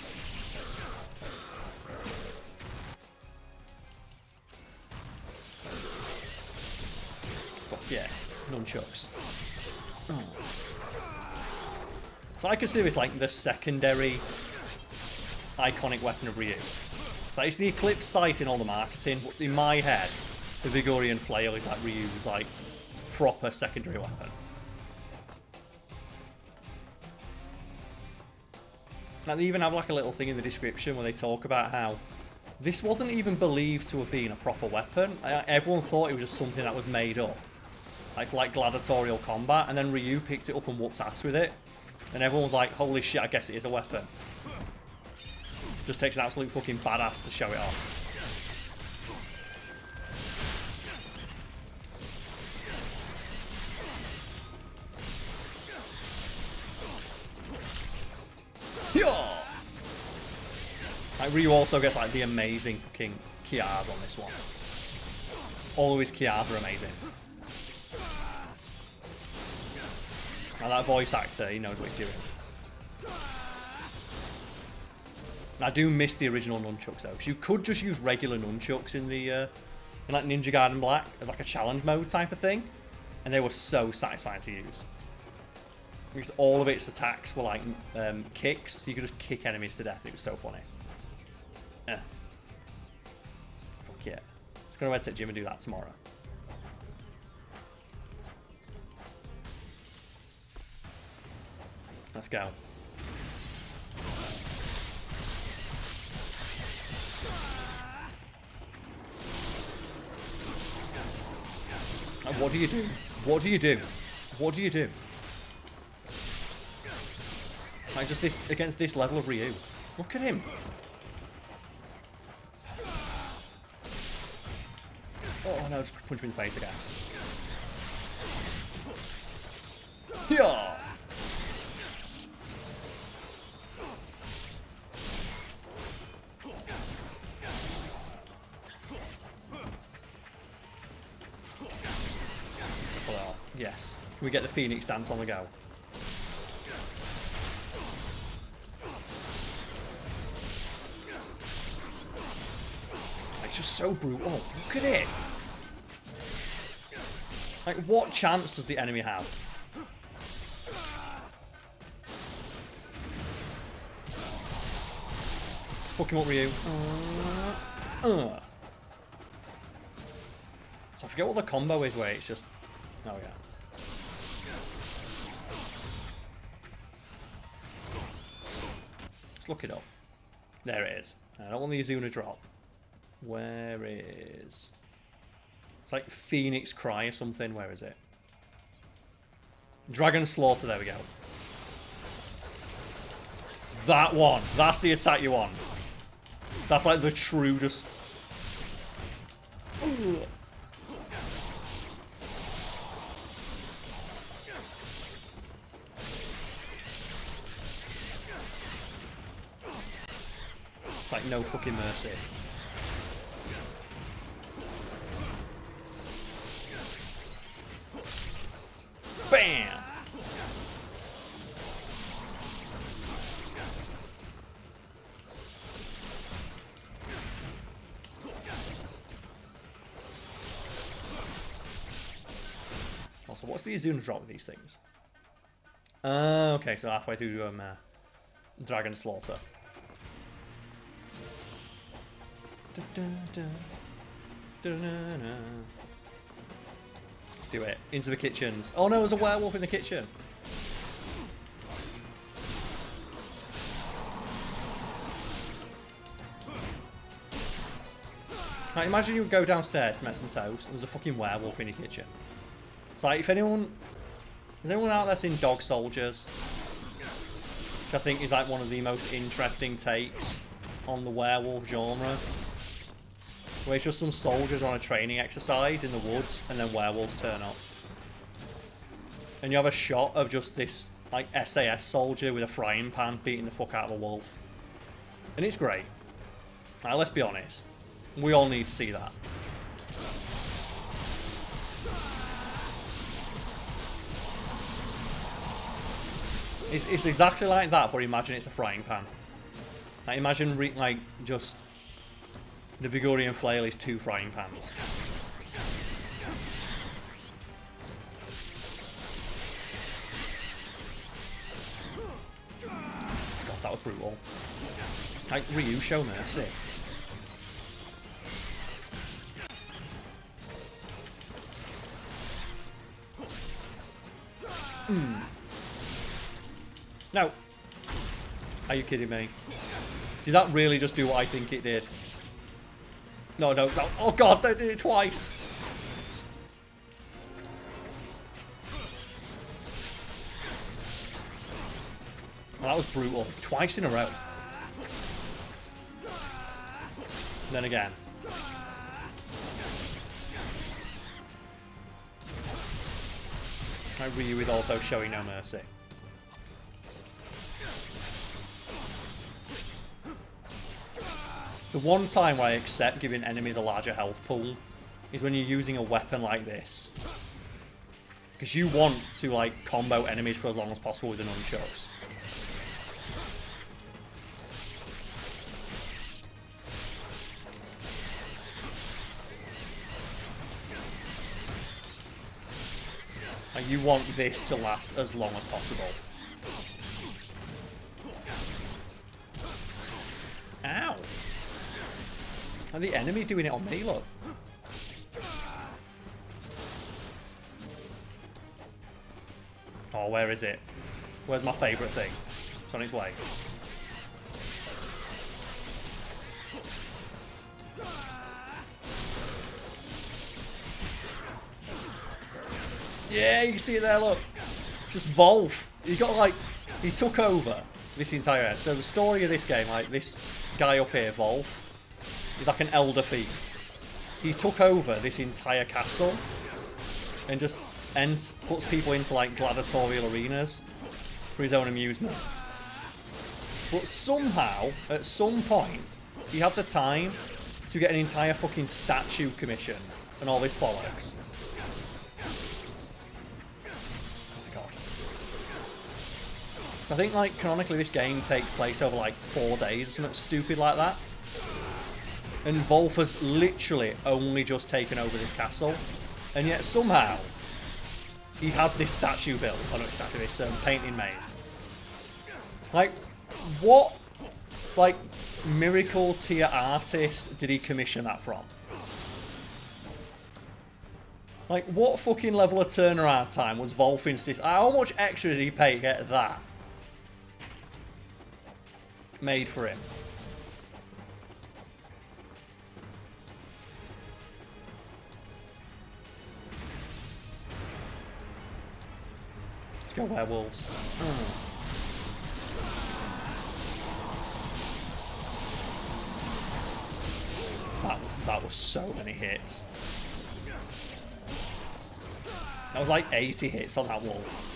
Fuck yeah. Nunchucks. Oh. So I consider this like the secondary iconic weapon of Ryu. So it's the Eclipse Sight in all the marketing, but in my head, the Vigorian Flail is like Ryu's like proper secondary weapon. And they even have like a little thing in the description where they talk about how this wasn't even believed to have been a proper weapon. Everyone thought it was just something that was made up, like for like gladiatorial combat, and then Ryu picked it up and whooped ass with it. And everyone was like, holy shit, I guess it is a weapon. Just takes an absolute fucking badass to show it off. Like, Ryu also gets like the amazing fucking Kias on this one. All of his Kias are amazing. And that voice actor, he knows what he's doing. And I do miss the original nunchucks though, because you could just use regular nunchucks in the in like Ninja Gaiden Black as like a challenge mode type of thing, and they were so satisfying to use. Because all of its attacks were like kicks, so you could just kick enemies to death. It was so funny. Fuck yeah. Just gonna head to the gym and do that tomorrow. Let's go. And what do you do? What do you do? What do you do? Like just this against this level of Ryu. Look at him. Oh no, just punch me in the face, I guess. Yeah. Well, yes. Can we get the Phoenix dance on the go? It's just so brutal. Look at it. Like, what chance does the enemy have? Fuck him up, Ryu. So I forget what the combo is where it's just... Oh, yeah. Let's look it up. There it is. I don't want the Izuna drop. Where is... It's like Phoenix Cry or something. Where is it? Dragon Slaughter. There we go. That one. That's the attack you want. That's like the true just... Ooh. It's like no fucking mercy. Bam! Also, what's the Izuna drop with these things? Okay, so halfway through Dragon Slaughter. Let's do it. Into the kitchens. Oh no, there's a werewolf in the kitchen. Like, imagine you would go downstairs to make some toast and there's a fucking werewolf in your kitchen. It's like, if anyone... Has anyone out there seen Dog Soldiers? Which I think is like one of the most interesting takes on the werewolf genre. Where it's just some soldiers on a training exercise in the woods and then werewolves turn up. And you have a shot of just this like SAS soldier with a frying pan beating the fuck out of a wolf. And it's great. Now, let's be honest. We all need to see that. It's exactly like that, but imagine it's a frying pan. Like, imagine, like, just... The Vigorian flail is 2 frying pans. God, that was brutal. Like, Ryu, show mercy. No. Are you kidding me? Did that really just do what I think it did? No, no, no. Oh god, they did it twice. Well, that was brutal. Twice in a row. Then again. My Ryu is also showing no mercy. It's the one time where I accept giving enemies a larger health pool is when you're using a weapon like this. Because you want to, like, combo enemies for as long as possible with the nunchucks. Like, you want this to last as long as possible. Ow! And the enemy doing it on me, look. Oh, where is it? Where's my favourite thing? It's on its way. Yeah, you can see it there, look. Just Volf. He got, like, he took over this entire... So the story of this game, like, this guy up here, Volf, is like an elder fiend. He took over this entire castle and just puts people into, like, gladiatorial arenas for his own amusement. But somehow, at some point, he had the time to get an entire fucking statue commissioned and all this bollocks. So I think, like, canonically this game takes place over, like, 4 days or something stupid like that. And Volf has literally only just taken over this castle. And yet somehow he has this statue built. Oh no, statue, this painting made. Like, what, like, miracle tier artist did he commission that from? Like, what fucking level of turnaround time was Volf insist? How much extra did he pay to get that made for him? Let's go werewolves. That was so many hits. That was like 80 hits on that wolf.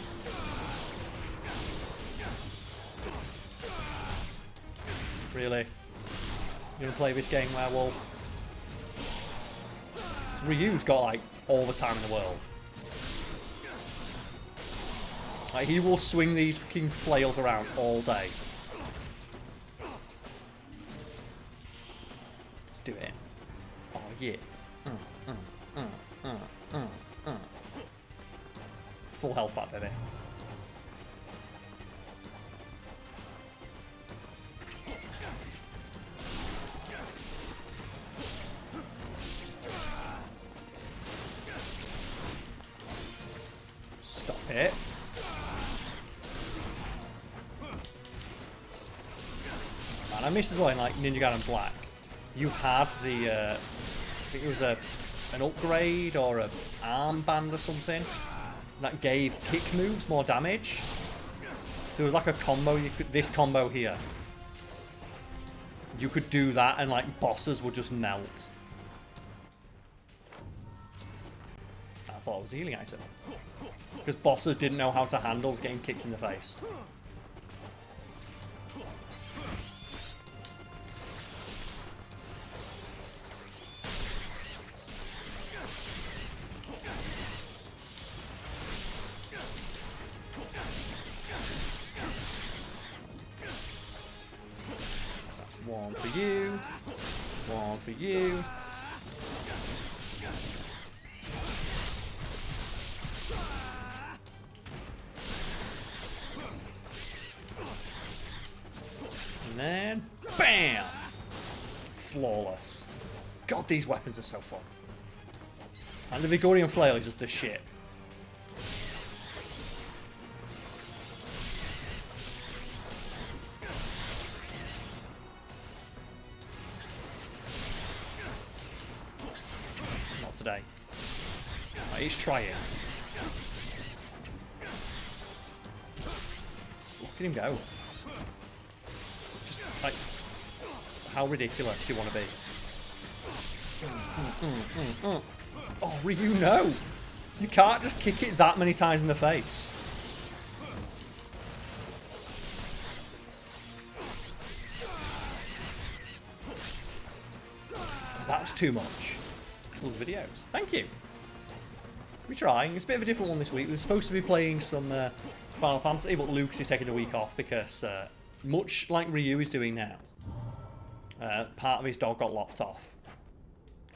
Really? You gonna play this game, werewolf? Ryu's got, like, all the time in the world. Like, he will swing these fucking flails around all day. Let's do it. Oh, yeah. Full health back, baby. Stop it. Man, I missed as well in, like, Ninja Gaiden Black. You had the, I think it was an upgrade or an armband or something that gave kick moves more damage. So it was like a combo. You could, this combo here, you could do that and, like, bosses would just melt. I thought it was a healing item. Because bosses didn't know how to handle getting kicked in the face. for you. One for you. And then, bam! Flawless. God, these weapons are so fun. And the Vigorian Flail is just the shit. Not today. Right, he's trying. Look at him go. Just like, how ridiculous do you want to be? Oh, Ryu, no! You can't just kick it that many times in the face. That was too much. Love videos. Thank you. We're trying. It's a bit of a different one this week. We're supposed to be playing some Final Fantasy, but Lucas is taking a week off because, much like Ryu is doing now, part of his dog got lopped off.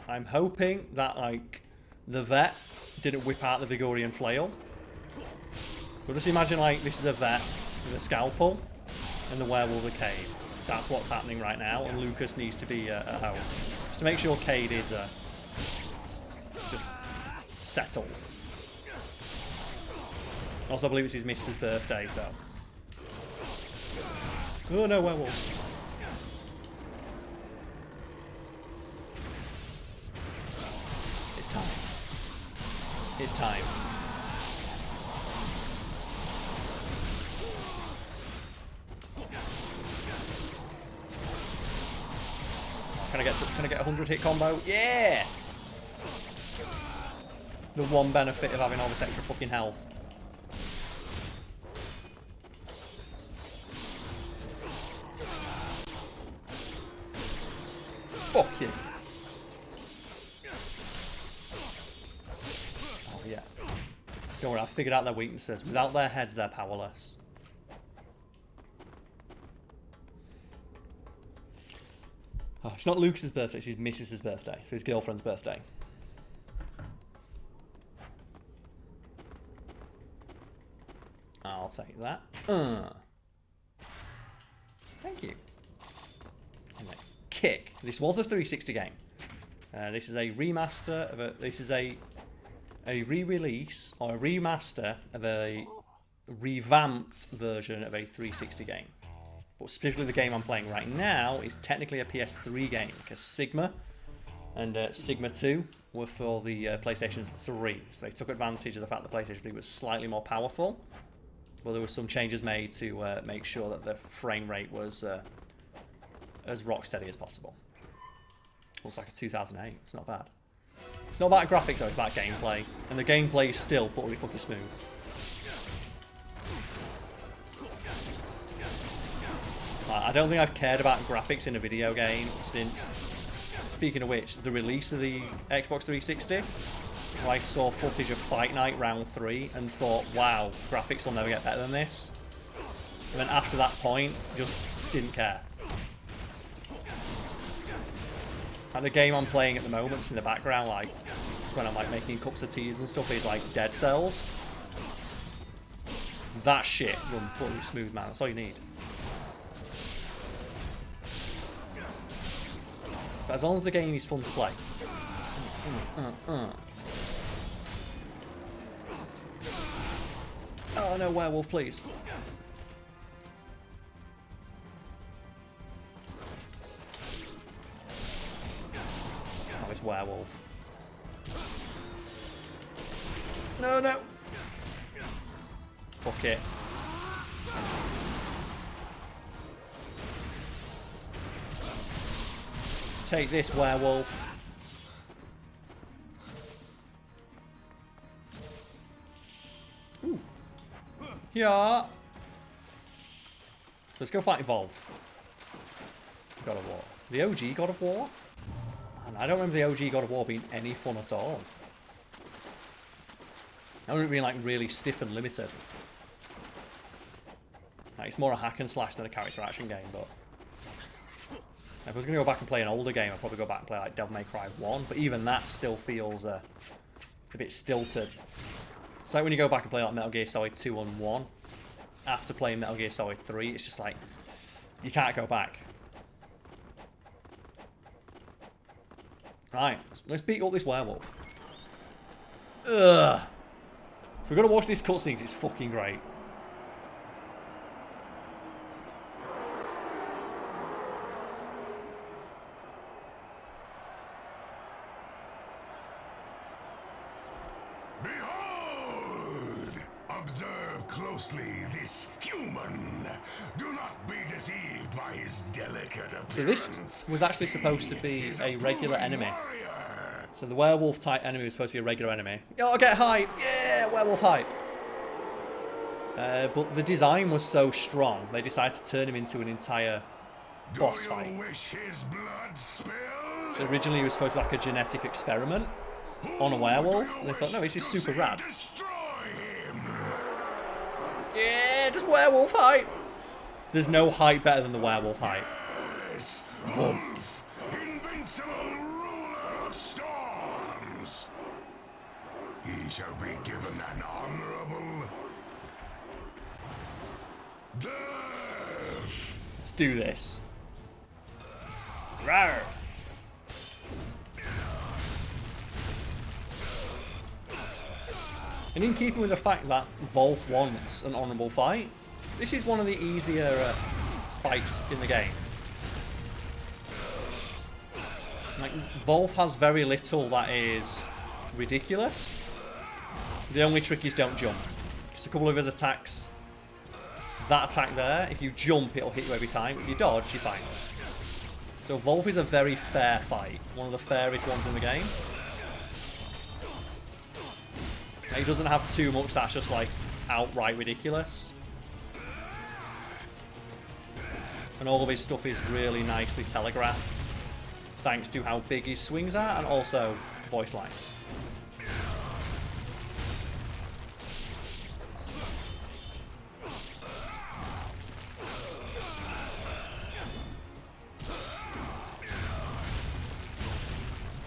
I'm hoping that, like, the vet didn't whip out the Vigorian Flail. But just imagine, like, this is a vet with a scalpel and the werewolf of Cade. That's what's happening right now, and Lucas needs to be at home. Just to make sure Cade is just settled. Also, I believe it's his missus' birthday, so... Oh no, werewolves. It's time. It's time. Can I get a 100 hit combo? Yeah! The one benefit of having all this extra fucking health. Fuck you. Oh yeah. Don't worry, I've figured out their weaknesses. Without their heads, they're powerless. Oh, it's not Lucas's birthday, it's his missus's birthday. So his girlfriend's birthday. I'll take that. Thank you. And then kick. This was a 360 game. This is a remaster of a. This is a re-release or a remaster of a revamped version of a 360 game. But specifically, the game I'm playing right now is technically a PS3 game because Sigma and Sigma 2 were for the PlayStation 3. So they took advantage of the fact that PlayStation 3 was slightly more powerful. Well, there were some changes made to make sure that the frame rate was as rock steady as possible. Looks like a 2008. It's not bad. It's not about graphics though, it's about gameplay. And the gameplay is still buttery fucking smooth. I don't think I've cared about graphics in a video game since, speaking of which, the release of the Xbox 360, where I saw footage of Fight Night Round 3 and thought, wow, graphics will never get better than this. And then after that point, just didn't care. And the game I'm playing at the moment, just in the background, like, just when I'm like making cups of teas and stuff, is like Dead Cells. That shit runs buttery smooth, man. That's all you need. But as long as the game is fun to play. Oh no, werewolf, please. Oh, it's werewolf. No, no. Fuck it. Take this, werewolf. Ooh. Yeah. So let's go fight Evolve. God of War. The OG God of War? Man, I don't remember the OG God of War being any fun at all. I remember it being like really stiff and limited. Like, it's more a hack and slash than a character action game, but... If I was going to go back and play an older game, I'd probably go back and play like Devil May Cry 1, but even that still feels a bit stilted. It's like when you go back and play like Metal Gear Solid 2 and 1, after playing Metal Gear Solid 3, it's just like, you can't go back. Right, let's beat up this werewolf. Ugh. If we're going to watch these cutscenes, it's fucking great. Observe closely this human. Do not be deceived by his delicate appearance. So this was actually supposed to be a regular enemy. So the werewolf type enemy was supposed to be a regular enemy. Oh, get hype! Yeah, werewolf hype. But the design was so strong, they decided to turn him into an entire boss fight. Wish his blood spilled? So originally he was supposed to be like a genetic experiment on a werewolf, and they thought, no, this is super rad. Yeah, just werewolf hype. There's no hype better than the werewolf hype. Wolf, invincible ruler of storms. He shall be given an honorable death. Let's do this. Rawr. And in keeping with the fact that Wolf wants an honourable fight, this is one of the easier fights in the game. Like, Wolf has very little that is ridiculous. The only trick is don't jump. Just a couple of his attacks. That attack there, if you jump, it'll hit you every time. If you dodge, you're fine. So Wolf is a very fair fight. One of the fairest ones in the game. He doesn't have too much that's just like outright ridiculous. And all of his stuff is really nicely telegraphed, thanks to how big his swings are and also voice lines.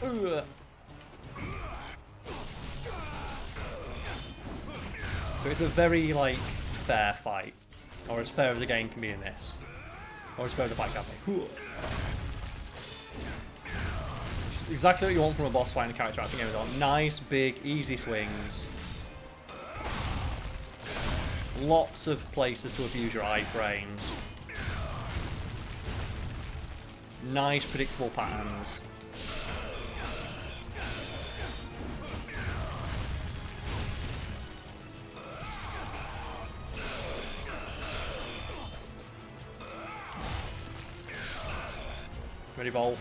Ugh. So it's a very, like, fair fight. Or as fair as a game can be in this. Or as fair as a fight can be. It's exactly what you want from a boss fight in a character action game. Nice, big, easy swings. Lots of places to abuse your iframes. Nice, predictable patterns. Ready, Wolf.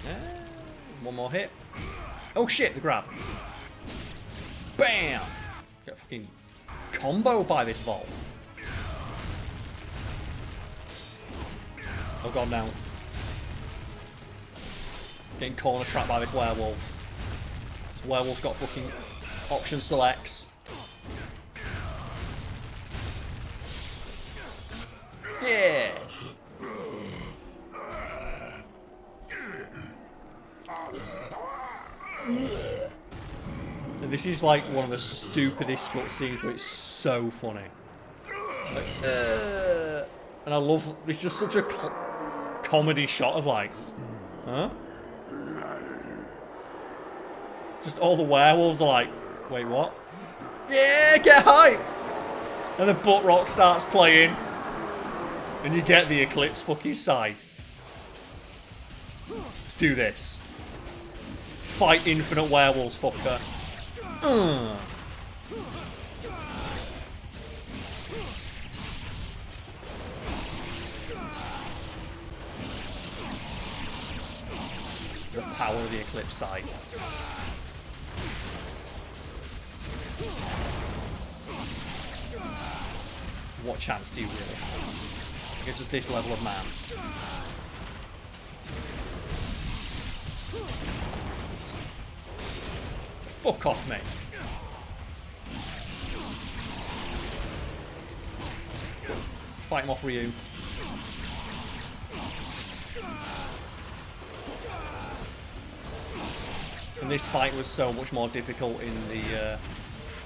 Yeah, one more hit. Oh shit, the grab. Bam! Get fucking combo by this Wolf. Oh god, now. Getting corner trapped by this werewolf. This werewolf's got fucking option selects. Yeah. And this is like one of the stupidest cutscenes, but it's so funny. Like, and I love. It's just such a comedy shot of like, huh? Just all the werewolves are like, wait, what? Yeah, get hype! And the butt rock starts playing. And you get the Eclipse fucking scythe. Let's do this. Fight infinite werewolves, fucker. The power of the Eclipse scythe. What chance do you really have? It's just this level of man. Fuck off, mate. fight him off Ryu. And this fight was so much more difficult in the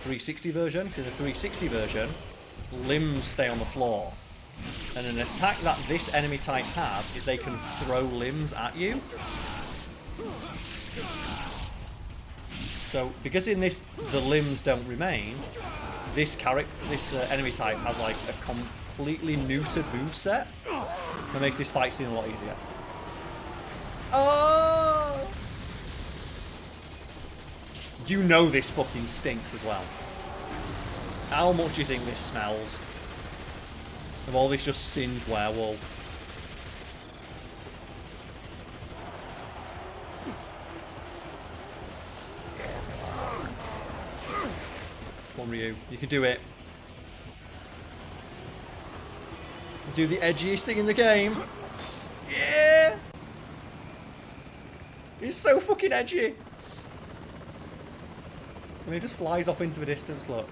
360 version. Because in the 360 version, limbs stay on the floor. And an attack that this enemy type has is they can throw limbs at you. So, because in this, the limbs don't remain, this enemy type has like a completely neutered moveset that makes this fight scene a lot easier. Oh! You know this fucking stinks as well. How much do you think this smells? Of all this just singed werewolf. Come on, Ryu. You can do it. Do the edgiest thing in the game. Yeah! He's so fucking edgy. And he just flies off into the distance, look.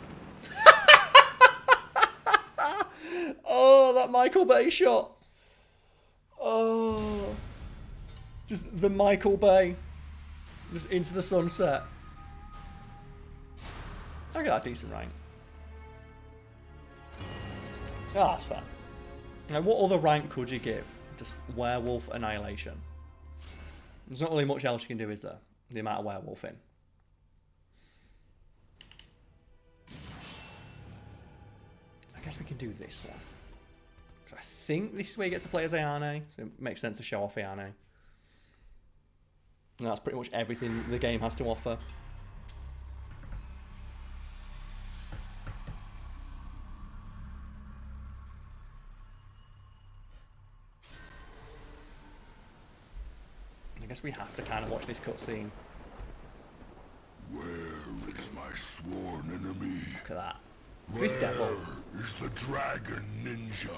Oh, that Michael Bay shot. Oh. Just the Michael Bay. Just into the sunset. I got that decent rank. Ah, that's fine. Now, what other rank could you give? Just Werewolf Annihilation. There's not really much else you can do, is there? The amount of werewolfing. I guess we can do this one. So I think this is where you get to play as Ayane, so it makes sense to show off Ayane. And that's pretty much everything the game has to offer. I guess we have to kind of watch this cutscene. Where is my sworn enemy? Look at that. This devil. Where is the dragon ninja?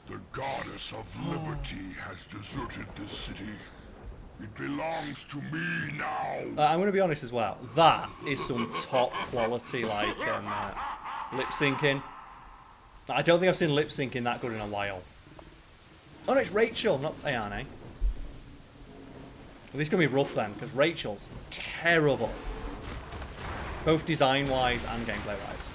The goddess of liberty has deserted this city. It belongs to me now. I'm going to be honest as well. That is some top quality, like, lip syncing. I don't think I've seen lip syncing that good in a while. Oh no, it's Rachel, not Ayane. Well, this is going to be rough then, because Rachel's terrible. Both design-wise and gameplay-wise.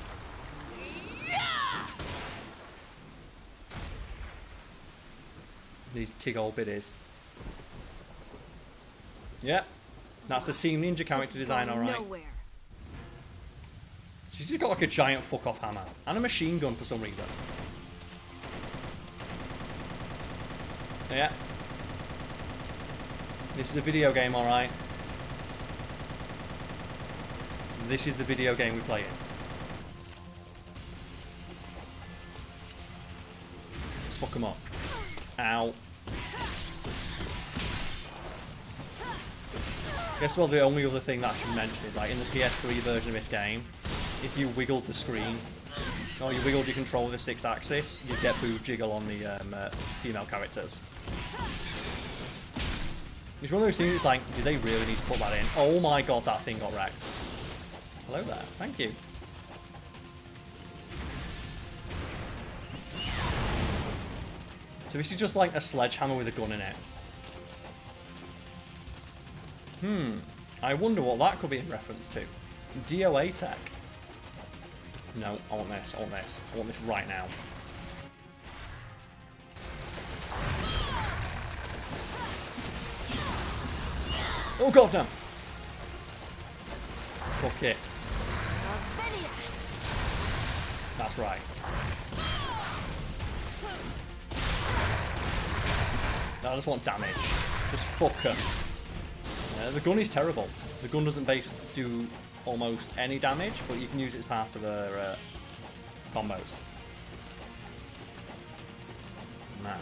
These tig old biddies. Yeah, that's the Team Ninja character design, alright. She's just got like a giant fuck-off hammer. And a machine gun for some reason. Yeah. This is a video game, alright. This is the video game we play in. Let's fuck them up. Ow. Guess well, the only other thing that I should mention is, like, in the PS3 version of this game, if you wiggled the screen, or you wiggled your control with the 6-axis, you'd get boob jiggle on the female characters. It's one of those things, it's like, do they really need to put that in? Oh my god, that thing got wrecked. Hello there, thank you. So this is just like a sledgehammer with a gun in it. I wonder what that could be in reference to. DOA tech. No, I want this, I want this. I want this right now. Oh god, no! Fuck it. That's right. No, I just want damage. Just fuck her. The gun is terrible. The gun doesn't do almost any damage, but you can use it as part of her combos. Man.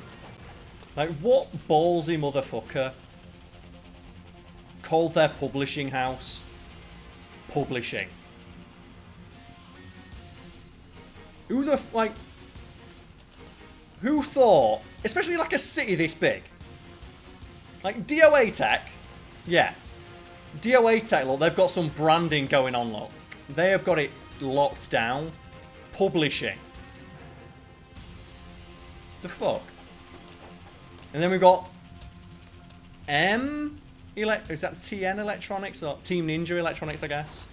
Like, what ballsy motherfucker called their publishing house publishing? Who the like... Who thought, especially like a city this big, like DOA Tech, yeah, DOA Tech, look, they've got some branding going on, look. They have got it locked down. Publishing. The fuck? And then we've got is that TN Electronics or Team Ninja Electronics, I guess?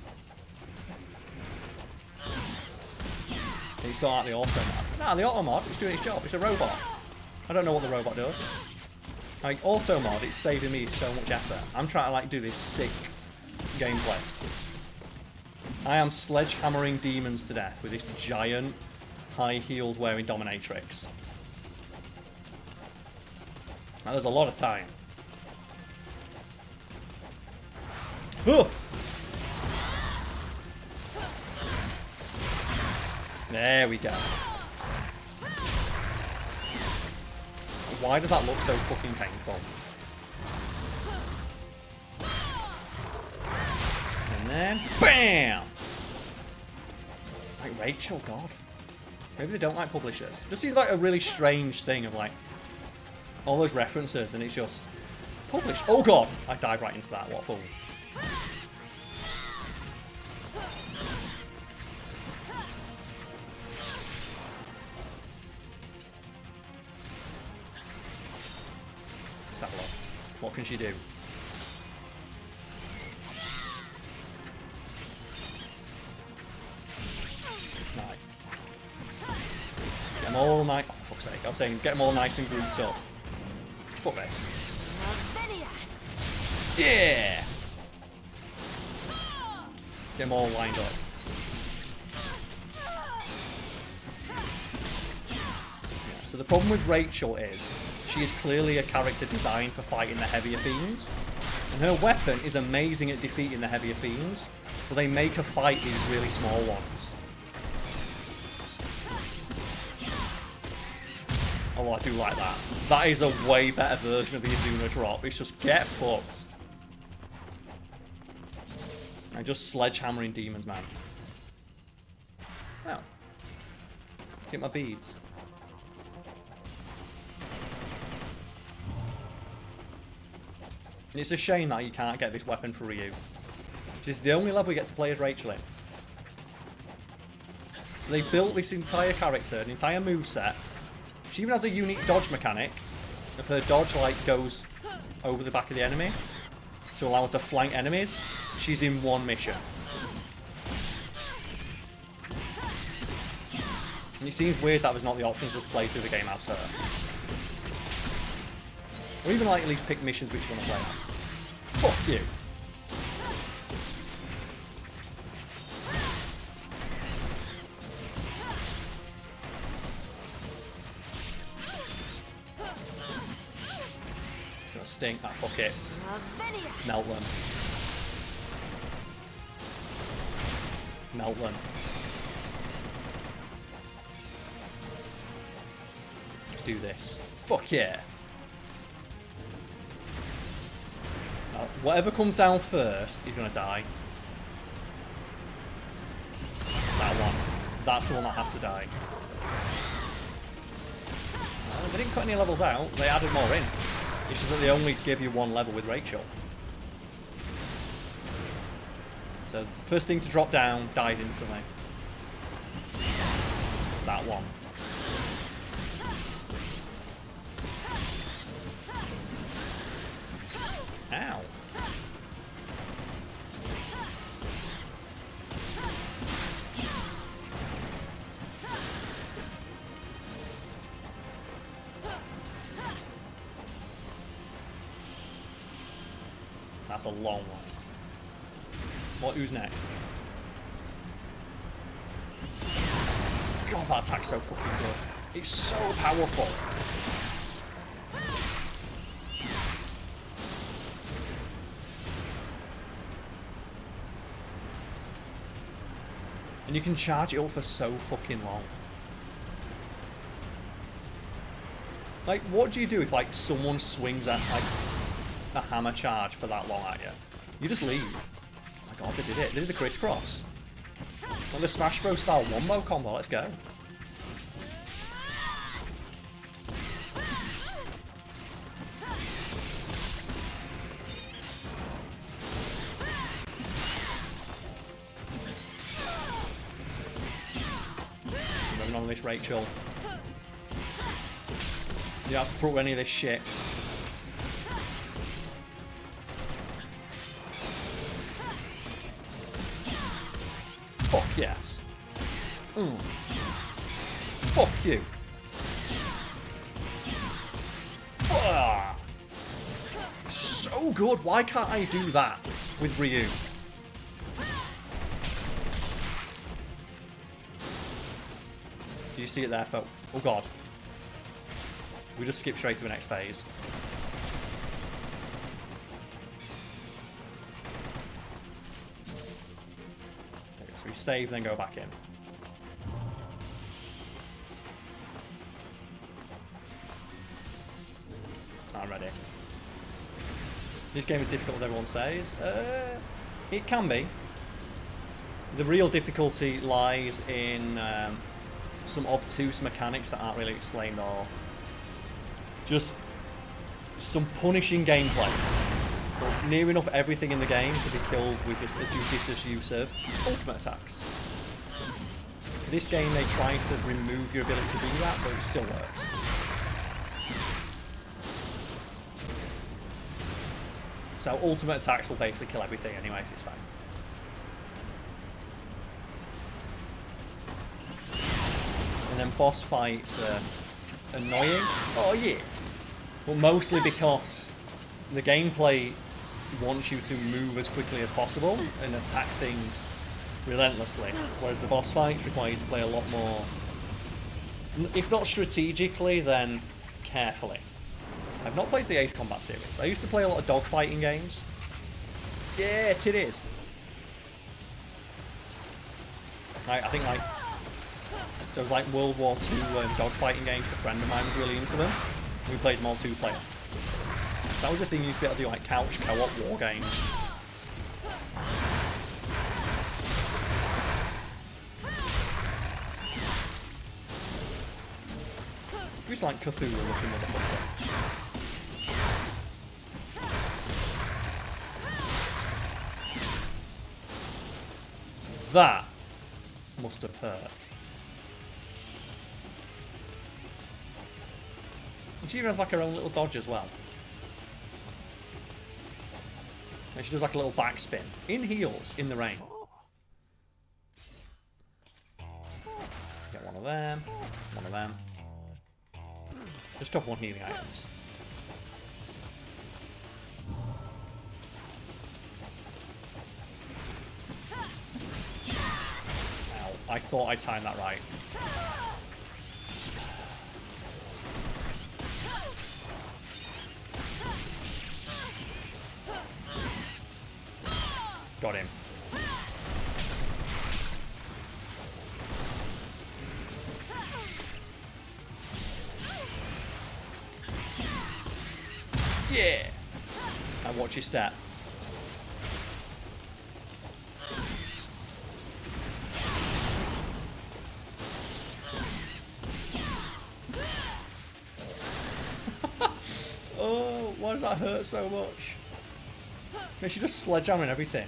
He saw out the auto mod. Nah, the auto mod is doing its job. It's a robot. I don't know what the robot does. Like, auto mod, it's saving me so much effort. I'm trying to, like, do this sick gameplay. I am sledgehammering demons to death with this giant, high heels wearing dominatrix. Now, there's a lot of time. Oh! There we go. Why does that look so fucking painful? And then, BAM! Like Rachel, God. Maybe they don't like publishers. It just seems like a really strange thing of like, all those references, and it's just, published. Oh God! I dived right into that, what a fool. What can she do? Right. Get them all nice. Oh, for fuck's sake. I was saying get them all nice and grouped up. Fuck this. Yeah! Get them all lined up. Yeah, so the problem with Rachel is she is clearly a character designed for fighting the heavier fiends. And her weapon is amazing at defeating the heavier fiends, but they make her fight these really small ones. Oh, I do like that. That is a way better version of the Izuna drop. It's just get fucked. I'm just sledgehammering demons, man. Oh. Get my beads. And it's a shame that you can't get this weapon for Ryu. This is the only level we get to play as Rachel in. So they built this entire character, an entire moveset. She even has a unique dodge mechanic. If her dodge like goes over the back of the enemy to allow her to flank enemies, she's in one mission. And it seems weird that was not the option to just play through the game as her. Or even like at least pick missions which you want to play as. Fuck you. Gonna stink. Ah, fuck it. Melt them. Melt them. Let's do this. Fuck yeah. Whatever comes down first is going to die. That one. That's the one that has to die. They didn't cut any levels out. They added more in. It's just that they only give you one level with Rachel. So the first thing to drop down dies instantly. That one. Ow. That's a long one. What? Who's next? God, that attack's so fucking good. It's so powerful. And you can charge it up for so fucking long. Like, what do you do if, like, someone swings at, like, a hammer charge for that long at you? You just leave. Oh my god, they did it. They did the crisscross. Like the Smash Bros style wombo combo. Let's go. Moving on this Rachel. You have to put any of this shit. Fuck yes. Fuck you. So good. Why can't I do that with Ryu? Do you see it there, folks? Oh god. We just skip straight to the next phase. Okay, so we save, then go back in. I'm ready. This game is difficult, as everyone says. It can be. The real difficulty lies in some obtuse mechanics that aren't really explained, or just some punishing gameplay. But near enough everything in the game can be killed with just a judicious use of ultimate attacks. In this game, they try to remove your ability to do that, but it still works. So ultimate attacks will basically kill everything anyway, so it's fine. And then boss fights are annoying. Oh yeah! But mostly because the gameplay wants you to move as quickly as possible and attack things relentlessly. Whereas the boss fights require you to play a lot more, if not strategically, then carefully. I've not played the Ace Combat series. I used to play a lot of dogfighting games. Yeah, it is. I think like there was like World War II dogfighting games. A friend of mine was really into them. We played them all 2-player. That was the thing you used to be able to do, like couch co-op war games. He's like Cthulhu looking motherfucker. That must have hurt. And she even has like her own little dodge as well. And she does like a little backspin. In heels, in the rain. Get one of them. One of them. Just top one healing items. Ow. I thought I timed that right. Got him. Yeah! And watch your step. Oh, why does that hurt so much? They should just sledgehammer and everything.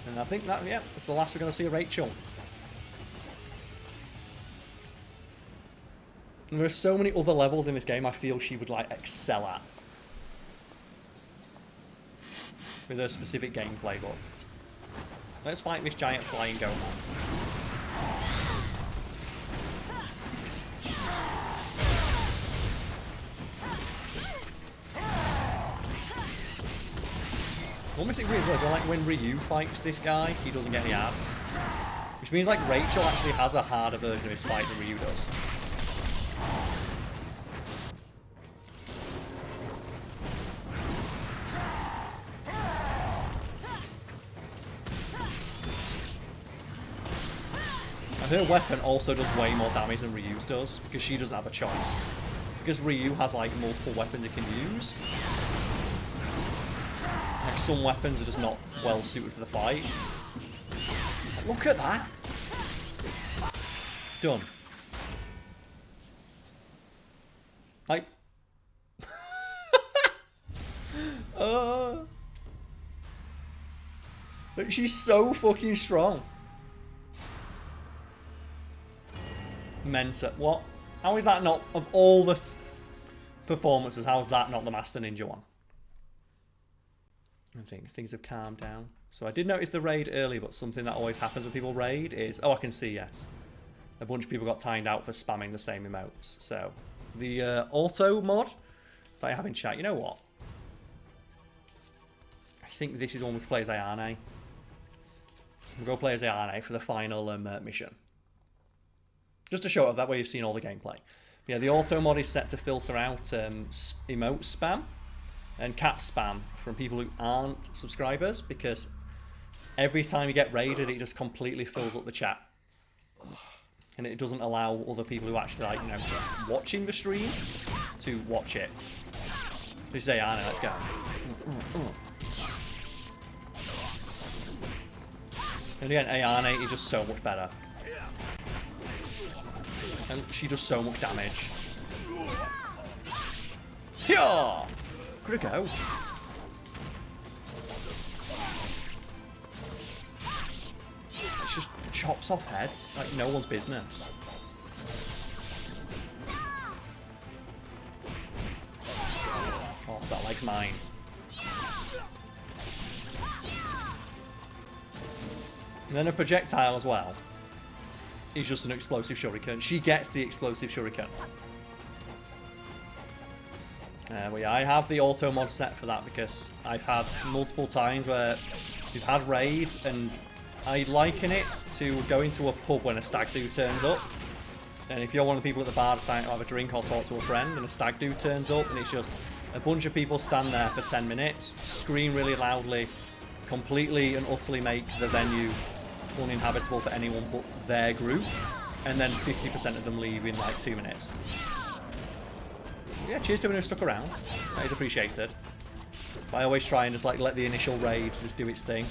And I think that, yeah, that's the last we're going to see of Rachel. And there are so many other levels in this game I feel she would like excel at. With her specific gameplay, but let's fight this giant flying goat man. What makes it weird as well, like when Ryu fights this guy, he doesn't get any ads. Which means like Rachel actually has a harder version of his fight than Ryu does. Her weapon also does way more damage than Ryu's does, because she doesn't have a choice. Because Ryu has like multiple weapons it can use. Like some weapons are just not well suited for the fight. Look at that! Done. Like... Like, she's so fucking strong. Mensa. What? How is that not, of all the performances, how is that not the Master Ninja one? I think things have calmed down. So I did notice the raid earlier, but something that always happens when people raid is... Oh, I can see, yes. A bunch of people got timed out for spamming the same emotes. So, the auto mod that I have in chat, you know what? I think this is one we can play as Ayane. We'll go play as Ayane for the final mission. Just to show it, that way you've seen all the gameplay. Yeah, the auto mod is set to filter out emote spam and cap spam from people who aren't subscribers, because every time you get raided, it just completely fills up the chat. And it doesn't allow other people who actually, like, you know, watching the stream to watch it. This is Ayane, let's go. And again, Ayane is just so much better. And she does so much damage. Yeah! Could it go? It just chops off heads like no one's business. Oh, that leg's mine. And then a projectile as well. Is just an explosive shuriken. She gets the explosive shuriken. Well, yeah, I have the auto mod set for that because I've had multiple times where we've had raids and I liken it to going to a pub when a stag do turns up. And if you're one of the people at the bar deciding to have a drink or talk to a friend and a stag do turns up and it's just a bunch of people stand there for 10 minutes, scream really loudly, completely and utterly make the venue uninhabitable for anyone but their group, and then 50% of them leave in like 2 minutes. Yeah, cheers to anyone who stuck around. That is appreciated. But I always try and just like let the initial raid just do its thing.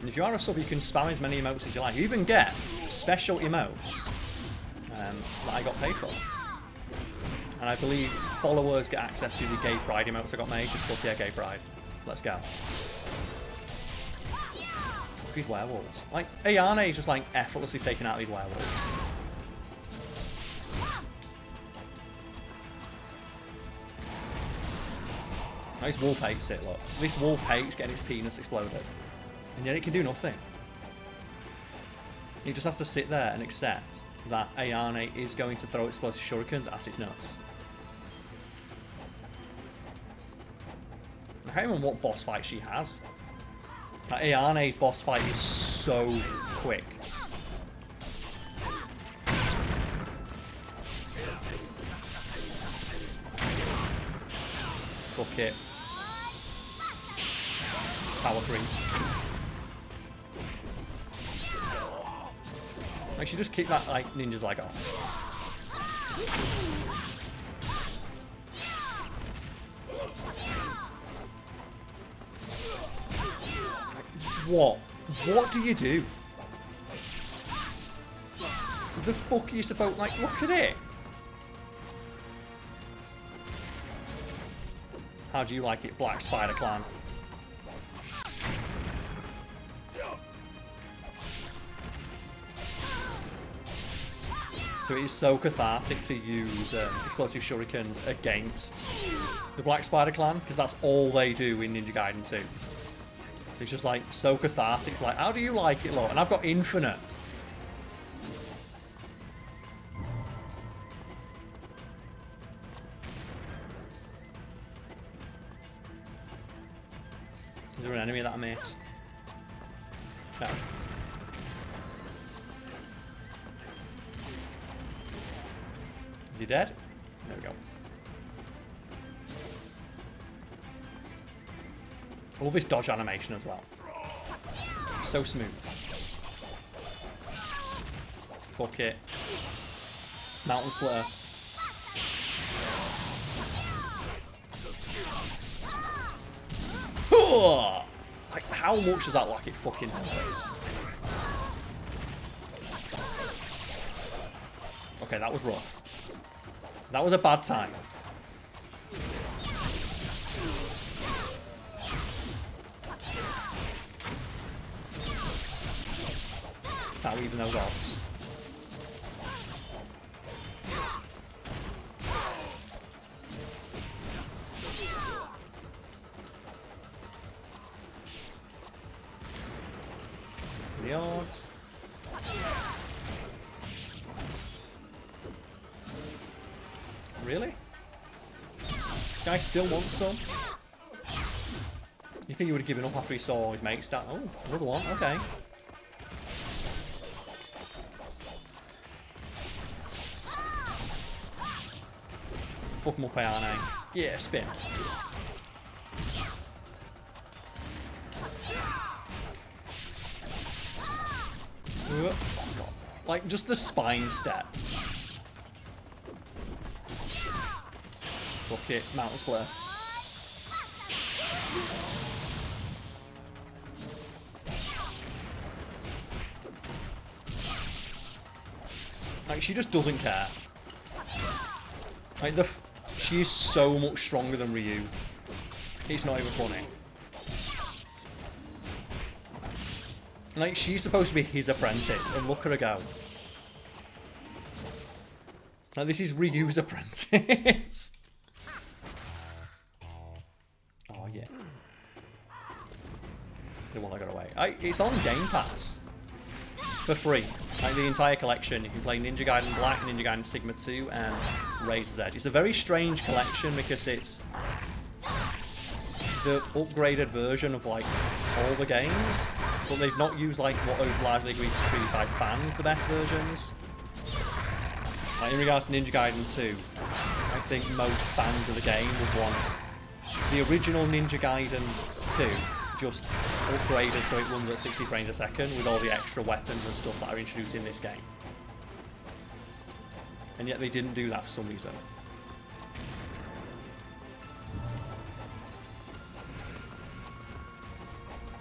And if you are a sub, you can spam as many emotes as you like. You even get special emotes that I got paid for. And I believe followers get access to the gay pride emotes I got made. Just fuck yeah, gay pride. Let's go. These werewolves. Like, Ayane is just like effortlessly taking out these werewolves. This wolf hates it, look. This wolf hates getting its penis exploded. And yet it can do nothing. It just has to sit there and accept that Ayane is going to throw explosive shurikens at its nuts. I can't remember what boss fight she has. That Ayane's boss fight is so quick. Fuck it. Power creep. Like, she just kicked that like ninja's leg off. What? What do you do? The fuck are you supposed... Like, look at it! How do you like it, Black Spider Clan? So it is so cathartic to use explosive shurikens against the Black Spider Clan, because that's all they do in Ninja Gaiden 2. So it's just like so cathartic. It's like, how do you like it, Lord? And I've got infinite. Is there an enemy that I missed? No. Is he dead? There we go. I love this dodge animation as well. So smooth. Fuck it. Mountain splitter. Like, how much does that like it fucking hurts? Okay, that was rough. That was a bad time. That's how even those odds. The odds. Really? This guy still wants some? You think he would have given up after he saw his mate start? Oh, another one, okay. Fuck him up, Ayane. Yeah, spin. Oh, God. Like, just the spine step. Fuck it, mountain splitter. Like, she just doesn't care. Like, she is so much stronger than Ryu. It's not even funny. Like, she's supposed to be his apprentice, and look at her go. Like, this is Ryu's apprentice. Oh, yeah. The one I got away. It's on Game Pass. For free. Like, the entire collection. You can play Ninja Gaiden Black, Ninja Gaiden Sigma 2, and Razor's Edge. It's a very strange collection because it's the upgraded version of, like, all the games. But they've not used, like, what are largely agreed to be by fans the best versions. Like, in regards to Ninja Gaiden 2, I think most fans of the game would want the original Ninja Gaiden 2 just upgraded so it runs at 60 frames a second with all the extra weapons and stuff that are introduced in this game. And yet they didn't do that for some reason.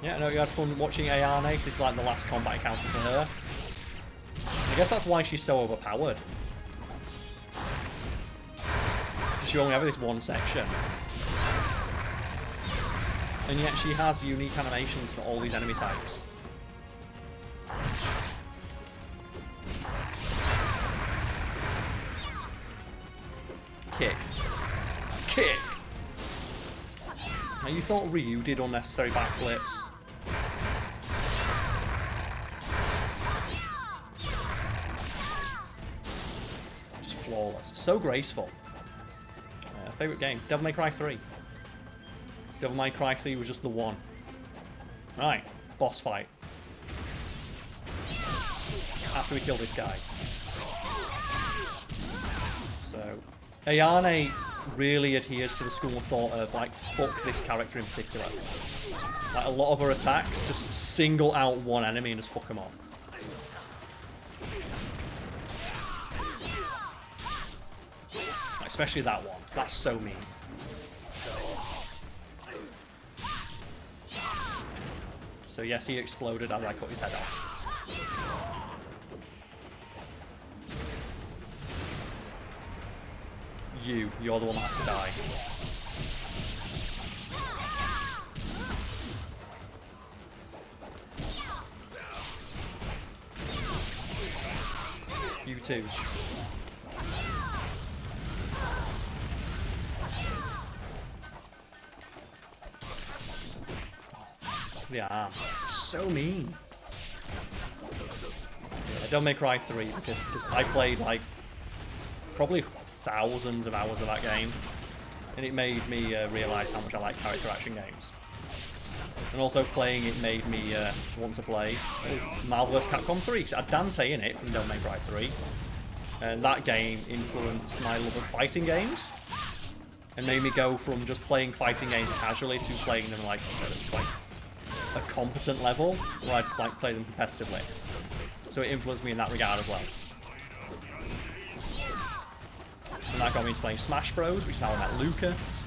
Yeah, I know you had fun watching Ayane, because it's like the last combat encounter for her. I guess that's why she's so overpowered. Because you only have this one section. And yet she has unique animations for all these enemy types. Kick. Kick! Now you thought Ryu did unnecessary backflips. Just flawless. So graceful. Favourite game? Devil May Cry 3. Devil May Cry 3 was just the one. Right, boss fight. After we kill this guy. So, Ayane really adheres to the school of thought of, like, fuck this character in particular. Like, a lot of her attacks just single out one enemy and just fuck them up. Especially that one. That's so mean. So yes, he exploded as I cut his head off. You're the one that has to die. You too. Yeah, so mean. Yeah, Devil May Cry 3 because just I played like probably thousands of hours of that game, and it made me realise how much I like character action games. And also playing it made me want to play Marvel vs. Capcom 3 because it had Dante in it from Devil May Cry 3, and that game influenced my love of fighting games and made me go from just playing fighting games casually to playing them like a competent level where I'd like play them competitively. So it influenced me in that regard as well. And that got me into playing Smash Bros, which is how I met Lucas.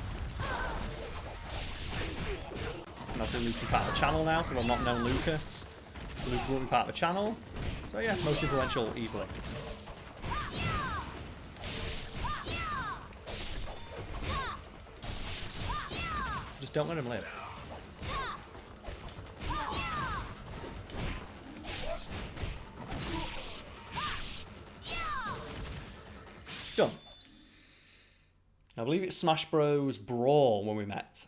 And obviously Lucas is part of the channel now, so I've not known Lucas. Lucas will be part of the channel. So yeah, most influential easily. Just don't let him live. Done. I believe it's Smash Bros. Brawl when we met.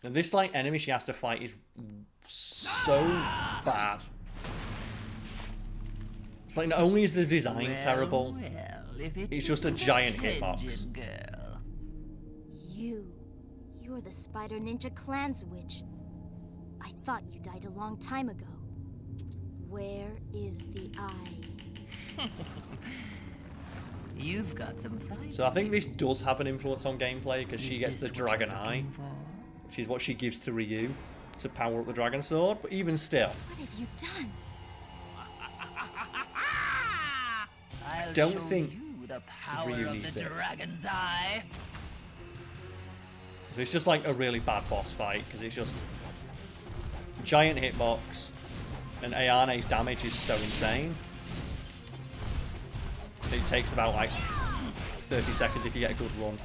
And this, like, enemy she has to fight is so bad. It's like, not only is the design terrible, it's just a giant hitbox. You're the Spider Ninja Clan's witch. I thought you died a long time ago. Where is the eye? You've got some fight. So I think this does have an influence on gameplay because she gets the Dragon Eye, which is what she gives to Ryu to power up the Dragon Sword. But even still, What have you done? I don't think the power Ryu of needs the it. Dragon's Eye. It's just like a really bad boss fight because it's just giant hitbox and Ayane's damage is so insane. It takes about like 30 seconds if you get a good run.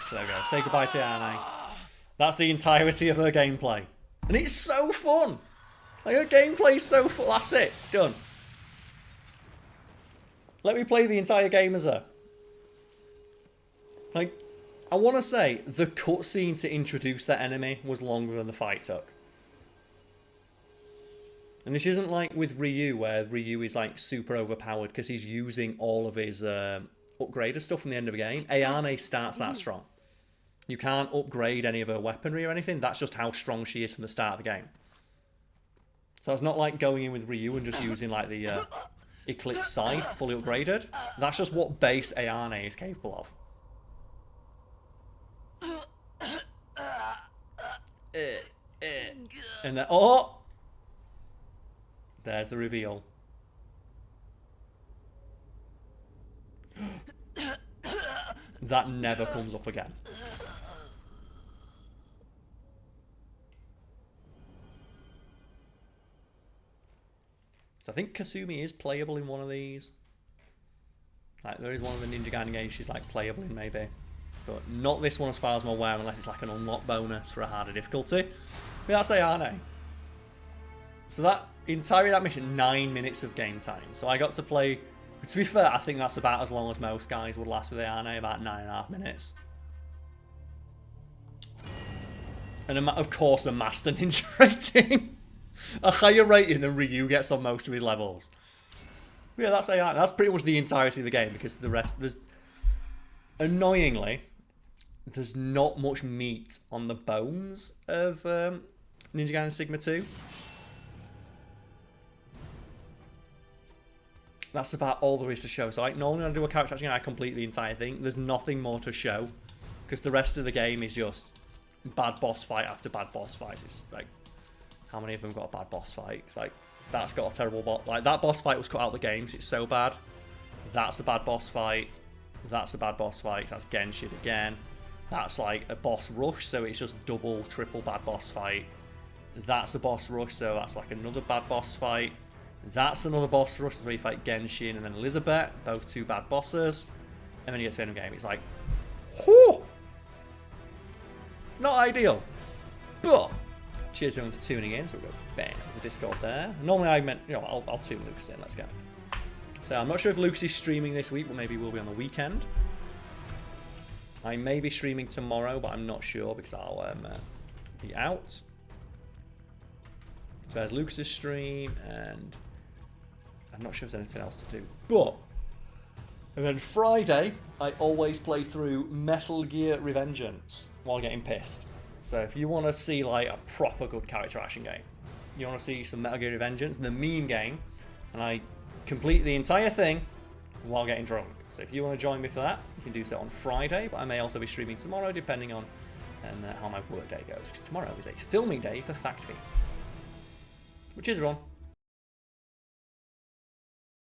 So there we go. Say goodbye to Ayane. That's the entirety of her gameplay. And it's so fun! Like, her gameplay's so fun. That's it. Done. Let me play the entire game as her. Like, I want to say, the cutscene to introduce that enemy was longer than the fight took. And this isn't like with Ryu, where Ryu is like super overpowered because he's using all of his upgraded stuff from the end of the game. Ayane starts that strong. You can't upgrade any of her weaponry or anything. That's just how strong she is from the start of the game. So it's not like going in with Ryu and just using like the Eclipse Scythe fully upgraded. That's just what base Ayane is capable of. And then, oh! There's the reveal. That never comes up again. So I think Kasumi is playable in one of these. Like, there is one of the Ninja Gaiden games she's like playable in maybe. But not this one as far as I'm aware, unless it's like an unlock bonus for a harder difficulty. But that's Ayane. So that entirely that mission, 9 minutes of game time. So I got to play. To be fair, I think that's about as long as most guys would last with Ayane, about 9.5 minutes. And of course, a master ninja rating. A higher rating than Ryu gets on most of his levels. But yeah, that's Ayane. That's pretty much the entirety of the game because the rest, annoyingly, there's not much meat on the bones of Ninja Gaiden Sigma 2. That's about all there is to show. So like, normally when I do a character action, I complete the entire thing. There's nothing more to show because the rest of the game is just bad boss fight after bad boss fight. It's like, how many of them got a bad boss fight? It's like, that's got a terrible boss. Like, that boss fight was cut out of the game because it's so bad. That's a bad boss fight. That's a bad boss fight. That's Genshin again. That's like a boss rush, so it's just double, triple bad boss fight. That's a boss rush, so that's like another bad boss fight. That's another boss rush, where you fight Genshin and then Elizabeth, both two bad bosses. And then you get to the end of the game. It's like, whew! Not ideal. But, cheers everyone for tuning in. So we'll go bang, there's a Discord there. Normally I meant, you know, I'll tune Lucas in, let's go. So I'm not sure if Lucas is streaming this week, but maybe we'll be on the weekend. I may be streaming tomorrow, but I'm not sure because I'll be out. So there's Lucas's stream, and I'm not sure if there's anything else to do. But, and then Friday, I always play through Metal Gear Revengeance while getting pissed. So if you want to see like a proper good character action game, you want to see some Metal Gear Revengeance, the meme game, and I complete the entire thing while getting drunk. So if you want to join me for that, you can do so on Friday, but I may also be streaming tomorrow depending on how my work day goes. Tomorrow is a filming day for Fact Fiend. Which is everyone.